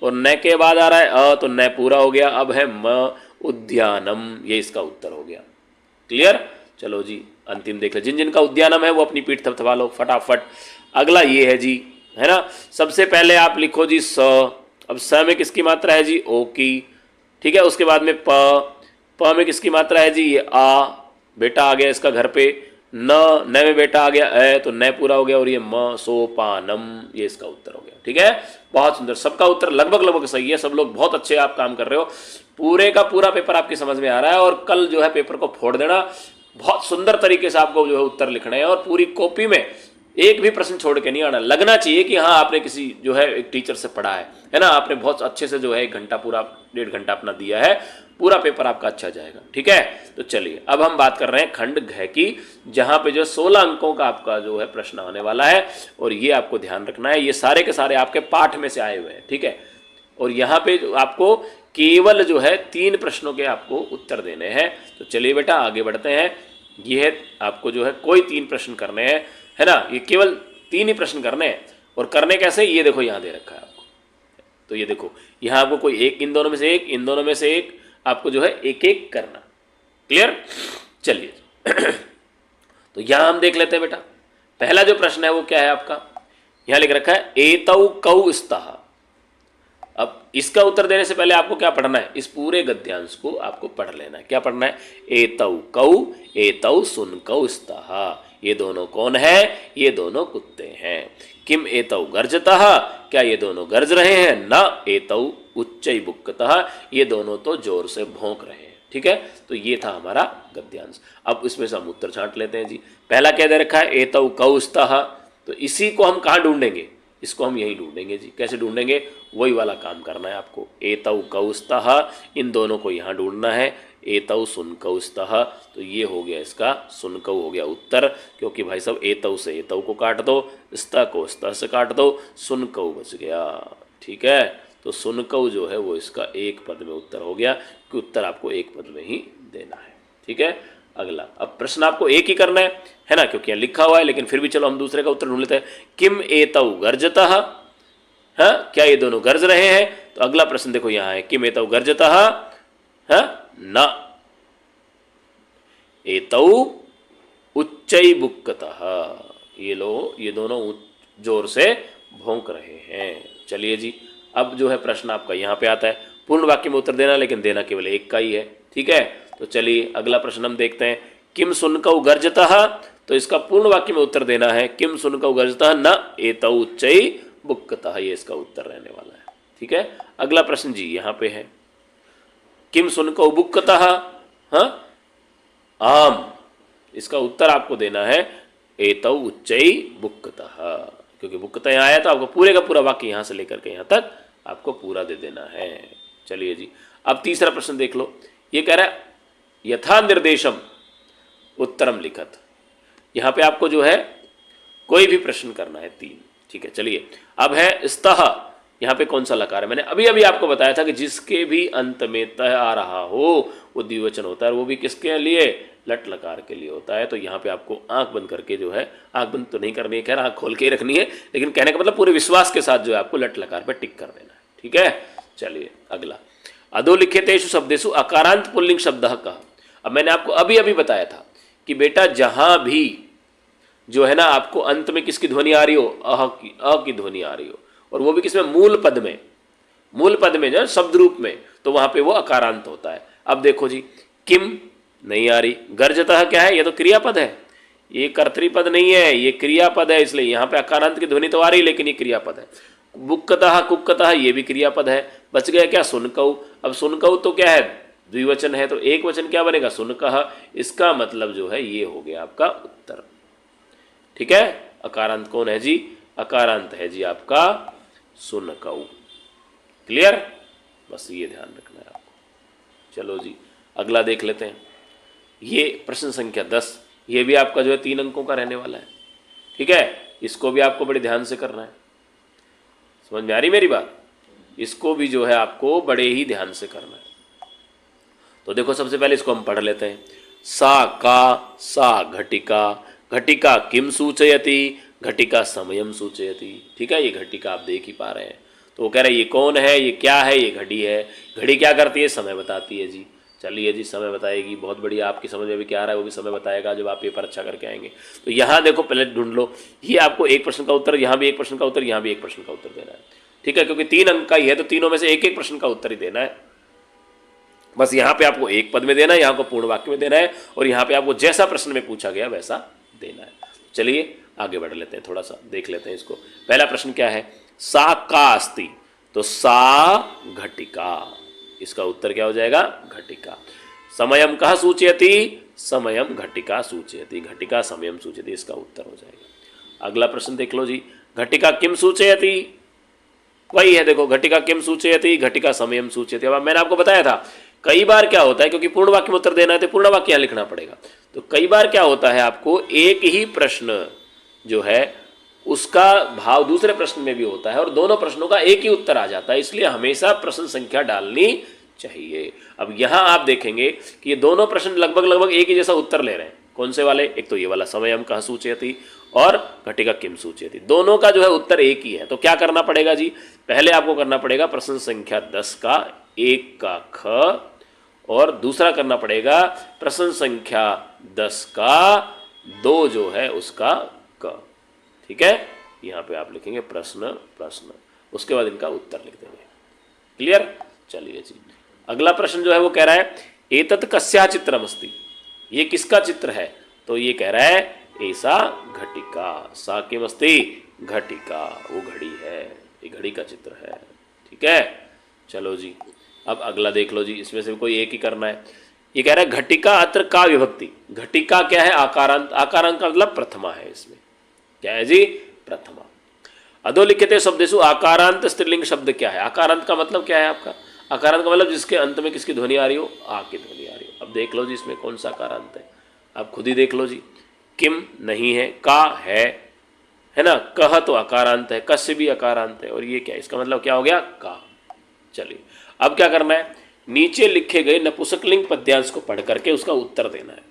और न के बाद आ रहा है अ, तो न पूरा हो गया। अब है म, उद्यानम, ये इसका उत्तर हो गया। क्लियर। चलो जी अंतिम देख ले, जिन जिनका उद्यानम है वो अपनी पीठ थपथपा लो फटाफट। अगला ये है जी, है ना, सबसे पहले आप लिखो जी स। अब स में किसकी मात्रा है जी, ओ की, ठीक है। उसके बाद में प, प में किसकी मात्रा है जी, ये आ, बेटा आ गया इसका घर पे। न में बेटा आ गया अ, तो न पूरा हो गया, और ये म सोपानम, ये इसका उत्तर हो गया। ठीक है, बहुत सुंदर, सबका उत्तर लगभग लगभग सही है, सब लोग बहुत अच्छे आप काम कर रहे हो, पूरे का पूरा पेपर आपकी समझ में आ रहा है। और कल जो है पेपर को फोड़ देना, बहुत सुंदर तरीके से आपको जो है उत्तर लिखना है, और पूरी कॉपी में एक भी प्रश्न छोड़ के नहीं आना, लगना चाहिए कि हाँ आपने किसी जो है एक टीचर से पढ़ा है ना, आपने बहुत अच्छे से जो है 1 घंटा पूरा 1.5 घंटा अपना दिया है, पूरा पेपर आपका अच्छा जाएगा। ठीक है, तो चलिए अब हम बात कर रहे हैं खंड घ की, जहां पे जो 16 अंकों का आपका जो है प्रश्न आने वाला है, और ये आपको ध्यान रखना है, ये सारे के सारे आपके पाठ में से आए हुए हैं। ठीक है, और यहाँ पे आपको केवल जो है 3 प्रश्नों के आपको उत्तर देने हैं। तो चलिए बेटा आगे बढ़ते हैं, ये है आपको जो है कोई 3 प्रश्न करने हैं, है ना, ये केवल 3 ही प्रश्न करने हैं। और करने कैसे, ये देखो यहाँ दे रखा है आपको, तो ये देखो यहाँ आपको कोई एक, इन दोनों में से एक, इन दोनों में से एक, आपको जो है एक एक करना। क्लियर, चलिए तो यहाँ हम देख लेते हैं बेटा, पहला जो प्रश्न है वो क्या है आपका, यहाँ लिख रखा है एतौ कौ स्तः। अब इसका उत्तर देने से पहले आपको क्या पढ़ना है, इस पूरे गद्यांश को आपको पढ़ लेना है। क्या पढ़ना है, एतौ कौ एतौ सुनकौ स्तः, ये दोनों कौन है, ये दोनों कुत्ते हैं। किम एतौ गर्जतः, क्या ये दोनों गरज रहे हैं। न एतौ उच्चै बुक्कतः, ये दोनों तो जोर से भौंक रहे हैं। ठीक है, तो ये था हमारा गद्यांश। अब इसमें से हम उत्तर छांट लेते हैं जी। पहला क्या दे रखा है, एतौ कौ स्तः, तो इसी को हम कहाँ ढूंढेंगे, इसको हम यही ढूंढेंगे जी। कैसे ढूंढेंगे, वही वाला काम करना है आपको, एतौ कौ स्तः, इन दोनों को यहाँ ढूंढना है। एतौ सुनकौ स्तः, तो ये हो गया इसका सुनकौ हो गया उत्तर, क्योंकि भाई साहब एतौ से एतौ को काट दो, स्तः को स्तः से काट दो, सुनकौ बच गया। ठीक है, तो सुनकौ जो है वो इसका एक पद में उत्तर हो गया, कि उत्तर आपको एक पद में ही देना है। ठीक है, अगला, अब प्रश्न आपको एक ही करना है ना, क्योंकि यहाँ लिखा हुआ है, लेकिन फिर भी चलो हम दूसरे का उत्तर ढूंढ लेते हैं। किम एतौ गर्जतः, हाँ क्या ये दोनों गरज रहे हैं। तो अगला प्रश्न देखो यहाँ है, किम एतौ गर्जतः, हाँ न एतौ उच्चै बुक्कतः, ये लो ये दोनों जोर से भौंक रहे हैं। चलिए जी, अब जो है प्रश्न आपका यहाँ पे आता है, पूर्ण वाक्य में उत्तर देना, लेकिन देना केवल एक का ही है। ठीक है, तो चलिए अगला प्रश्न हम देखते हैं, किम सुनकौ गर्जतः, तो इसका पूर्ण वाक्य में उत्तर देना है, किम सुनकौ गर्जतः न एतौ उच्चै बुक्कतः, ये इसका उत्तर रहने वाला है। ठीक है, अगला प्रश्न जी यहाँ पे है, किम सुनकौ बुक्कतः, हाँ आम, इसका उत्तर आपको देना है एतौ उच्चै बुक्कतः, क्योंकि बुक्कतः यहाँ आया तो आपको पूरे का पूरा वाक्य यहाँ से लेकर के यहाँ तक आपको पूरा दे देना है। चलिए जी, अब तीसरा प्रश्न देख लो, ये कह रहा है यथा निर्देशम उत्तरम लिखत, यहाँ पे आपको जो है कोई भी प्रश्न करना है 3। ठीक है, चलिए अब है स्तः, यहाँ पे कौन सा लकार है, मैंने अभी अभी आपको बताया था कि जिसके भी अंत में तय आ रहा हो वो द्विवचन होता है, और वो भी किसके लिए, लट लकार के लिए होता है। तो यहाँ पे आपको आंख बंद करके जो है, आंख बंद तो नहीं करनी है, खैर आंख खोल के ही रखनी है, लेकिन कहने का मतलब पूरे विश्वास के साथ जो है आपको लट लकार पर टिक कर देना है। ठीक है, चलिए अगला, अधोलिखितेषु शब्देषु अकारांत पुल्लिंग शब्दः कः। अब मैंने आपको अभी अभी बताया था कि बेटा जहां भी जो है ना आपको अंत में किसकी ध्वनि आ रही हो, अ की ध्वनि आ रही हो, और वो भी किसमें, मूल पद में, मूल पद में जो शब्द रूप में, तो वहां पे वो अकारांत होता है। अब देखो जी, किम नहीं आ रही, गर्जतः क्या है, ये तो क्रियापद है, ये कर्तृपद नहीं है, ये क्रियापद है, इसलिए यहाँ पे अकारांत की ध्वनि तो आ रही, लेकिन ये क्रियापद है। बुक्कतः कुक्कतः ये भी क्रियापद है, बच गया क्या, सुनकौ। अब सुनकौ तो क्या है, द्विवचन है, तो एक वचन क्या बनेगा, सुनकः, इसका मतलब जो है ये हो गया आपका उत्तर। ठीक है, अकारांत कौन है जी, अकारांत है जी आपका सुनकौ। क्लियर, बस ये ध्यान रखना है आपको। चलो जी अगला देख लेते हैं, ये प्रश्न संख्या 10, ये भी आपका जो है 3 अंकों का रहने वाला है। ठीक है, इसको भी आपको बड़े ध्यान से करना है, समझ में आ रही मेरी बात, इसको भी जो है आपको बड़े ही ध्यान से करना है। तो देखो सबसे पहले इसको हम पढ़ लेते हैं, सा का सा घटिका, घटिका किम सूचयति, घटिका समयम सूचयति। ठीक है, ये घटिका आप देख ही पा रहे हैं, तो वो कह रहे हैं ये कौन है, ये क्या है, ये घड़ी है, घड़ी क्या करती है, समय बताती है जी। चलिए जी, समय बताएगी, बहुत बढ़िया, आपकी समझ में भी क्या आ रहा है वो भी समय बताएगा जब आप पेपर अच्छा करके आएंगे। तो यहाँ देखो पहले ढूंढ लो, ये आपको एक प्रश्न का उत्तर, यहाँ भी एक प्रश्न का उत्तर, यहाँ भी एक प्रश्न का उत्तर देना है। ठीक है, क्योंकि 3 अंक का ही है, तो तीनों में से एक एक प्रश्न का उत्तर ही देना है। बस यहाँ पे आपको एक पद में देना है, यहाँ को पूर्ण वाक्य में देना है, और यहाँ पे आपको जैसा प्रश्न में पूछा गया वैसा देना है। चलिए आगे बढ़ लेते हैं, थोड़ा सा देख लेते हैं इसको। पहला प्रश्न क्या है, सा का अस्ति, तो सा घटिका, इसका उत्तर क्या हो जाएगा, घटिका। समयम कः सूचयति, समयम घटिका सूचयति, घटिका समयम सूचयति, इसका उत्तर हो जाएगा। अगला प्रश्न देख लो जी, घटिका किम सूचयति, वही है देखो, घटिका किम सूचयति, घटिका समयम सूचयति। अब मैंने आपको बताया था कई बार क्या होता है, क्योंकि पूर्ण वाक्य में उत्तर देना है तो पूर्ण वाक्य यहाँ लिखना पड़ेगा, तो कई बार क्या होता है आपको एक ही प्रश्न जो है उसका भाव दूसरे प्रश्न में भी होता है और दोनों प्रश्नों का एक ही उत्तर आ जाता है, इसलिए हमेशा प्रश्न संख्या डालनी चाहिए। अब यहां आप देखेंगे कि ये दोनों प्रश्न लगभग एक ही जैसा उत्तर ले रहे हैं। कौन से वाले, एक तो ये वाला समयम कः सूचयति और घटिका किम सूचयति, दोनों का जो है उत्तर एक ही है। तो क्या करना पड़ेगा जी, पहले आपको करना पड़ेगा प्रश्न संख्या 10 का 1 का ख, और दूसरा करना पड़ेगा प्रश्न संख्या 10 का 2 जो है उसका क। ठीक है, यहाँ पे आप लिखेंगे प्रश्न प्रश्न, उसके बाद इनका उत्तर लिख देंगे। क्लियर, चलिए जी। अगला प्रश्न जो है वो कह रहा है एतत् कस्या चित्रमस्ति, ये किसका चित्र है, तो ये कह रहा है ऐसा घटिका, सा किमस्ति, घटिका, वो घड़ी है, ये घड़ी का चित्र है। ठीक है, चलो जी। अब अगला देख लो जी, इसमें से कोई एक ही करना है। ये कह रहा है घटिका अत्र का विभक्ति, घटिका क्या है, आकारांत, आकारांत का मतलब प्रथमा है, इसमें क्या है जी, प्रथमा। अधोलिखित शब्देषु आकारांत स्त्रीलिंग शब्द क्या है, आकारांत का मतलब क्या है आपका, आकारांत का मतलब जिसके अंत में किसकी ध्वनि आ रही हो, आ की ध्वनि आ रही हो। अब देख लो जी इसमें कौन सा आकारांत है, आप खुद ही देख लो जी। किम नहीं है, का है ना, कह तो आकारांत है, कस्य भी आकारांत है, और ये क्या, इसका मतलब क्या हो गया, का। चलिए अब क्या करना है, नीचे लिखे गए नपुंसकलिंग पद्यांश को पढ़ करके उसका उत्तर देना है।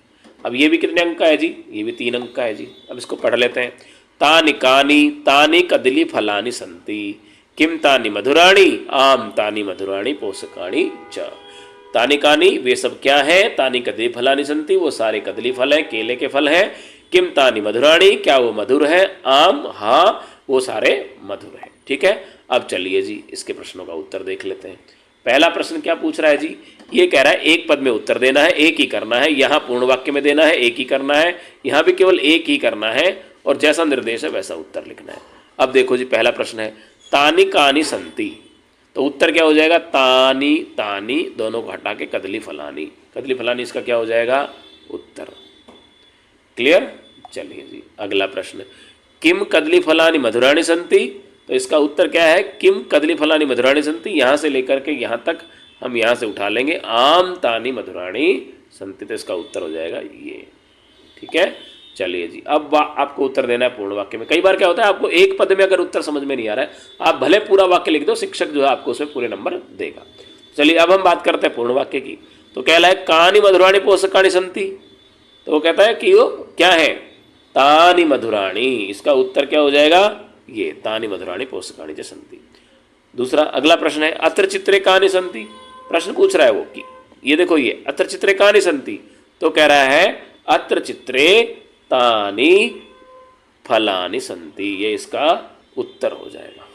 अब ये भी कितने अंक का है जी, ये भी 3 अंक का है जी। अब इसको पढ़ लेते हैं। तानि कानि तानि कदली फलानि सन्ति, किम तानि मधुराणि आम तानि मधुराणि पोषकाणि च। तानि कानि वे सब क्या है, तानि कदली फलानि सन्ति वो सारे कदली फल हैं, केले के फल हैं। किम तानि मधुराणि क्या वो मधुर है, आम हाँ वो सारे मधुर हैं। ठीक है, अब चलिए जी इसके प्रश्नों का उत्तर देख लेते हैं। पहला प्रश्न क्या पूछ रहा है जी, ये कह रहा है एक पद में उत्तर देना है, एक ही करना है, यहाँ पूर्ण वाक्य में देना है, एक ही करना है, यहाँ भी केवल एक ही करना है, और जैसा निर्देश है वैसा उत्तर लिखना है। अब देखो जी पहला प्रश्न है तानि कानि सन्ति, तो उत्तर क्या हो जाएगा, तानि तानि दोनों को हटा के कदली फलानी, कदली फलानी इसका क्या हो जाएगा, उत्तर। क्लियर, चलिए जी अगला प्रश्न, किम कदली फलानी मधुराणि सन्ति, तो इसका उत्तर क्या है, किम कदली फलानी मधुराणि सन्ति, यहाँ से लेकर के यहाँ तक हम यहाँ से उठा लेंगे आम तानि मधुराणि सन्ति, तो इसका उत्तर हो जाएगा ये। ठीक है, चलिए जी अब आपको उत्तर देना है पूर्ण वाक्य में। कई बार क्या होता है आपको एक पद में अगर उत्तर समझ में नहीं आ रहा है, आप भले पूरा वाक्य लिख दो, शिक्षक जो है आपको उसमें पूरे नंबर देगा। चलिए अब हम बात करते हैं पूर्ण वाक्य की। तो कह रहा है कानि मधुराणि पोषकाणि सन्ति, तो वो कहता है कि वो क्या है, तानि मधुराणि, इसका उत्तर क्या हो जाएगा, ये तानि मधुराणि पोषकाणि च सन्ति। दूसरा अगला प्रश्न है अत्र चित्रे कानि सन्ति, प्रश्न पूछ रहा है वो कि ये देखो ये अत्र चित्रे कानि सन्ति, तो कह रहा है अत्र चित्रे तानि फलानि सन्ति, ये इसका उत्तर हो जाएगा।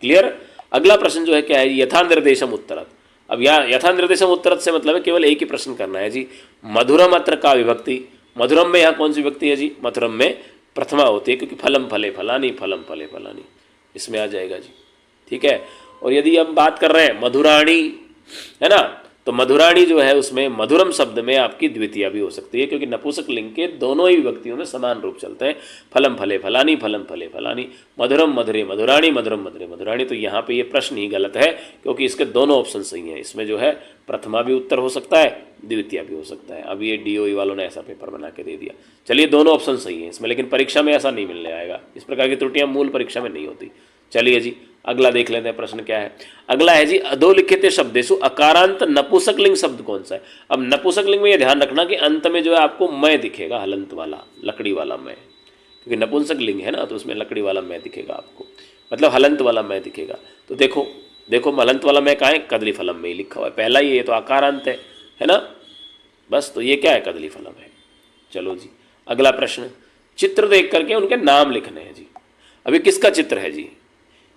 क्लियर, अगला प्रश्न जो है क्या है, यथा निर्देशम उत्तरत। अब यहाँ यथा निर्देशम उत्तरत से मतलब है केवल एक ही प्रश्न करना है जी। मधुरम अत्र का विभक्ति, मधुरम में यहाँ कौन सी विभक्ति है जी, मधुरम में प्रथमा होती है, क्योंकि फलम फले फलानी, फलम फले फलानी इसमें आ जाएगा जी। ठीक है, और यदि हम बात कर रहे हैं मधुराणी है ना, तो मधुराणी जो है उसमें मधुरम शब्द में आपकी द्वितीय भी हो सकती है, क्योंकि नपुंसक लिंग के दोनों ही विभक्तियों में समान रूप चलते हैं, फलम फले फलानी, फलम फले फलानी, मधुरम मधुरे मधुराणी, मधुरम मधुरे मधुराणी। तो यहाँ पे ये प्रश्न ही गलत है, क्योंकि इसके दोनों ऑप्शन सही हैं। इसमें जो है प्रथमा भी उत्तर हो सकता है, द्वितीय भी हो सकता है। अब ये DOE वालों ने ऐसा पेपर बना के दे दिया। चलिए दोनों ऑप्शन सही हैं इसमें, लेकिन परीक्षा में ऐसा नहीं मिलने आएगा, इस प्रकार की त्रुटियां मूल परीक्षा में नहीं होती। चलिए जी अगला देख लेते हैं प्रश्न क्या है। अगला है जी अधोलिखित शब्देषु अकारांत नपुंसकलिंग शब्द कौन सा है। अब नपुंसकलिंग में ये ध्यान रखना कि अंत में जो है आपको मैं दिखेगा, हलंत वाला, लकड़ी वाला मैं, क्योंकि नपुंसक लिंग है ना, तो उसमें लकड़ी वाला मैं दिखेगा आपको, मतलब हलंत वाला मैं दिखेगा। तो देखो देखो हलंत वाला मैं कहाँ है, कदली फलम में ही लिखा हुआ है, पहला ये तो आकारांत है ना, बस। तो ये क्या है, कदली फलम है। चलो जी अगला प्रश्न, चित्र देख करके उनके नाम लिखने हैं जी। अभी किसका चित्र है जी,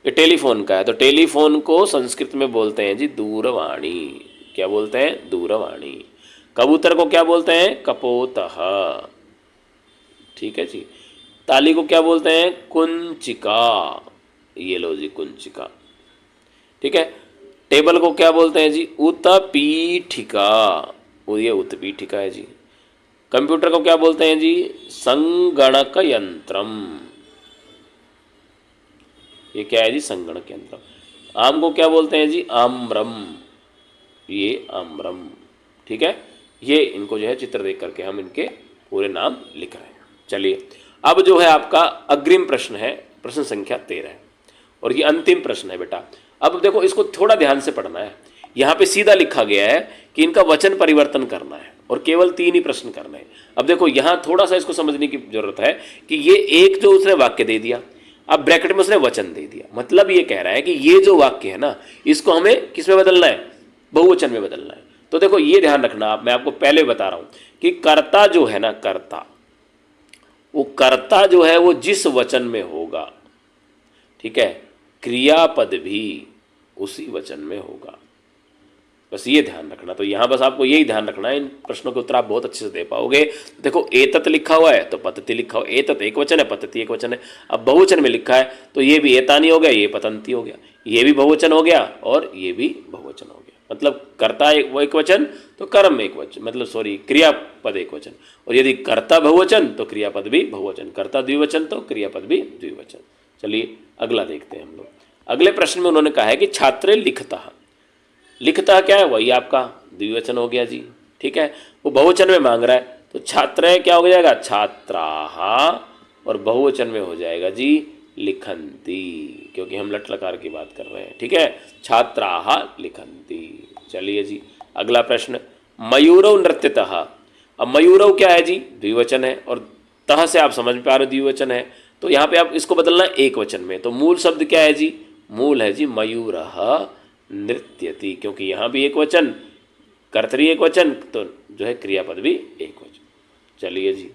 ये टेलीफोन का है, तो टेलीफोन को संस्कृत में बोलते हैं जी दूरवाणी। क्या बोलते हैं, दूरवाणी। कबूतर को क्या बोलते हैं, कपोतः। ठीक है जी। ताली को क्या बोलते हैं? कुंचिका। ये लो जी, कुंचिका। ठीक है। टेबल को क्या बोलते हैं जी? उत्पीठिका। ये उत्पीठिका है जी। कंप्यूटर को क्या बोलते हैं जी? संगणक यंत्रम। ये क्या है जी? संगणक यंत्रम। आम को क्या बोलते हैं जी? आम्रम। ये आम्रम। ठीक है। ये इनको जो है चित्र देख करके हम इनके पूरे नाम लिख रहे हैं। चलिए, अब जो है आपका अग्रिम प्रश्न है, प्रश्न संख्या 13 और ये अंतिम प्रश्न है बेटा। अब देखो, इसको थोड़ा ध्यान से पढ़ना है। यहाँ पे सीधा लिखा गया है कि इनका वचन परिवर्तन करना है और केवल 3 ही प्रश्न करने हैं। अब देखो, यहाँ थोड़ा सा इसको समझने की जरूरत है कि ये एक जो उसने वाक्य दे दिया, अब ब्रैकेट में उसने वचन दे दिया, मतलब ये कह रहा है कि ये जो वाक्य है ना, इसको हमें किस में बदलना है? बहुवचन में बदलना है। तो देखो, ये ध्यान रखना, आप मैं आपको पहले बता रहा हूं कि कर्ता जो है ना, कर्ता, वो कर्ता जो है वो जिस वचन में होगा, ठीक है, क्रियापद भी उसी वचन में होगा। बस ये ध्यान रखना। तो यहां बस आपको यही ध्यान रखना है, इन प्रश्नों के उत्तर आप बहुत अच्छे से दे पाओगे। देखो, एतत लिखा हुआ है तो पतति लिखा हुआ, एतत एक वचन है, पतति एक वचन है। अब बहुवचन में लिखा है तो ये भी एतानी हो गया, ये पतंती हो गया, ये भी बहुवचन हो गया और ये भी बहुवचन हो गया। मतलब कर्ता एक वचन तो कर्म एक वचन, मतलब सॉरी, क्रियापद एक वचन, और यदि कर्ता बहुवचन तो क्रियापद भी बहुवचन, कर्ता द्विवचन तो क्रियापद भी द्विवचन। चलिए अगला देखते हैं हम लोग। अगले प्रश्न में उन्होंने कहा है कि छात्रे लिखता। लिखता क्या है? वही आपका द्विवचन हो गया जी। ठीक है, वो बहुवचन में मांग रहा है तो छात्र क्या हो जाएगा? छात्राहा, और बहुवचन में हो जाएगा जी लिखंती, क्योंकि हम लट लकार की बात कर रहे हैं। ठीक है, छात्राहा लिखंती। चलिए जी, अगला प्रश्न, मयूरव नृत्यतः। अब मयूरव क्या है जी? द्विवचन है, और तह से आप समझ पा रहे हो द्विवचन है, तो यहाँ पे आप इसको बदलना है एक वचन में। तो मूल शब्द क्या है जी? मूल है जी मयूरः नृत्यति, क्योंकि यहाँ भी एक वचन, कर्तरी एक वचन, तो जो है क्रियापद भी एक वचन। चलिए जी,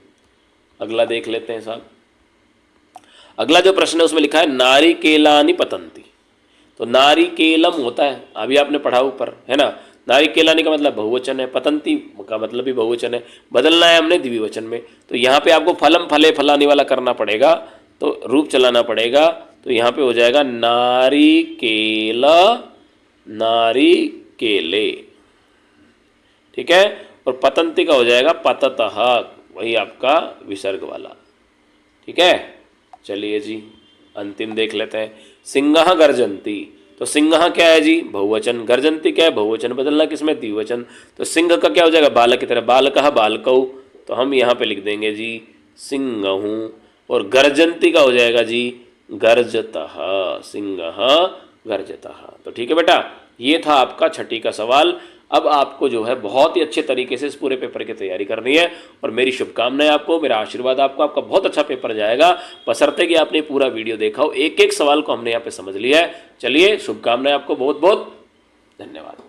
अगला देख लेते हैं साहब। अगला जो प्रश्न है उसमें लिखा है नारिकेलानि पतंती। तो नारिकेलम होता है, अभी आपने पढ़ा ऊपर, है ना। नारिकेलानि का मतलब बहुवचन है, पतंती का मतलब भी बहुवचन है, बदलना है हमने द्विवचन में। तो यहाँ पे आपको फलम फले फलाने वाला करना पड़ेगा, तो रूप चलाना पड़ेगा। तो यहाँ पे हो जाएगा नारिकेल, नारिकेले। ठीक है, और पतंती का हो जाएगा पततः, वही आपका विसर्ग वाला। ठीक है, चलिए जी, अंतिम देख लेते हैं। सिंहः गर्जन्ति। तो सिंहः क्या है जी? बहुवचन। गर्जन्ति क्या है? बहुवचन। बदलना किसमें? द्विवचन। तो सिंह का क्या हो जाएगा? बालक की तरह, बालकः बालकौ, तो हम यहाँ पे लिख देंगे जी सिंहहु, और गर्जन्ति का हो जाएगा जी गर्जतः, सिंहः गर्जतः। तो ठीक है बेटा, ये था आपका छठी का सवाल। अब आपको जो है बहुत ही अच्छे तरीके से इस पूरे पेपर की तैयारी करनी है, और मेरी शुभकामनाएं आपको, मेरा आशीर्वाद आपको, आपका बहुत अच्छा पेपर जाएगा, बशर्ते कि आपने पूरा वीडियो देखा हो। एक एक सवाल को हमने यहाँ पे समझ लिया है। चलिए, शुभकामनाएं आपको, बहुत बहुत धन्यवाद।